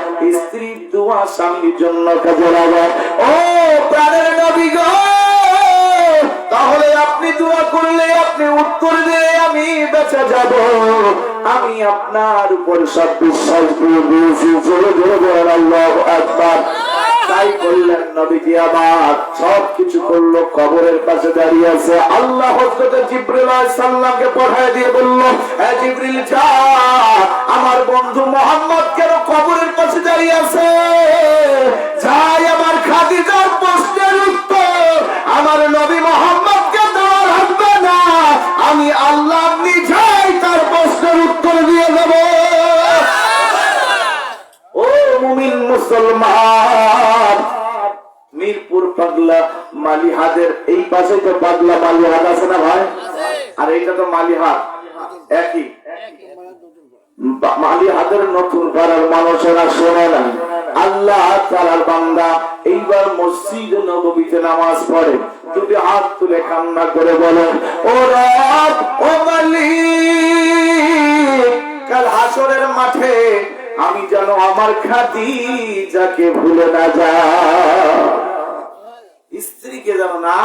স্ত্রীর দোয়া স্বামীর জন্য কাজে লাগে। ও প্রাণের নবী গো, তাহলে আপনি দোয়া করলে, আপনি উত্তর দিলে আমি বেঁচে যাব। আমি আপনার উপর সব বিশ্বাস দিয়ে দিয়েছি। জোরে জোরে বলেন আল্লাহু আকবার। তাই করলেন নবীজি, আবার সবকিছু করলো, কবরের পাশে দাঁড়িয়ে আছে। আল্লাহ হযরত জিবরিল আলাইহিস সালামকে পাঠিয়ে দিয়ে বলল, হে জিবরিল যা, আমার বন্ধু মুহাম্মদ কেন কবরের পাশে দাঁড়িয়ে আছে, যাই আমার খাদিজার প্রশ্নের উত্তর আমার নবী মুহাম্মদকে দেওয়া লাগবে না, আমি আল্লাহ নিজেই তার প্রশ্নের উত্তর দিয়ে দেব। ও মুমিন মুসলমান, মিরপুর পাগলা মালিহাদের এই পাশে তো পাগলা মালিহাদ আছে না ভাই, আর এইটা তো মালিহাদ একই। মালিহাদের নতুন পাড়ার মানুষেরা শোনে না, আল্লাহ তাআলার বান্দা এইবার মসজিদ নববীতে নামাজ পড়ে, দুটি হাত তুলে কান্না করে বলেন, ও রব, ও মালিক, কাল হাসরের মাঠে আমি যেন আমার খাদিজাকে ভুলে না যাই, স্ত্রীকে যেন না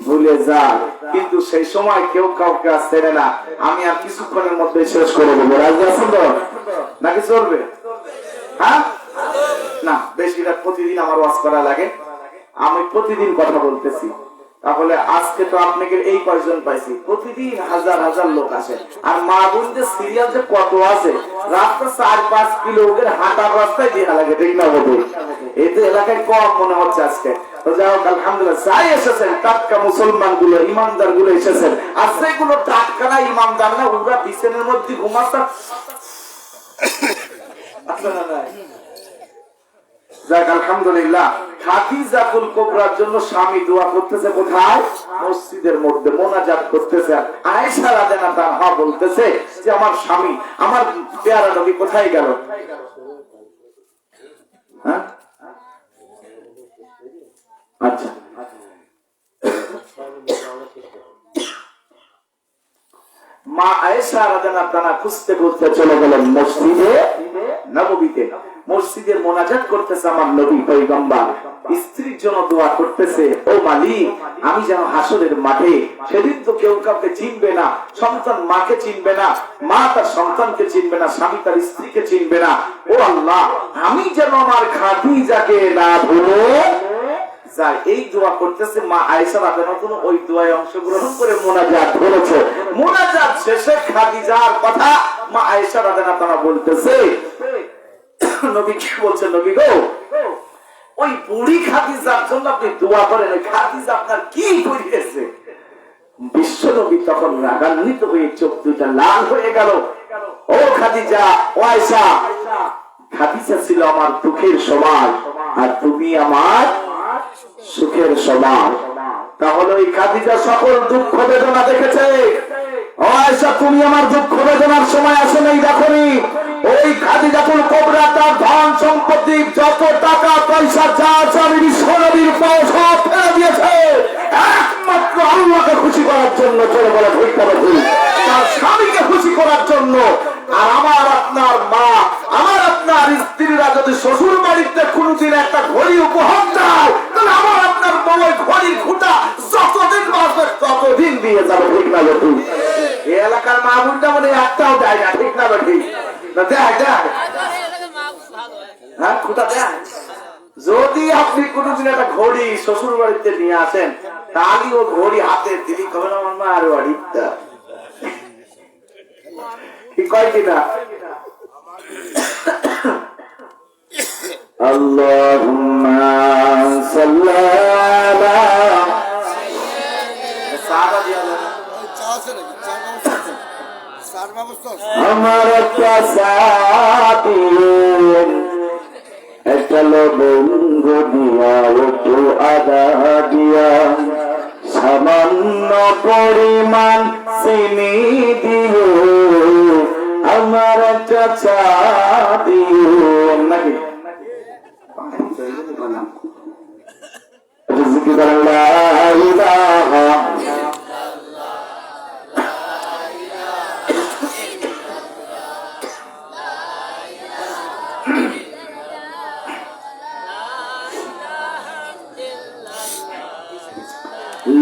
ভুলে যায়। কিন্তু সেই সময় কেউ কাউকে আর ছেড়ে না। আমি আর কিছুক্ষণের মধ্যে শেষ করে দেবো, রাজি আছেন তো নাকি চলবে? হ্যাঁ না, বেশি রাত প্রতিদিন আমার ওয়াজ করা লাগে, আমি প্রতিদিন কথা বলতেছি। তাহলে আজকে তো আপনাকে এই কয়জন পাইছি, প্রতিদিন হাজার হাজার লোক আসে। আর মা বোনদের সিরিয়াল যে কত আছে, রাস্তা 4-5 কিলো ওদের হাঁটার রাস্তায় দেওয়া লাগে, ঠিক না বলবো? এই তো এলাকায় কম মনে হচ্ছে আজকে। তো যাই হোক, আলহামদুলিল্লাহ যাই এসেছেন টাটকা মুসলমান গুলো, ইমানদার গুলো এসেছেন। আর সেগুলো টাটকা না, ইমানদার না, ওরা বিছানার মধ্যে ঘুমাচ্ছে। যাক আলহামদুলিল্লাহ, খাদিজাতুল কুবরার জন্য স্বামী দোয়া করতেছে কোথায়? মসজিদের মধ্যে মোনাজাত করতেছে। আয়েশা রাদিয়াল্লাহু আনহা বলতেছে যে আমার স্বামী, আমার পেয়ারা নবী কোথায় গেল? হ্যাঁ আচ্ছা, মা আয়েশা রাদিয়াল্লাহু আনহা খুঁজতে খুঁজতে চলে গেলেন মসজিদে নববীতে। মসজিদে মোনাজাত করতেছে আমার নবী পয়গম্বর, স্ত্রীর জন্য দোয়া করতেছে, ও মালিক, আমি যেন হাসরের মাঠে, সেদিন তো কেউ কাউকে চিনবে না, সন্তান মাকে চিনবে না, মা তার সন্তানকে চিনবে না, স্বামী তার স্ত্রীকে চিনবে না। ও আল্লাহ, আমি যেন আমার খাদিজাকে না ভুলে যাই। এই দোয়া করতেছে মা আয়েশা রাদিয়াল্লাহু আনহা, ওই দোয়ায় অংশগ্রহণ করে মোনাজাত করেছে। মোনাজাত শেষে খাদিজার কথা মা আয়েশা রাদিয়াল্লাহু আনহা বলতেছে, নবী কি বলছেন, নবী গো, ওই বুড়ি খাদিজার জন্য আপনি দোয়া করেন, ওই খাদিজা আপনার কি করিয়েছে? বিশ্ব নবী তখন রাগান্বিত হয়ে চোখ দুটা লাল হয়ে গেল। ও খাদিজা, ও আয়েশা, খাদিজা ছিল আমার দুঃখের সমান, আর তুমি আমার সুখের সমান। তাহলে ওই খাদিজা সকল দুঃখ বেদনা দেখেছে। ও আয়েশা, তুমি আমার দুঃখ বেদনার সময় আসে নাই, দেখনি? ওই খাদিজাতুল কুবরা তার ধন সম্পত্তি যত টাকা পয়সা যা আছে আমি বিশ্ব নবীর পায়ে সব ফেলে দিয়েছে, একমাত্র আল্লাহকে খুশি করার জন্য। চলে বলে তার স্বামীকে খুশি করার জন্য। আর আমার আপনার মা, আমার আপনার স্ত্রীরা যদি শ্বশুর বাড়িতে কোনদিন একটা ঘড়ি উপহার দেয়, তাহলে আমার আপনার বউ ঘড়ির খুঁটা যতদিন বাঁচবে তত কতদিন দিয়ে যাবো, ঠিক না বেঠি? এই এলাকার মা বোনটা মানে একটাও দেয় না, ঠিক না বেঠি? না দেয় দেয়, হ্যাঁ খুঁটা দেয়। যদি আপনি কোনদিন একটা ঘড়ি শ্বশুর বাড়িতে নিয়ে আসেন, তাহলে ও ঘড়ি হাতে দিদি কবে না আমার মা আর বাড়িটা ঠিক কয় কিনা? আল্লাহুম্মা সাল্লি আলা সাহাবা দিয়ালেন। চা আছে নাকি? চার ব্যবস্থা আছে? চার ব্যবস্থা আছে? আমার একটা সাথীর একটা লবঙ্গ দিয়া একটু আদা দিয়া সামান্য পরিমাণ চিনি দিও, আমার একটা চা দিও নাকি? জিকির করেন লা ইলাহা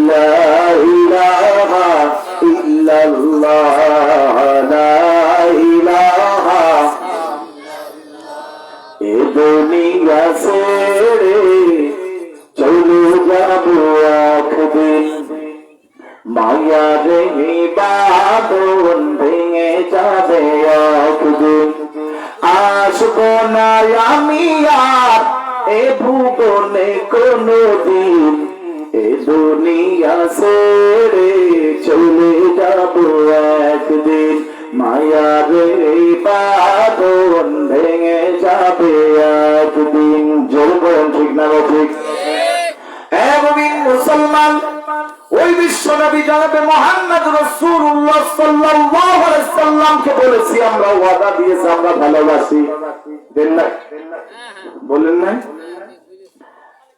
لا إله إلا الله لا إله এ দুনিয়া ছেড়ে চলে যাব একদিন, মায়ার বাঁধন ভেঙে যাবে একদিন, আসবো না আমি আর এ ভুবনে কোনদিন, এ দুনিয়া ছেড়ে চলে যাব একদিন, মায়ার বাঁধন ভেঙে যাবে একদিন। জোর বলেন ঠিক না ঠিক? মুমিন মুসলমান, ওই বিশ্ব নবী জনাবে মুহাম্মদ রাসূলুল্লাহ সাল্লাল্লাহু আলাইহি সাল্লামকে বলেছি, আমরা ওয়াদা দিয়েছি আমরা ভালোবাসি, দেন না? বলেন না?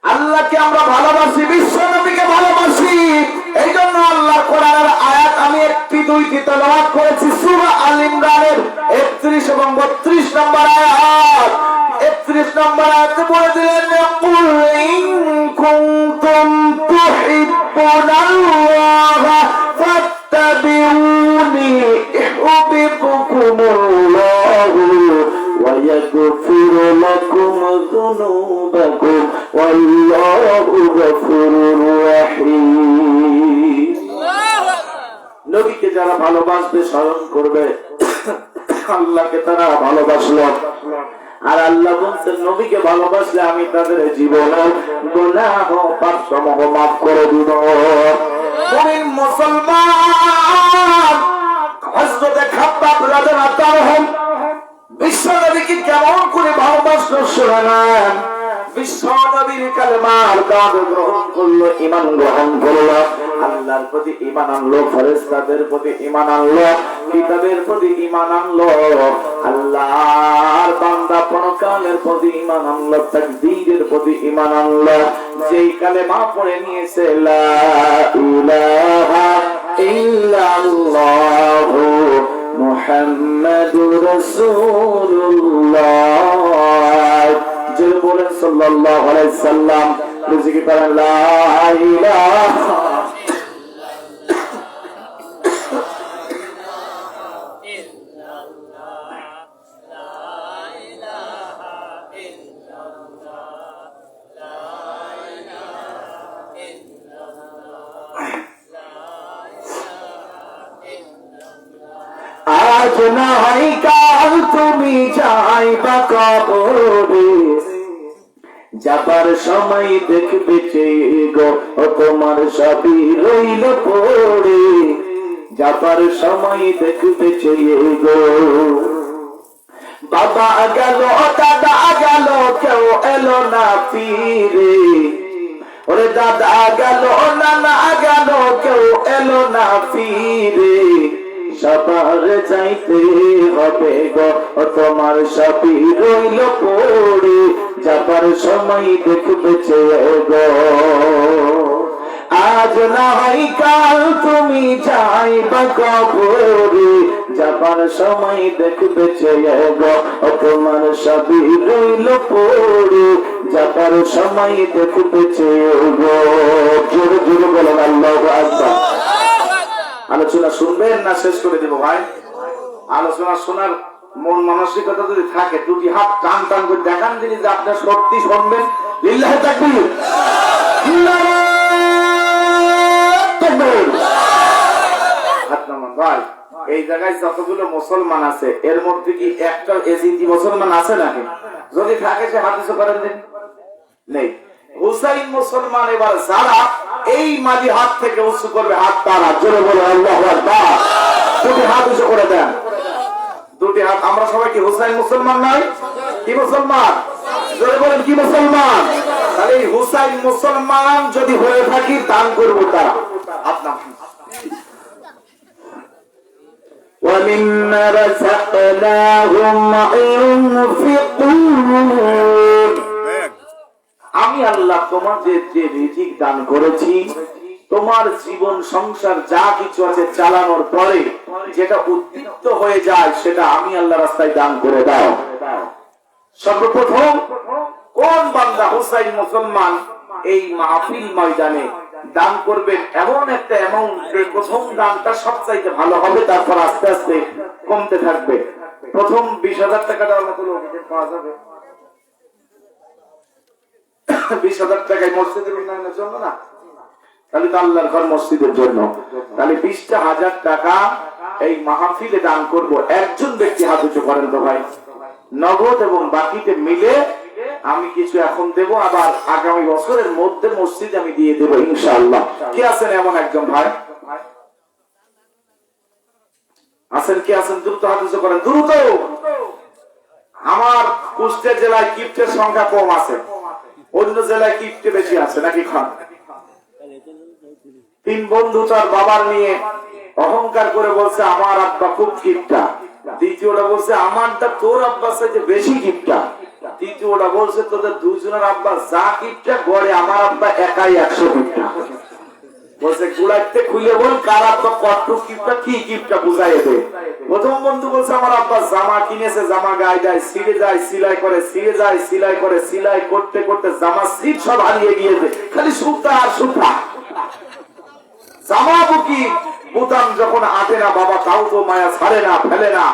আল্লাহকে আমরা ভালোবাসি, বিশ্ব নবীকে ভালোবাসি। এই জন্য আল্লাহ কোরআনের আয়াত আমি একটি দুইটি তেলাওয়াত করেছি, সূরা আল ইমরানের 31 এবং 32 নম্বর আয়াত। 31 নম্বর আয়াতে বলে দিলেন, কুল ইন কুনতুম তুহিব্বুনাল্লাহ ফাত্তাবিউনি ইউহিব্বুকুমুল্লাহ ওয়া ইয়াগফির লাকুম যুনুবাকুম ওয়াল্লাহু গফুরুর রাহিম। নবীকে যারা ভালোবাসবে, স্মরণ করবে, আল্লাহকে তারা ভালোবাসলো। আর আল্লাহ বলছেন, নবীকে ভালোবাসলে আমি তাদের জীবনের গুনাহ পাপ সমূহ মাফ করে দিব। মুমিন মুসলমান, হযরত খাব্বাব রাদিয়াল্লাহু আনহু বিশ্ব নবীকে কেমন করে ভালোবাসলো শোনান। বিশ্ব নবীর কালেমার দাওয়াত গ্রহণ করলো, ঈমান গ্রহণ করলো, আল্লাহর প্রতি ঈমান আনলো, ফেরেশতাদের প্রতি ঈমান আনলো, কিতাবের প্রতি ঈমান আনলো, আল্লাহর বান্দা পরকালের প্রতি ঈমান আনলো, তাকদীরের প্রতি ঈমান আনলো। যেই কালেমা পড়ে নিয়েছে লা ইলাহা ইল্লাল্লাহু মুহাম্মাদুর রাসূলুল্লাহ, যে বলেন সাল্লাল্লাহু আলাইহি সাল্লাম, জিকির করেন লা ইলাহা আজ না হয় কাল তুমি যাইবা কবরে, যাবার সময় দেখবে চেয়ে গো তোমার সবই রইল পড়ে, যাবার সময় দেখবে চেয়ে গো। বাবা গেল, দাদা গেল, কেউ এলো না ফিরে, ওরে দাদা গেল, নানা গেল, কেউ এলো না ফিরে, সবার যাইতে হবে গো তোমার সবই রইল পড়ে, যাবার সময় দেখবে চেয়ে গো। আজ না হয় কাল তুমি যাইবা কবরে, যাবার সময় দেখবে চেয়ে গো তোমার সবই রইল পড়ে, চাপার সময় দেখতেছে জোরে জোরে বলেন আল্লাহু আকবার। আলোচনা শুনবেন না শেষ করে দেব ভাই? আলোচনা শোনার মন মানসিকতা যদি থাকে দুটি হাত টান টান করে দেখান দিলি যে আপনার সত্যি শুনবেন। লিল্লাহি তাকবীর, লিল্লাহি তাকবীর। হাত নামান ভাই। এই জায়গায় যতগুলো মুসলমান আছে এর মধ্যে কি একটা এজিদি মুসলমান আছে নাকি? যদি থাকে সে হাত উঁচু করেন দিন। নেই। হুসাইন মুসলমান। এবার যারা এই মাঝি হাত থেকে উঁচু করবে হাত তারা জোরে বলে আল্লাহু আকবার। দুটি হাত উঁচু করে দেন, দুটি হাত। আমরা সবাই কি হুসাইন মুসলমান নই? কি মুসলমান? জোরে বলেন কি মুসলমান? তাহলে এই হুসাইন মুসলমান যদি হয়ে থাকি দান করব তারা। আপনার وَمِمَّا رَزَقْنَاهُمْ يُنْفِقُونَ। আমি আল্লাহ তোমাদের যে রিজিক দান করেছি তোমার জীবন সংসার যা কিছু আছে চালানোর পরে যেটা উদ্দীপ্ত হয়ে যায় সেটা আমি আল্লাহ রাস্তায় দান করে দাও। সর্বপ্রথম কোন বান্দা হুসাইন মুসলমান এই মাহফিল ময়দানে দান করবেন এমন একটা অ্যামাউন্ট যে প্রথম দানটা সবচাইতে ভালো হবে, তারপর আস্তে আস্তে কমতে থাকবে। প্রথম 20,000 টাকা দেওয়ার মতো লোক পাওয়া যাবে। 20,000 টাকায় মসজিদের উন্নয়নের জন্য না, তাহলে তো আল্লাহর ঘর মসজিদের জন্য। তাহলে 20,000 টাকা এই মাহফিলে দান করব। একজন ব্যক্তি হাত উঁচু করেন তো ভাই। নগদ এবং বাকিতে মিলে আমি কিছু এখন দেব, আবার আগামী বছরের মধ্যে মসজিদে আমি দিয়ে দেবো ইনশাআল্লাহ। কি আছেন এমন একজন ভাই? আছেন কি আছেন? দ্রুত হাত উঁচু করেন, দ্রুত। আমার কুষ্টিয়া জেলায় গিফটের সংখ্যা কম আছে, অন্য জেলায় গিফটে বেশি আছে নাকি? খান তিন বন্ধু তার বাবার নিয়ে অহংকার করে বলছে আমার আব্বা খুব গিফটা। দ্বিতীয়টা বলছে আমারটা তোর আব্বার চাইতে বেশি গিফটা। তৃতীয়টা বলছে তোদের দুজনের আব্বা যা গিফটা গড়ে আমার আব্বা একাই 100 গিফটা। বলছে গুড়াইতে খুলে বল কার আব্বা কত গিফটা, কি গিফটা বুঝাই দে। প্রথম বন্ধু বলছে আমার আব্বা জামা কিনেছে, জামা গায়ে দেয়, ছিঁড়ে যায়, সিলাই করে, ছিঁড়ে যায়, সিলাই করে, সিলাই করতে করতে জামা সিট সব হারিয়ে গিয়েছে, খালি সুতা আর সুতা। জামা বুকি বুতাম যখন আটে না বাবা তাও তো মায়া ছাড়ে না, ফেলে না।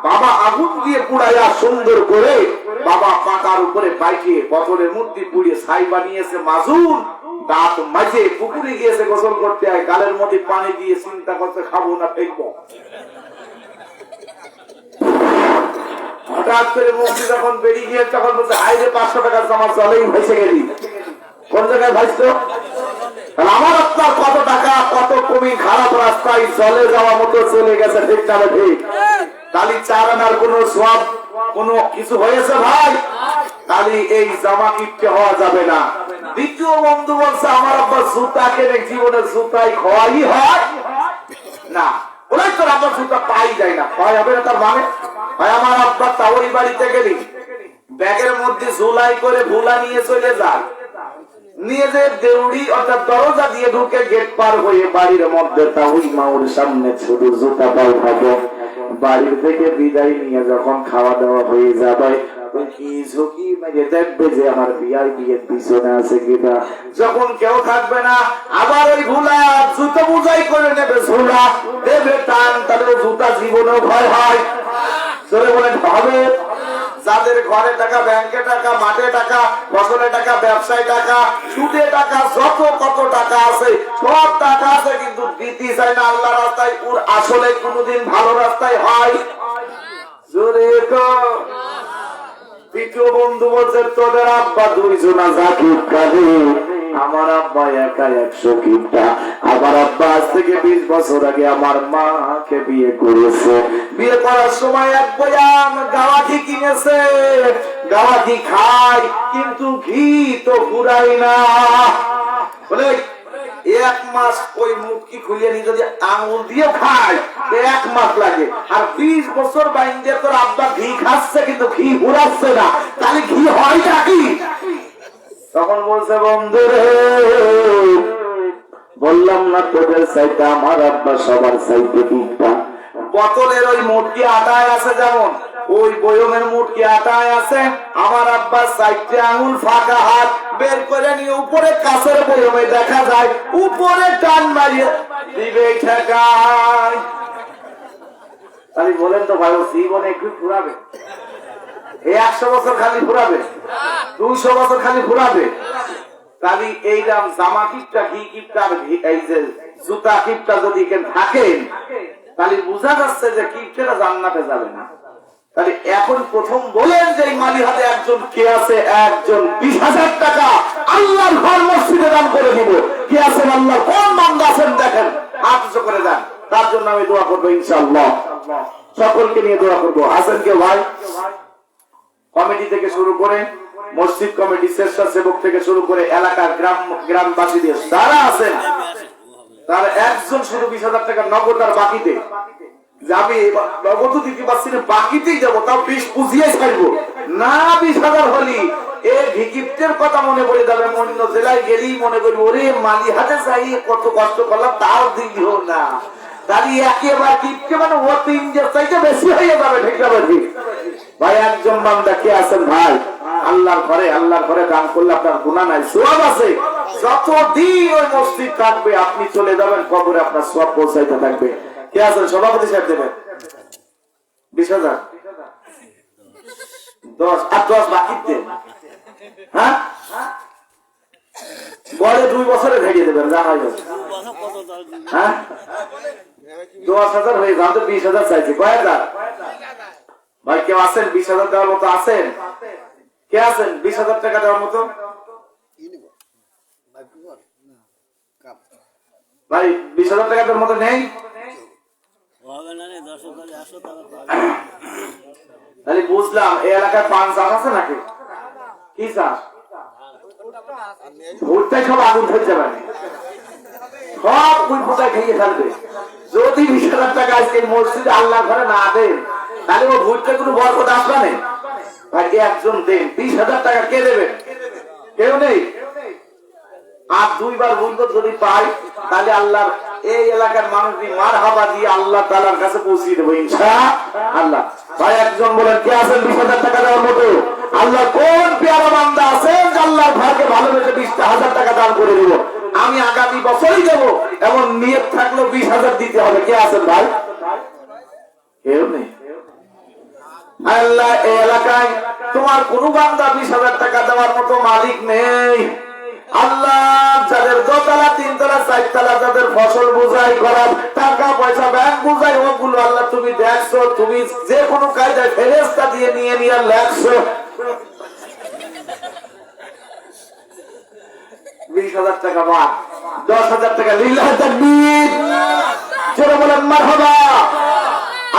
বাবা আগুন দিয়ে পুড়াইয়া সুন্দর করে বাবা পাতার উপরে বাইকে বোতলের মধ্যে পুড়িয়ে ছাই বানিয়েছে মাজুন। দাঁত মাঝে পুকুরে গিয়েছে গোসল করতে, হয় গালের মধ্যে পানি দিয়ে চিন্তা করতে খাবো না ফেলবো। হঠাৎ করে মুক্তি যখন বেরিয়ে গিয়ে তখন বলছে আইরে 500 টাকার জামা চলেই ভেসে গেলি। কোন জায়গায় ভাইছো? আমার আপনার কত টাকা কত কমি খারাপ রাস্তায় চলে যাওয়া মতো চলে গেছে, ঠিক না ঠিক? তালি 4 আনার কোন সব কোন কিছু হয়েছে ভাই? তালি এই জামা কিনতে হওয়া যাবে না। দ্বিতীয় বন্ধু বলছে আমার আব্বা জুতা কেনে, জীবনে জুতাই খাওয়াই হয় না। ওরাই তোর আব্বা জুতা পাই যায় না, পাই হবে না। তার মানে ভাই আমার আব্বা তাওই বাড়িতে গেলি ব্যাগের মধ্যে ঝুলাই করে ভুলা নিয়ে চলে যায়, নিয়ে যে দেউড়ি অর্থাৎ দরজা দিয়ে ঢুকে গেট পার হয়ে বাড়ির মধ্যে তাওই মাউর সামনে শুধু জুতা পাই থাকে। বাড়ির থেকে বিদায় নিয়ে যখন খাওয়া দাওয়া হয়ে যাবে কি ঝুঁকি মেরে দেখবে যে আমার বিয়ার বিয়ের পিছনে আছে কিনা। যখন কেউ থাকবে না আবার ওই ভুলা জুতো বুঝাই করে নেবে, ঝোলা দেবে টান, তাহলে জুতা জীবনেও ভয় হয়। চলে বলেন হবে। যাদের ঘরে টাকা, ব্যাংকে টাকা, মাঠে টাকা, ফসলে টাকা, ব্যবসায় টাকা, সুদে টাকা, যত কত টাকা আছে সব টাকা আছে, কিন্তু দিতে চায় না আল্লাহ রাস্তায়। ওর আসলে কোনদিন ভালো রাস্তায় হয়? জোরে তো। তৃতীয় বন্ধু বলছে তোদের আব্বা 2 জনা জাকির কাজে, আমার আব্বা একা 100 কিপটা। আমার আব্বা আজ থেকে 20 বছর আগে আমার মাকে বিয়ে করেছে। বিয়ে করার সময় এক বয়াম গাওয়া ঘি কিনেছে, গাওয়া ঘি খাই কিন্তু ঘি তো পুরাই না। বলে 1 মাস ওই মুখি খুলিয়ে নিয়ে যদি আঙুল দিয়ে খায় 1 মাস লাগে। আর 20 বছর বাইন্দে তোর আব্বা ঘি খাচ্ছে কিন্তু ঘি পুরাচ্ছে না, তাহলে ঘি হয় নাকি? তখন বলছে বন্ধু রে বললাম না তোদের চাইতে আমার আব্বা সবার চাইতে কিপটা। বোতলের ওই মোটকি আটায় আছে যেমন ওই বয়মের মুটকি আটায় আছে, আমার আব্বা 4টে আঙুল ফাঁকা হাত বের করে নিয়ে উপরে কাছের বয়মে দেখা যায় উপরে টান মারিয়ে দিবে ঠেকায়। তাহলে বলেন তো ভাই, জীবনে একটু ফুরাবে? এই 100 বছর খালি ফুরাবে, 200 বছর খালি ফুরাবে? তাহলে এইরকম জামা কিপটা, ঘি কিপটা, এই যে জুতা কিপটা যদি থাকেন, তাহলে বোঝা যাচ্ছে যে কিপটেরা জান্নাতে যাবে না। তাহলে এখন প্রথম বলেন যে এই মালিহাতে একজন কে আছে, একজন 20,000 টাকা আল্লাহর ঘর মসজিদে দান করে দিব। কে আছেন? আল্লাহ কোন বান্দা আছেন দেখেন, হাত উঁচু করে দেন। তার জন্য আমি দোয়া করবো ইনশাআল্লাহ, সকলকে নিয়ে দোয়া করবো। আছেন কেউ ভাই? কমিটি থেকে শুরু করে মসজিদ কমিটি, স্বেচ্ছাসেবক থেকে শুরু করে এলাকার গ্রামবাসী দিয়ে যারা আছেন, তারা একজন শুধু 20,000 টাকা নগদ আর বাকিতে, যে আমি নগদ দিতে পারছি না, বাকিতেই যাবো, তাও 20 বুঝিয়ে ছাড়বো না। 20,000 হলি এই ভিকিপ্টের কথা মনে পড়ে যাবে। অন্য জেলায় গেলেই মনে করি ওরে মালিহাতে যাই কত কষ্ট করলাম, তাও দিল না। তাহলে একেবারে কিপটে মানে ও 3 চাইতে বেশি হয়ে যাবে। ঠিক না ঠিক ভাই? একজন বান্দা কে আছেন ভাই? আল্লাহর ঘরে দান করলে আপনার গুনাহ নাই, সওয়াব আছে। যতদিন ওই মসজিদ থাকবে আপনি চলে যাবেন কবরে, আপনার সওয়াব পৌঁছাইতে থাকবে। কে আছেন? সভাপতি সাহেব দেবেন 20,000, 10 আর 10 বাকি দেন। হ্যাঁ, পরে 2 বছরে ভেঙে দেবেন, যা হয়। হ্যাঁ, 10,000 হয়ে যান তো, 20,000 চাইছে। কয় হাজার ভাই? কেউ আছেন 20,000 দেওয়ার মতো? আছেন? কে আছেন 20,000 টাকা দেওয়ার মতো? ভাই 20,000 টাকা দেওয়ার মতো নেই? তাহলে বুঝলাম এই এলাকায় পান চাষ আছে নাকি? কি চাষ? ভুট্টায় সব আগুন ধরে যাবে, সব কুই ফুটায় খেয়ে ফেলবে। যদি 20,000 টাকা আজকে মসজিদে আল্লাহ ঘরে না দেন, তাহলে ও ভুট্টা কোনো বরকত আসবে না। ভাই একজন দেন 20,000 টাকা, কে দেবেন? কেউ নেই। আর 2 বার বরকত যদি পাই, তাহলে আল্লাহ এই এলাকার মানুষ মারহাবা দিয়ে আল্লাহ তাআলার কাছে পৌঁছে দেব ইনশাআল্লাহ। ভাই একজন বলেন, কে আছেন 20,000 টাকা দেওয়ার মতো? আল্লাহ কোন পেয়ারা বান্দা আছেন যে আল্লাহর ঘরকে ভালোবেসে 20,000 টাকা দান করে দিব? আমি আগামী বছরই দেব, এমন নিয়ত থাকলেও 20,000 দিতে হবে। কে আছেন ভাই? কেউ নেই। আল্লাহ এই এলাকায় তোমার কোন বান্দা 20,000 টাকা দেওয়ার মতো মালিক নেই। আল্লাহ যাদের 2 তলা 3 তলা 4 তলা যাদের ফসল বোঝাই করার টাকা পয়সা ব্যাংক বোঝাই, ওগুলো আল্লাহ তুমি দেখছো, তুমি যে কোনো কায়দায় ফেরেশতা দিয়ে নিয়ে লেখছো। 20,000 টাকা বা 10,000 টাকা, লিল্লাহি তাকবীর, জোরে বলেন মারহাবা।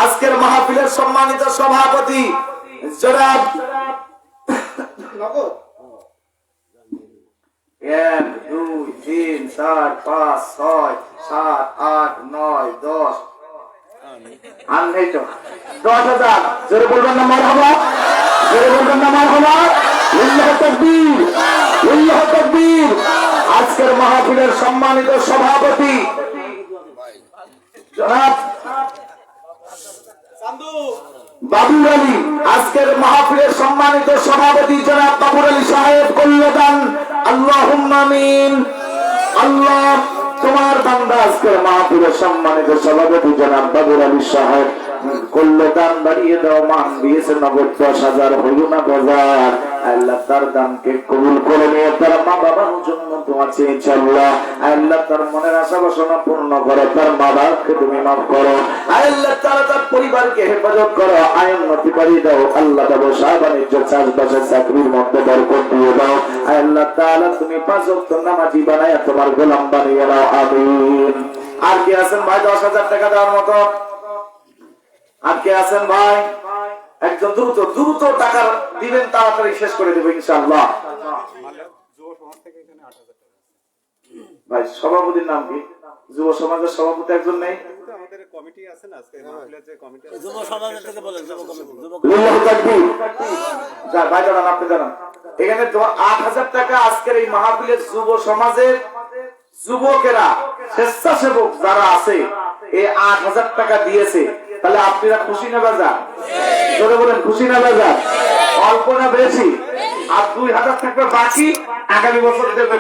আজকের মাহফিলের সম্মানিত সভাপতি জনাব 1 2 3 4 5 6 7 8 9 10 আর নেই তো 10,000, জোরে বলবেন না মারহাবা, জোরে বলবেন না মারহাবা, লিল্লাহি তাকবীর, লিল্লাহি তাকবীর। আজকের মাহফিলের সম্মানিত সভাপতি জনাব বাবুর আলী, আজকের মাহফিলের সম্মানিত সভাপতি জনাব বাবুর আলী সাহেব কল্যাণ। আল্লাহুম্মা আমিন। আল্লাহ তোমার বান্দা আজকের মাহফিলের সম্মানিত সভাপতি জনাব বাবুর আলী সাহেব কল্যাণ বাড়িয়ে দাও, মান দিয়েছে নগদ 10,000, হইল না 1000। আল্লাহ তার দানকে কবুল করে নিয়ে তার মা বাবার জন্য দোয়া চেয়েছে। আল্লাহ আল্লাহ তার মনের আশা বাসনা পূর্ণ করো, তার মা বাবাকে তুমি মাফ করো। আল্লাহ তাআলা তার পরিবারকে হেফাজত করো, আয় উন্নতি বাড়িয়ে দাও। আল্লাহ ব্যবসা বাণিজ্য চাষবাসের চাকরির মধ্যে বরকত দিয়ে দাও। আল্লাহ তাআলা তুমি 5 ওয়াক্ত নামাজি বানায় তোমার গোলাম বানিয়ে দাও, আমিন। আর কি আছেন ভাই 10,000 টাকা দেওয়ার মতো? আর কে আছেন ভাই? একজন দ্রুত টাকা দিবেন, তাড়াতাড়ি শেষ করে দেবো ইনশাআল্লাহ। ভাই সভাপতির নাম কি? যুব সমাজের সভাপতি একজন নেই? আমাদের কমিটি আছে না, আজকে মাহফিলের যে কমিটি আছে, যুব সমাজের থেকে বলেন, যুব কমিটি, যুব লিল্লাহি তাকবীর। যা ভাই জানান, আপনি জানান। এখানে 8,000 টাকা আজকের এই মাহফিলের যুব সমাজের যুবকেরা, স্বেচ্ছাসেবক যারা আছে, এই 8,000 টাকা দিয়েছে। তাহলে আপনারা খুশি না বাজা? জোরে বলেন খুশি না বাজার? অল্প না বেশি? আর 2000 থাকবে বাকি, আগামী বছর দেবে